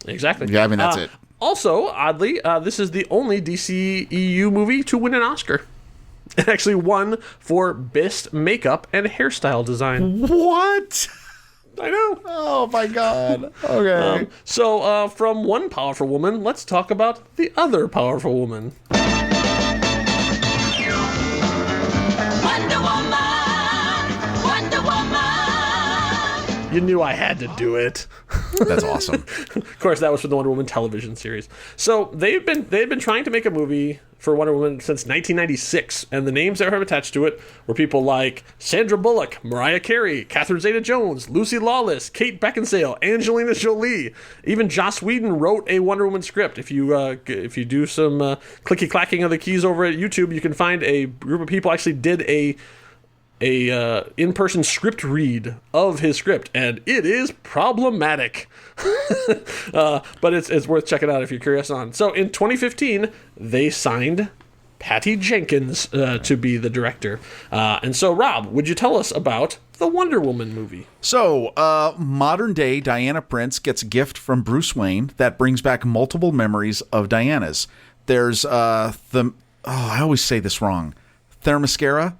Exactly. Yeah, I mean, that's it. Also, oddly, this is the only DCEU movie to win an Oscar. It actually won for Best Makeup and Hairstyle Design. What? I know. Oh, my God. Okay. So, from one powerful woman, let's talk about the other powerful woman. Wonder Woman! Wonder Woman! You knew I had to do it. That's awesome. Of course, that was for the Wonder Woman television series. So they've been trying to make a movie for Wonder Woman since 1996, and the names that have attached to it were people like Sandra Bullock, Mariah Carey, Catherine Zeta-Jones, Lucy Lawless, Kate Beckinsale, Angelina Jolie. Even Joss Whedon wrote a Wonder Woman script. If you do some clicky clacking of the keys over at YouTube, you can find a group of people actually did a in-person script read of his script, and it is problematic. But it's worth checking out if you're curious on. So in 2015, they signed Patty Jenkins to be the director. And so, Rob, would you tell us about the Wonder Woman movie? So, modern-day Diana Prince gets a gift from Bruce Wayne that brings back multiple memories of Diana's. There's I always say this wrong. Themyscira?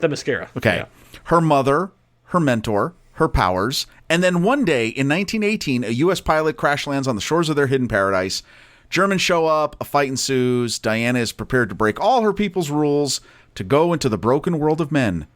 Themyscira. Okay. Yeah. Her mother, her mentor, her powers, and then one day in 1918, a U.S. pilot crash lands on the shores of their hidden paradise. Germans show up, a fight ensues. Diana is prepared to break all her people's rules to go into the broken world of men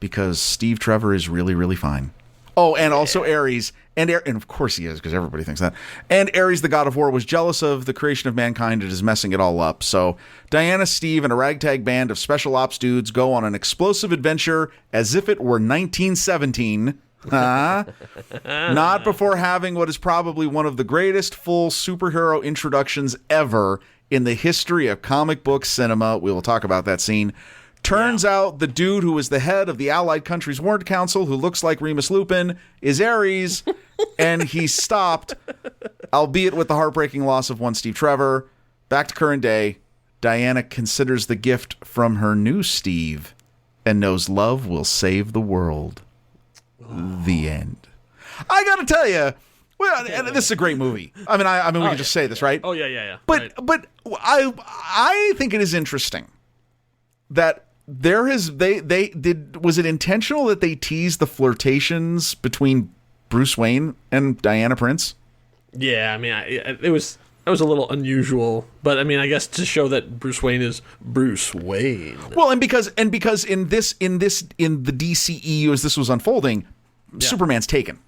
because Steve Trevor is really, really fine. Oh, and also Ares, and of course he is, because everybody thinks that. And Ares, the god of war, was jealous of the creation of mankind and is messing it all up. So Diana, Steve, and a ragtag band of special ops dudes go on an explosive adventure as if it were 1917. Not before having what is probably one of the greatest full superhero introductions ever in the history of comic book cinema. We will talk about that scene. Turns out the dude who was the head of the Allied Countries Warrant Council, who looks like Remus Lupin, is Ares, and he stopped, albeit with the heartbreaking loss of one Steve Trevor. Back to current day, Diana considers the gift from her new Steve and knows love will save the world. The end. I gotta tell you, well, and this is a great movie. I mean, we can just say this, right? Oh yeah. But I think it is interesting that was it intentional that they teased the flirtations between Bruce Wayne and Diana Prince? Yeah, I mean, it was a little unusual, but I mean, I guess to show that Bruce Wayne is Bruce Wayne. Well, and because in the DCEU as this was unfolding, Superman's taken.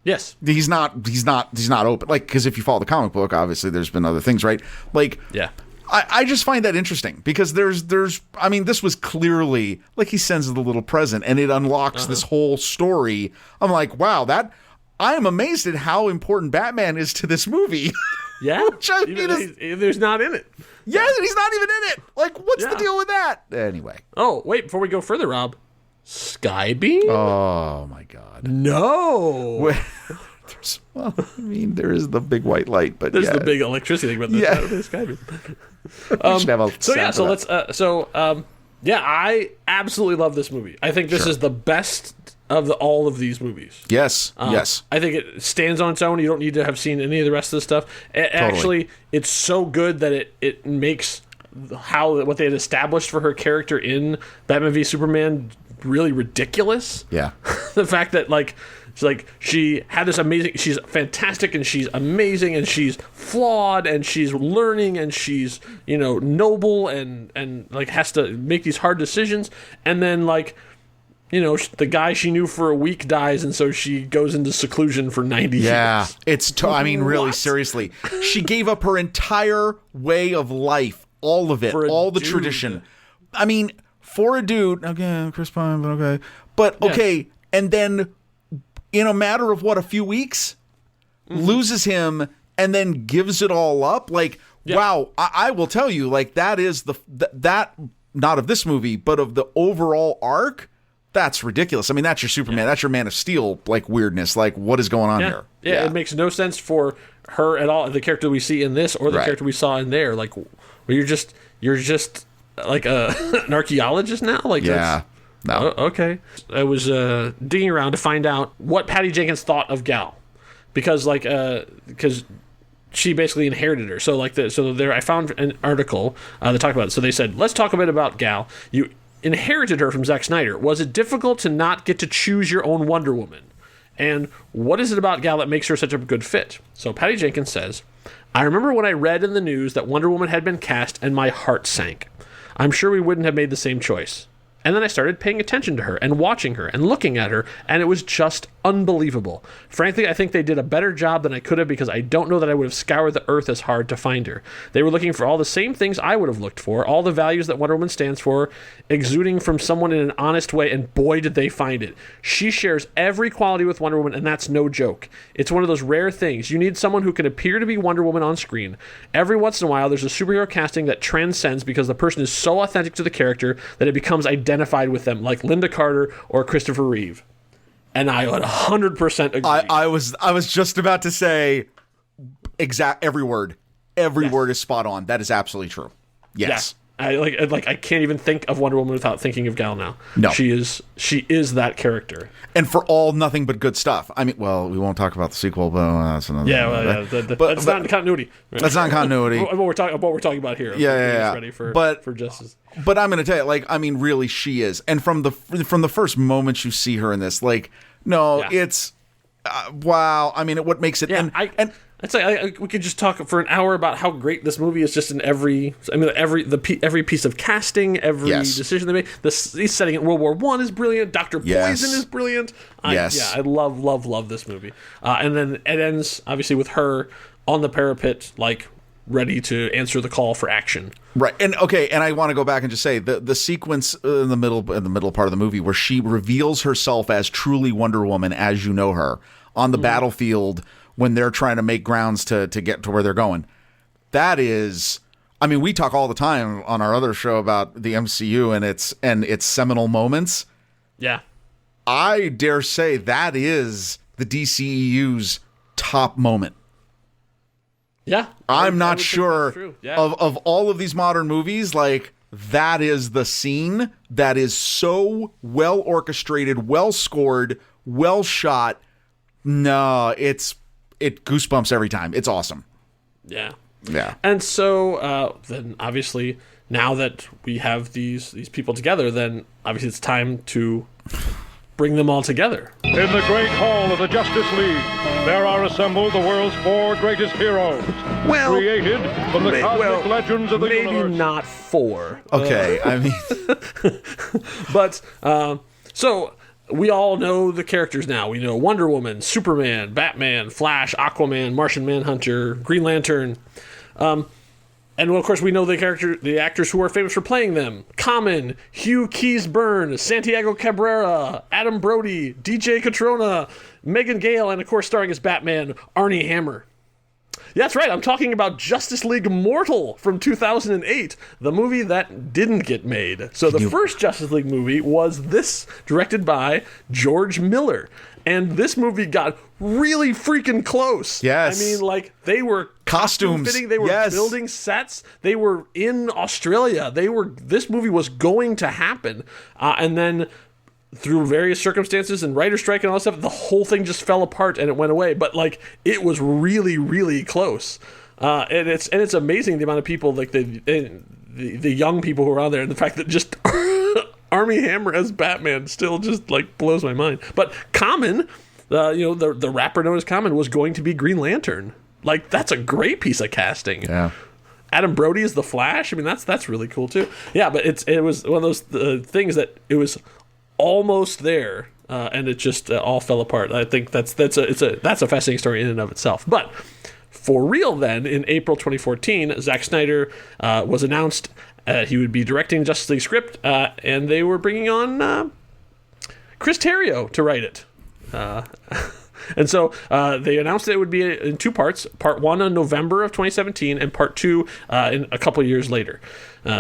Yes, he's not open. Like, because if you follow the comic book, obviously there's been other things, right? Like, yeah. I just find that interesting because I mean, this was clearly like he sends the little present and it unlocks this whole story. I'm like, wow, I am amazed at how important Batman is to this movie. Yeah, Which I mean there's not in it. Yeah, he's not even in it. Like, what's the deal with that? Anyway. Oh, wait, before we go further, Rob. Skybeam? Oh, my God. No. Well, I mean, there is the big white light, but There's the big electricity thing, but there's Skybeam. We should have a I absolutely love this movie. I think this is the best of all of these movies. Yes, yes. I think it stands on its own. You don't need to have seen any of the rest of the stuff. Actually, it's so good that it makes what they had established for her character in Batman v Superman really ridiculous. Yeah. The fact that she had this amazing, she's fantastic and she's amazing and she's flawed and she's learning and she's, noble and like has to make these hard decisions, and then the guy she knew for a week dies, and so she goes into seclusion for 90 years. Yeah, really, seriously. She gave up her entire way of life, all of it, all the tradition. I mean, for a dude, okay, Chris Pine, but okay. But, okay, and then in a matter of, a few weeks, loses him and then gives it all up? Wow, I will tell you, that is that, not of this movie, but of the overall arc. That's ridiculous. I mean, that's your Superman. That's your Man of Steel, weirdness. What is going on here? Yeah, it makes no sense for her at all. The character we see in this or the character we saw in there. You're just like an archaeologist now? No. Okay. I was digging around to find out what Patty Jenkins thought of Gal. Because, she basically inherited her. So, I found an article that talked about it. So they said, let's talk a bit about Gal. You inherited her from Zack Snyder. Was it difficult to not get to choose your own Wonder Woman? And what is it about Gal that makes her such a good fit? So Patty Jenkins says, I remember when I read in the news that Wonder Woman had been cast and my heart sank. I'm sure we wouldn't have made the same choice. And then I started paying attention to her and watching her and looking at her, and it was just unbelievable. Frankly, I think they did a better job than I could have, because I don't know that I would have scoured the earth as hard to find her. They were looking for all the same things I would have looked for, all the values that Wonder Woman stands for, exuding from someone in an honest way, and boy did they find it. She shares every quality with Wonder Woman, and that's no joke. It's one of those rare things. You need someone who can appear to be Wonder Woman on screen. Every once in a while, there's a superhero casting that transcends because the person is so authentic to the character that it becomes identified with them, like Linda Carter or Christopher Reeve. And I would 100% agree. I was just about to say every word. Every word is spot on. That is absolutely true. Yes. Yeah. I can't even think of Wonder Woman without thinking of Gal now. No. She is that character. And for all nothing but good stuff. I mean, well, we won't talk about the sequel, but that's another That's not in continuity. That's not in continuity. what we're talking about here. Yeah. Ready for justice. But I'm going to tell you, really, she is. And from the first moment you see her in this, it's wow. I mean, what makes it? Yeah, I'd say we could just talk for an hour about how great this movie is, just in every piece of casting, every decision they make. He's setting it. World War I is brilliant. Dr. Poison is brilliant. I love this movie. And then it ends obviously with her on the parapet, ready to answer the call for action. Right. And I want to go back and just say the sequence in the middle part of the movie where she reveals herself as truly Wonder Woman as you know her on the battlefield when they're trying to make grounds to get to where they're going. That is, I mean, we talk all the time on our other show about the MCU and its seminal moments. Yeah. I dare say that is the DCEU's top moment. Yeah. I'm not sure of all of these modern movies, that is the scene that is so well orchestrated, well scored, well shot. No, it goosebumps every time. It's awesome. Yeah. Yeah. And so then obviously now that we have these people together, then obviously it's time to bring them all together. In the great hall of the Justice League, there are assembled the world's 4 greatest heroes, created from the cosmic legends of the universe. Maybe not 4. Okay, I mean... But, so... We all know the characters now. We know Wonder Woman, Superman, Batman, Flash, Aquaman, Martian Manhunter, Green Lantern. And of course, we know the actors who are famous for playing them. Common, Hugh Keys-Byrne, Santiago Cabrera, Adam Brody, DJ Catrona, Megan Gale, and of course, starring as Batman, Arnie Hammer. That's right. I'm talking about Justice League Mortal from 2008, the movie that didn't get made. So the first Justice League movie was this, directed by George Miller. And this movie got really freaking close. Yes. I mean, like, they were Costumes. fitting, they were Yes. building sets, they were in Australia, this movie was going to happen. And then through various circumstances and writer strike and all that stuff, the whole thing just fell apart and it went away. But like, it was really, really close. And it's amazing the amount of people, like the young people who are on there, and the fact that just Armie Hammer as Batman still just like blows my mind. But Common, the rapper known as Common, was going to be Green Lantern. Like, that's a great piece of casting. Yeah. Adam Brody is the Flash. I mean, that's really cool too. Yeah, but it was one of those things that it was almost there, and it just all fell apart. I think that's a fascinating story in and of itself. But for real, then in April 2014, Zack Snyder was announced he would be directing Justice League script, and they were bringing on Chris Terrio to write it. And so they announced that it would be in two parts. Part 1 in November of 2017, and Part 2 in a couple years later.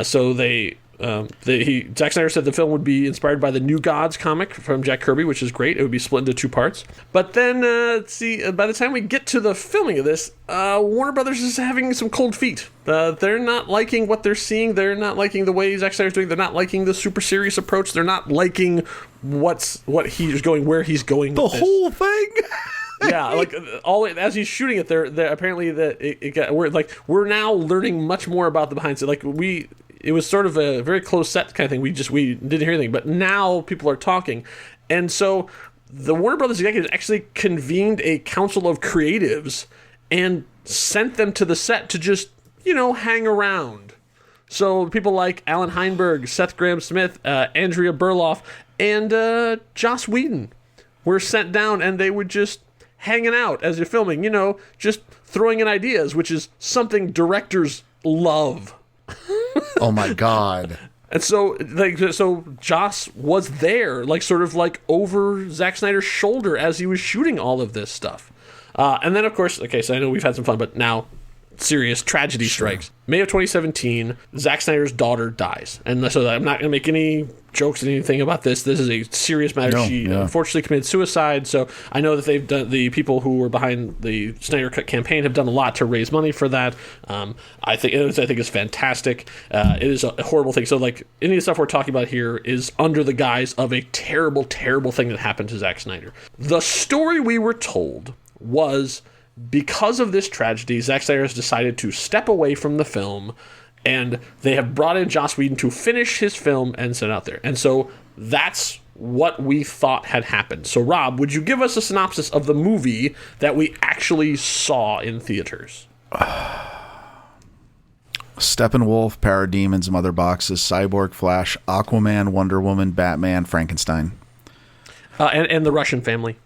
So Zack Snyder said the film would be inspired by the New Gods comic from Jack Kirby, which is great. It would be split into two parts. But then, by the time we get to the filming of this, Warner Brothers is having some cold feet. They're not liking what they're seeing. They're not liking the way Zack Snyder's doing. They're not liking the super serious approach. They're not liking what he's going, where he's going with this. whole thing. Yeah, like as he's shooting it, they're apparently we're now learning much more about the behind scenes. Like it was sort of a very close set kind of thing. We didn't hear anything, but now people are talking, and so the Warner Brothers executives actually convened a council of creatives and sent them to the set to just hang around. So people like Alan Heinberg, Seth Graham-Smith, Andrea Burloff, and Joss Whedon were sent down, and they would just hanging out as you're filming, just throwing in ideas, which is something directors love. Oh my God. And so Joss was there, sort of over Zack Snyder's shoulder as he was shooting all of this stuff. And then, of course, okay, so I know we've had some fun, but now serious tragedy strikes. May of 2017, Zack Snyder's daughter dies. And so I'm not going to make any jokes or anything about this. This is a serious matter. She unfortunately committed suicide. So I know that the people who were behind the Snyder Cut campaign have done a lot to raise money for that. I think it's fantastic. It is a horrible thing. So any of the stuff we're talking about here is under the guise of a terrible, terrible thing that happened to Zack Snyder. The story we were told was, because of this tragedy, Zack Snyder has decided to step away from the film, and they have brought in Joss Whedon to finish his film and send it out there. And so that's what we thought had happened. So, Rob, would you give us a synopsis of the movie that we actually saw in theaters? Steppenwolf, Parademons, Mother Boxes, Cyborg, Flash, Aquaman, Wonder Woman, Batman, Frankenstein. And the Russian family.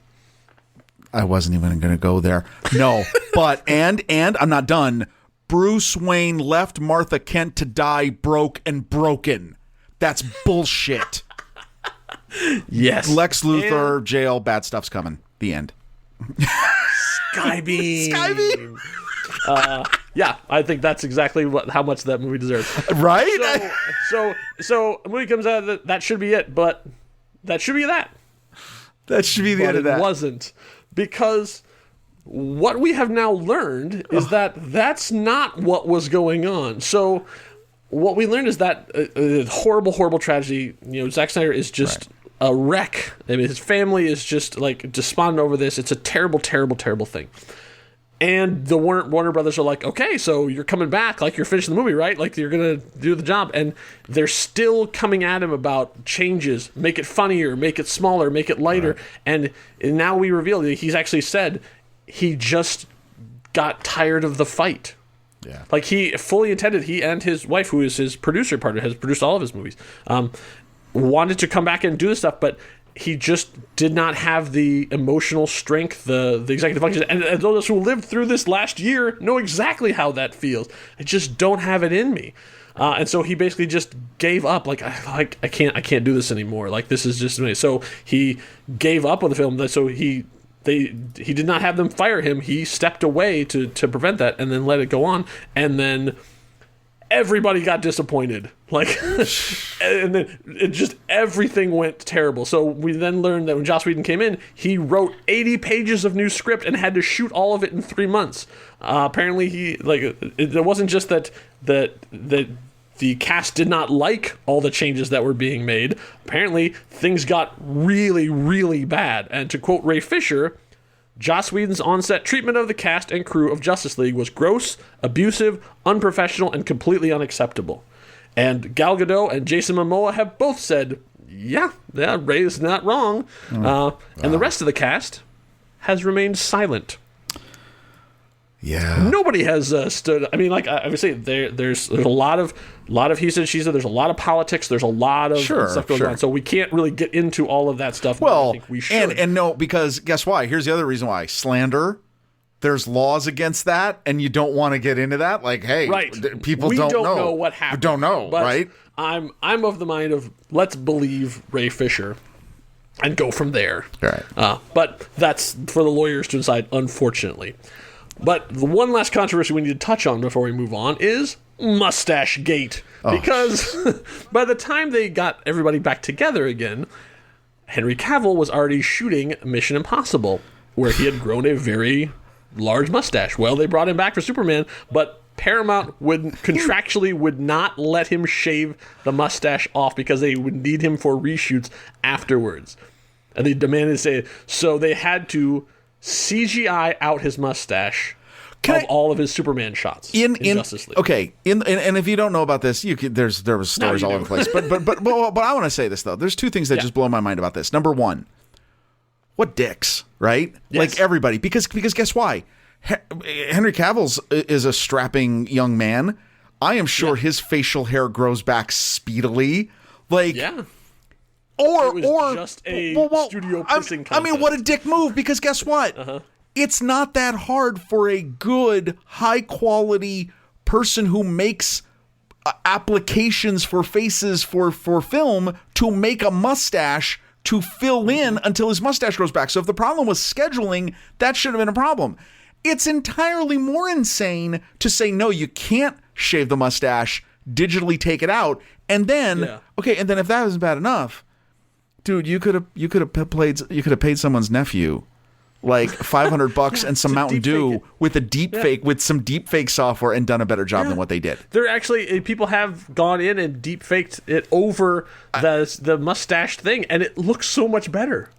I wasn't even going to go there. No, but and I'm not done. Bruce Wayne left Martha Kent to die broke and broken. That's bullshit. Yes. Lex Luthor, jail, bad stuff's coming. The end. Skybeam. Skybeam. Yeah, I think that's exactly how much that movie deserves. Right? So a movie comes out, that should be it, but that should be that. That should be the end of that. It wasn't. Because what we have now learned is that that's not what was going on. So what we learned is that a horrible, horrible tragedy. Zack Snyder is just a wreck. I mean, his family is just despondent over this. It's a terrible, terrible, terrible thing. And the Warner Brothers are like, okay, so you're coming back, you're finishing the movie, right? You're going to do the job. And they're still coming at him about changes, make it funnier, make it smaller, make it lighter. Right. And now we reveal that he's actually said he just got tired of the fight. Yeah. He fully intended, he and his wife, who is his producer partner, has produced all of his movies, wanted to come back and do this stuff, but he just did not have the emotional strength, the executive function. And those of us who lived through this last year know exactly how that feels. I just don't have it in me. And so he basically just gave up. I can't do this anymore. This is just me. So he gave up on the film. So he he did not have them fire him. He stepped away to prevent that and then let it go on. And then everybody got disappointed. And then everything went terrible. So we then learned that when Joss Whedon came in, he wrote 80 pages of new script and had to shoot all of it in 3 months. Apparently it wasn't just that the cast did not like all the changes that were being made. Apparently things got really, really bad. And to quote Ray Fisher, Joss Whedon's on-set treatment of the cast and crew of Justice League was gross, abusive, unprofessional, and completely unacceptable. And Gal Gadot and Jason Momoa have both said, yeah, Ray is not wrong. And the rest of the cast has remained silent. Yeah. Nobody has stood. I mean, like I would say, there's a lot of he said, she said. There's a lot of politics. There's a lot of stuff going on. So we can't really get into all of that stuff. Well, I think we should. And no, because guess why? Here's the other reason why: slander. There's laws against that, and you don't want to get into that. Like, hey, people we don't know what happened. We don't know, but right? I'm of the mind of let's believe Ray Fisher and go from there. Right. But that's for the lawyers to decide, unfortunately. But the one last controversy we need to touch on before we move on is Mustache Gate. Because by the time they got everybody back together again, Henry Cavill was already shooting Mission Impossible, where he had grown a very large mustache. Well, they brought him back for Superman, but Paramount contractually would not let him shave the mustache off because they would need him for reshoots afterwards. And they demanded so they had to CGI out his mustache all of his Superman shots in Justice League. Okay, and if you don't know about this, there was stories all over the place. But I want to say this though. There's two things that just blow my mind about this. Number one, what dicks, right? Yes. Like everybody, because guess why? Henry Cavill is a strapping young man. I am sure his facial hair grows back speedily. Like, or just a studio pissing contest. I mean, what a dick move! Because guess what? It's not that hard for a good, high quality person who makes applications for faces for film to make a mustache to fill in until his mustache grows back. So if the problem was scheduling, that shouldn't have been a problem. It's entirely more insane to say, no, you can't shave the mustache, digitally take it out, and then and then if that wasn't bad enough, dude, you could have paid someone's nephew like $500 and some Mountain Dew with a deep fake, with some deep fake software, and done a better job than what they did. There actually people have gone in and deep faked it over the mustache thing, and it looks so much better.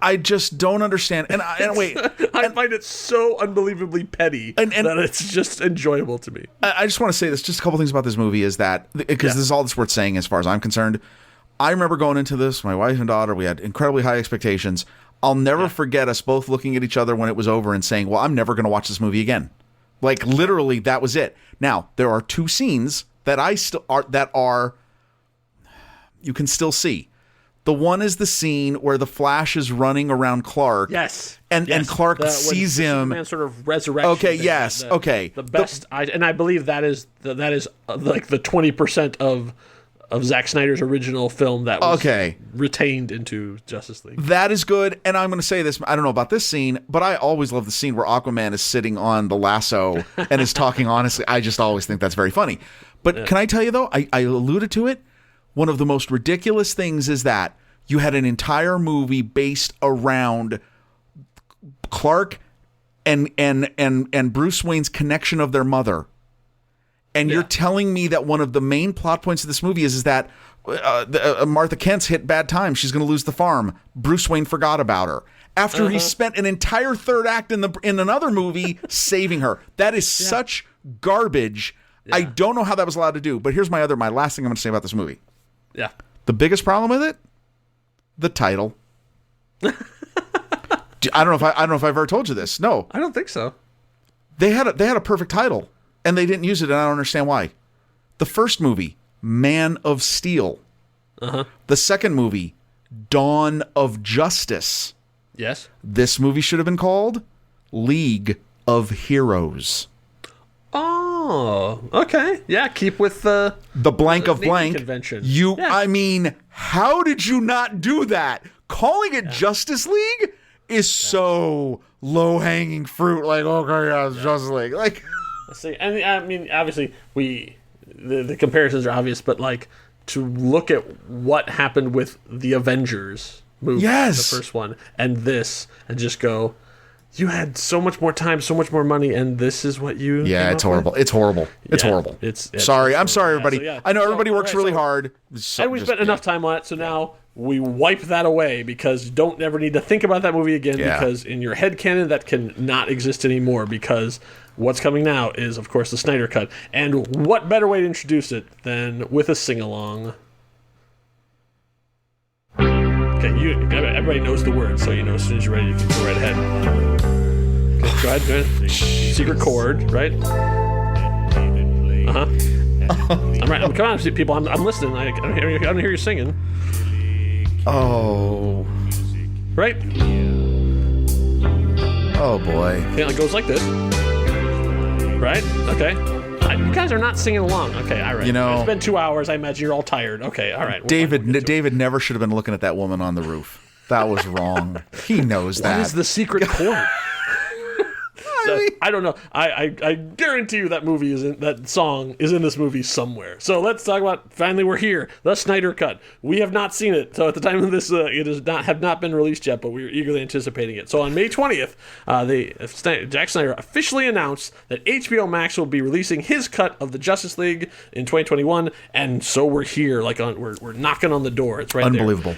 I just don't understand. And wait, I find it so unbelievably petty that it's just enjoyable to me. I just want to say this. Just a couple things about this movie is that, because this is all that's worth saying as far as I'm concerned. I remember going into this, my wife and daughter, we had incredibly high expectations. I'll never forget us both looking at each other when it was over and saying, well, I'm never going to watch this movie again. Like, literally, that was it. Now, there are two scenes that you can still see. The one is the scene where the Flash is running around Clark. Yes. And Clark sees him. Superman sort of resurrection. Okay, thing, yes, okay. The best, I believe that is like the 20% of Zack Snyder's original film that was retained into Justice League. That is good. And I'm going to say this, I don't know about this scene, but I always love the scene where Aquaman is sitting on the lasso and is talking honestly. I just always think that's very funny. But can I tell you, though, I alluded to it. One of the most ridiculous things is that you had an entire movie based around Clark and Bruce Wayne's connection of their mother. And you're telling me that one of the main plot points of this movie is that Martha Kent's hit bad time. She's going to lose the farm. Bruce Wayne forgot about her. After he spent an entire third act in another movie saving her. That is such garbage. Yeah. I don't know how that was allowed to do. But here's my last thing I'm going to say about this movie. Yeah. The biggest problem with it? The title. I don't know if I've ever told you this. No. I don't think so. They had a perfect title. And they didn't use it, and I don't understand why. The first movie, Man of Steel. The second movie, Dawn of Justice. Yes. This movie should have been called League of Heroes. Oh, okay. Yeah, keep with the blank of blank convention. I mean, how did you not do that? Calling it Justice League is so low hanging fruit. Like, okay, yeah, it's Justice League. Like, let's see. I mean, obviously, the comparisons are obvious, but like to look at what happened with the Avengers movie, the first one, and this, and just go, you had so much more time, so much more money, and this is what you. Yeah, it's horrible. It's horrible. It's horrible. Sorry, I'm sorry, everybody. Yeah, so, I know everybody works really hard. And we spent enough time on it, so now we wipe that away because you don't ever need to think about that movie again because in your head canon that can not exist anymore because what's coming now is, of course, the Snyder Cut. And what better way to introduce it than with a sing-along? Okay, everybody knows the words, so you know as soon as you're ready, you can go right ahead. Okay, go ahead. Secret chord, right? Uh-huh. I'm right. Come on, people. I'm listening. I don't hear you singing. Oh. Right? Oh, boy. Okay, it goes like this. Right? Okay. You guys are not singing along. Okay, all right. You know, it's been 2 hours. I imagine you're all tired. Okay, all right. David never should have been looking at that woman on the roof. That was wrong. He knows that. What is the secret chord? I don't know. I guarantee you that song is in this movie somewhere. So let's talk about, finally we're here, the Snyder Cut. We have not seen it. So at the time of this, it have not been released yet, but we're eagerly anticipating it. So on May 20th, Zack Snyder officially announced that HBO Max will be releasing his cut of the Justice League in 2021, and so we're here. We're knocking on the door. It's right there. Unbelievable.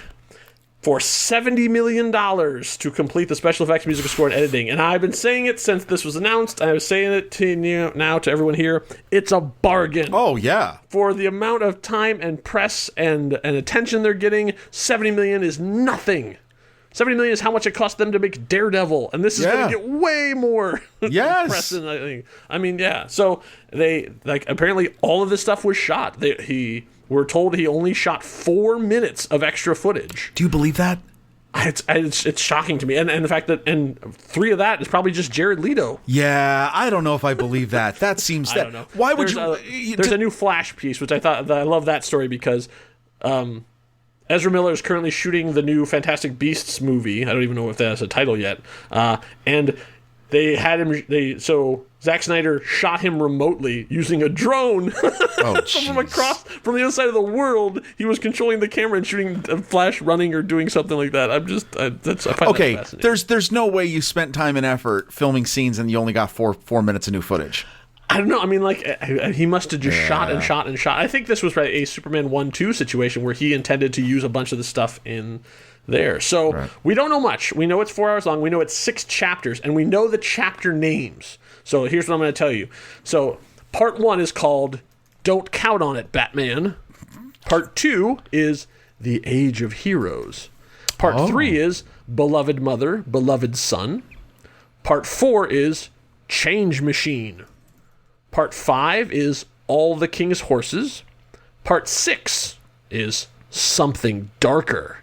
For $70 million to complete the special effects, musical score, and editing. And I've been saying it since this was announced. I was saying it to you now, to everyone here. It's a bargain. Oh, yeah. For the amount of time and press and attention they're getting, $70 million is nothing. $70 million is how much it cost them to make Daredevil. And this is going to get way more press than I think. I mean, yeah. So they, apparently all of this stuff was shot. We're told he only shot 4 minutes of extra footage. Do you believe that? It's shocking to me, and the fact that 3 of that is probably just Jared Leto. Yeah, I don't know if I believe that. That seems that. I don't know. Why would there's a new Flash piece, which I love that story because Ezra Miller is currently shooting the new Fantastic Beasts movie. I don't even know if that has a title yet, and they had him. So Zack Snyder shot him remotely using a drone from the other side of the world. He was controlling the camera and shooting a Flash running or doing something like that. I find that fascinating. There's no way you spent time and effort filming scenes and you only got 4 minutes of new footage. I don't know. I mean, he must have just shot and shot and shot. I think this was a Superman 1-2 situation where he intended to use a bunch of the stuff in there. So we don't know much. We know it's 4 hours long. We know it's 6 chapters, and we know the chapter names. So here's what I'm going to tell you. So part 1 is called Don't Count on It, Batman. Part 2 is The Age of Heroes. Part 3 is Beloved Mother, Beloved Son. Part 4 is Change Machine. Part 5 is All the King's Horses. Part 6 is Something Darker.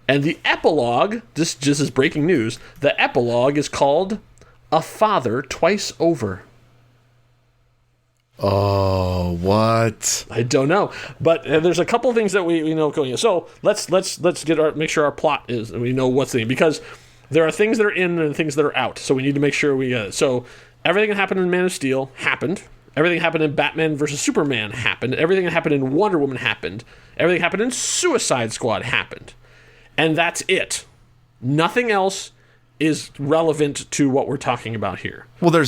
And the epilogue, this just is breaking news, the epilogue is called A Father Twice Over. Oh, what? I don't know, but there's a couple things that we know going on. So let's make sure our plot is, and we know what's the name, because there are things that are in and things that are out. So we need to make sure we get it. So everything that happened in Man of Steel happened. Everything that happened in Batman vs. Superman happened. Everything that happened in Wonder Woman happened. Everything that happened in Suicide Squad happened. And that's it. Nothing else is relevant to what we're talking about here. Well, there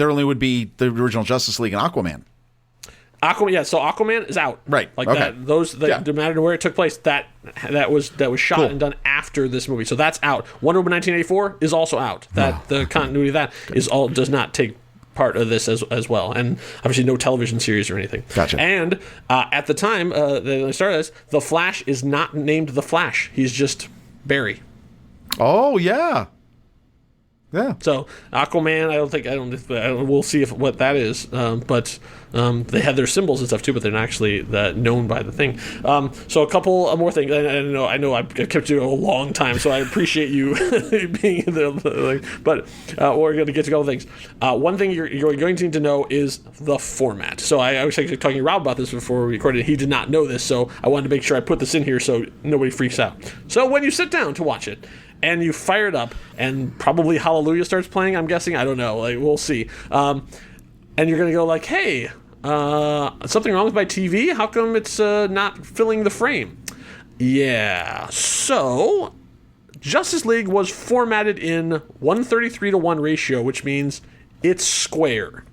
only would be the original Justice League and Aquaman. So Aquaman is out. Right. That. No matter where it took place, that was shot and done after this movie. So that's out. Wonder Woman 1984 is also out. The continuity of that does not take part of this as well, and obviously no television series or anything. Gotcha. And at the time they started this, the Flash is not named the Flash. He's just Barry. Oh yeah. Yeah. So Aquaman, we'll see what that is. But they had their symbols and stuff too, but they're not actually known by the thing. So a couple more things. I know I've kept you a long time, so I appreciate you being there. But we're going to get to a couple things. One thing you're going to need to know is the format. So I was actually talking to Rob about this before we recorded. He did not know this, so I wanted to make sure I put this in here so nobody freaks out. So when you sit down to watch it, and you fire it up, and probably Hallelujah starts playing, I'm guessing. I don't know. Like, we'll see. And you're going to go like, hey, something wrong with my TV? How come it's not filling the frame? Yeah, so Justice League was formatted in 133:1 ratio, which means it's square.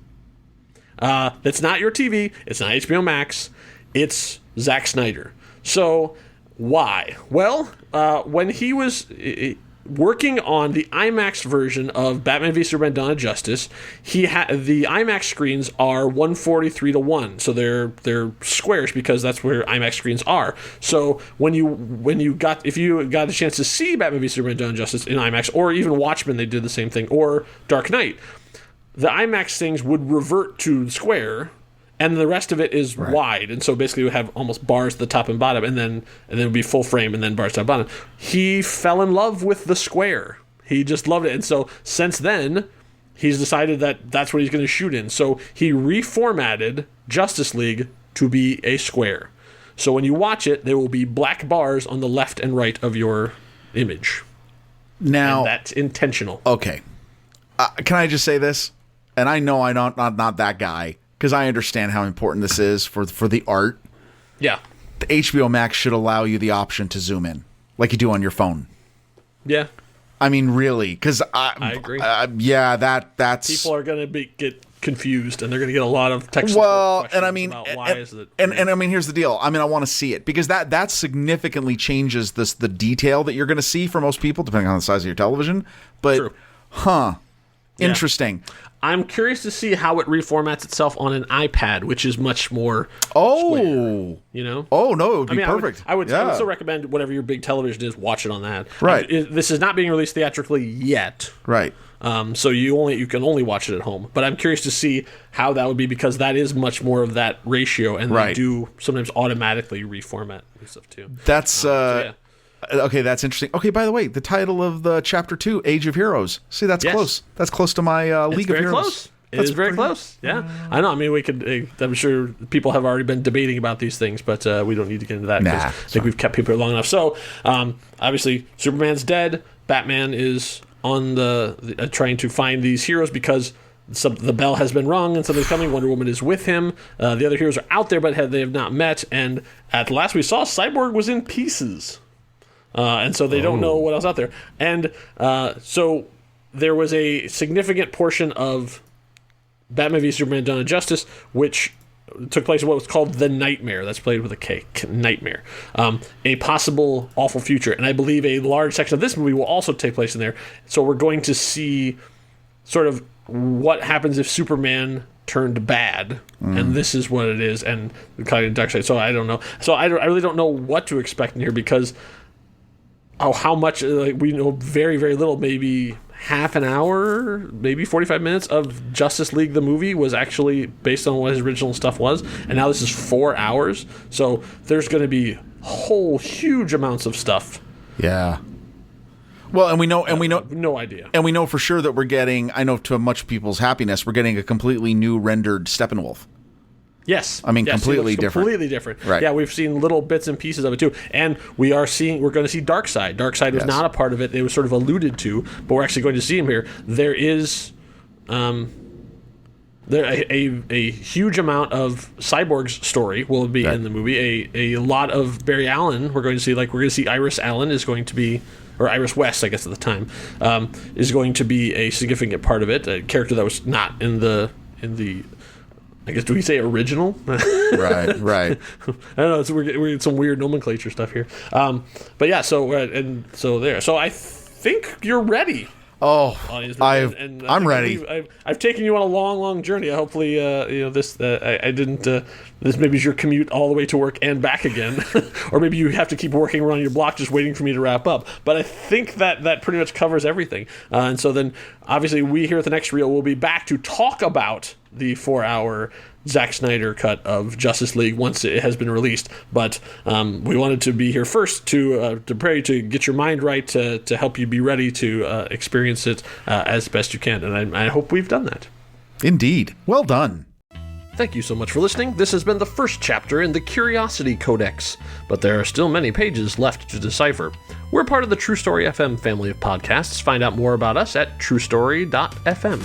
That's not your TV. It's not HBO Max. It's Zack Snyder. So why? Well, when he was working on the IMAX version of Batman v Superman: Dawn of Justice, the IMAX screens are 143:1, so they're squares because that's where IMAX screens are. So if you got a chance to see Batman v Superman: Dawn of Justice in IMAX, or even Watchmen, they did the same thing, or Dark Knight, the IMAX things would revert to square, and the rest of it is wide, and so basically we have almost bars at the top and bottom, and then it would be full frame, and then bars top and bottom. He fell in love with the square. He just loved it, and so since then, he's decided that that's what he's going to shoot in. So he reformatted Justice League to be a square. So when you watch it, there will be black bars on the left and right of your image. Now, and that's intentional. Okay. Can I just say this? And I know I'm not that guy, because I understand how important this is for the art. Yeah. The HBO Max should allow you the option to zoom in, like you do on your phone. Yeah. I mean, really, because I agree. That's people are going to get confused, and they're going to get a lot of technical questions and I mean, about why is it. And I mean, here's the deal. I mean, I want to see it because that significantly changes the detail that you're going to see for most people, depending on the size of your television. But, True. Interesting. I'm curious to see how it reformats itself on an iPad, which is much more square, you know? Oh, no, it would be perfect. I would still recommend whatever your big television is, watch it on that. Right. This is not being released theatrically yet. Right. So you can only watch it at home. But I'm curious to see how that would be, because that is much more of that ratio, and they do sometimes automatically reformat and stuff too. That's okay, that's interesting. Okay, by the way, the title of the chapter 2, Age of Heroes. See, that's close. That's close to my League of Heroes. Close. It's very close. Yeah, I know. I mean, we could. I'm sure people have already been debating about these things, but we don't need to get into that. I think we've kept people here long enough. So, obviously, Superman's dead. Batman is on the trying to find these heroes because the bell has been rung and something's coming. Wonder Woman is with him. The other heroes are out there, but they have not met. And at the last we saw, Cyborg was in pieces. And so they don't know what else out there. And so there was a significant portion of Batman v Superman: Dawn of Justice, which took place in what was called the Nightmare. That's played with a K. Nightmare. A possible awful future. And I believe a large section of this movie will also take place in there. So we're going to see sort of what happens if Superman turned bad, and this is what it is, and the kind of dark side. So I don't know. So I really don't know what to expect in here, because how much, we know very, very little. Maybe half an hour, maybe 45 minutes of Justice League the movie was actually based on what his original stuff was, and now this is 4 hours. So there's going to be huge amounts of stuff. Yeah. Well, and we know, no idea, and we know for sure that we're getting. I know, to much people's happiness, we're getting a completely new rendered Steppenwolf. Yes, I mean, completely different. Completely different. Right. Yeah, we've seen little bits and pieces of it too, and we're going to see Darkseid. Darkseid was not a part of it; it was sort of alluded to, but we're actually going to see him here. There is, a huge amount of Cyborg's story will be in the movie. A lot of Barry Allen. We're going to see, we're going to see Iris Allen is going to be, or Iris West, I guess at the time, is going to be a significant part of it. A character that was not in the. I guess, do we say original? Right. I don't know. We're some weird nomenclature stuff here. But yeah, so there. So I think you're ready. Oh, I'm ready. I've taken you on a long, long journey. Hopefully, this. I didn't. This maybe is your commute all the way to work and back again, or maybe you have to keep working around your block just waiting for me to wrap up. But I think that pretty much covers everything. And so then, obviously, we here at the next reel will be back to talk about the 4-hour Zack Snyder cut of Justice League once it has been released. But we wanted to be here first to pray to get your mind right, to help you be ready to experience it as best you can. And I hope we've done that. Indeed. Well done. Thank you so much for listening. This has been the first chapter in the Curiosity Codex, but there are still many pages left to decipher. We're part of the True Story FM family of podcasts. Find out more about us at truestory.fm.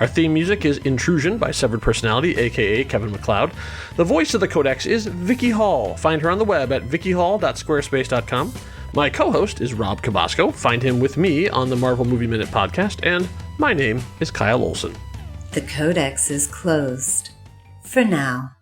Our theme music is Intrusion by Severed Personality, aka Kevin MacLeod. The voice of the Codex is Vicky Hall. Find her on the web at vickyhall.squarespace.com. My co-host is Rob Cabasco. Find him with me on the Marvel Movie Minute podcast. And my name is Kyle Olson. The Codex is closed. For now.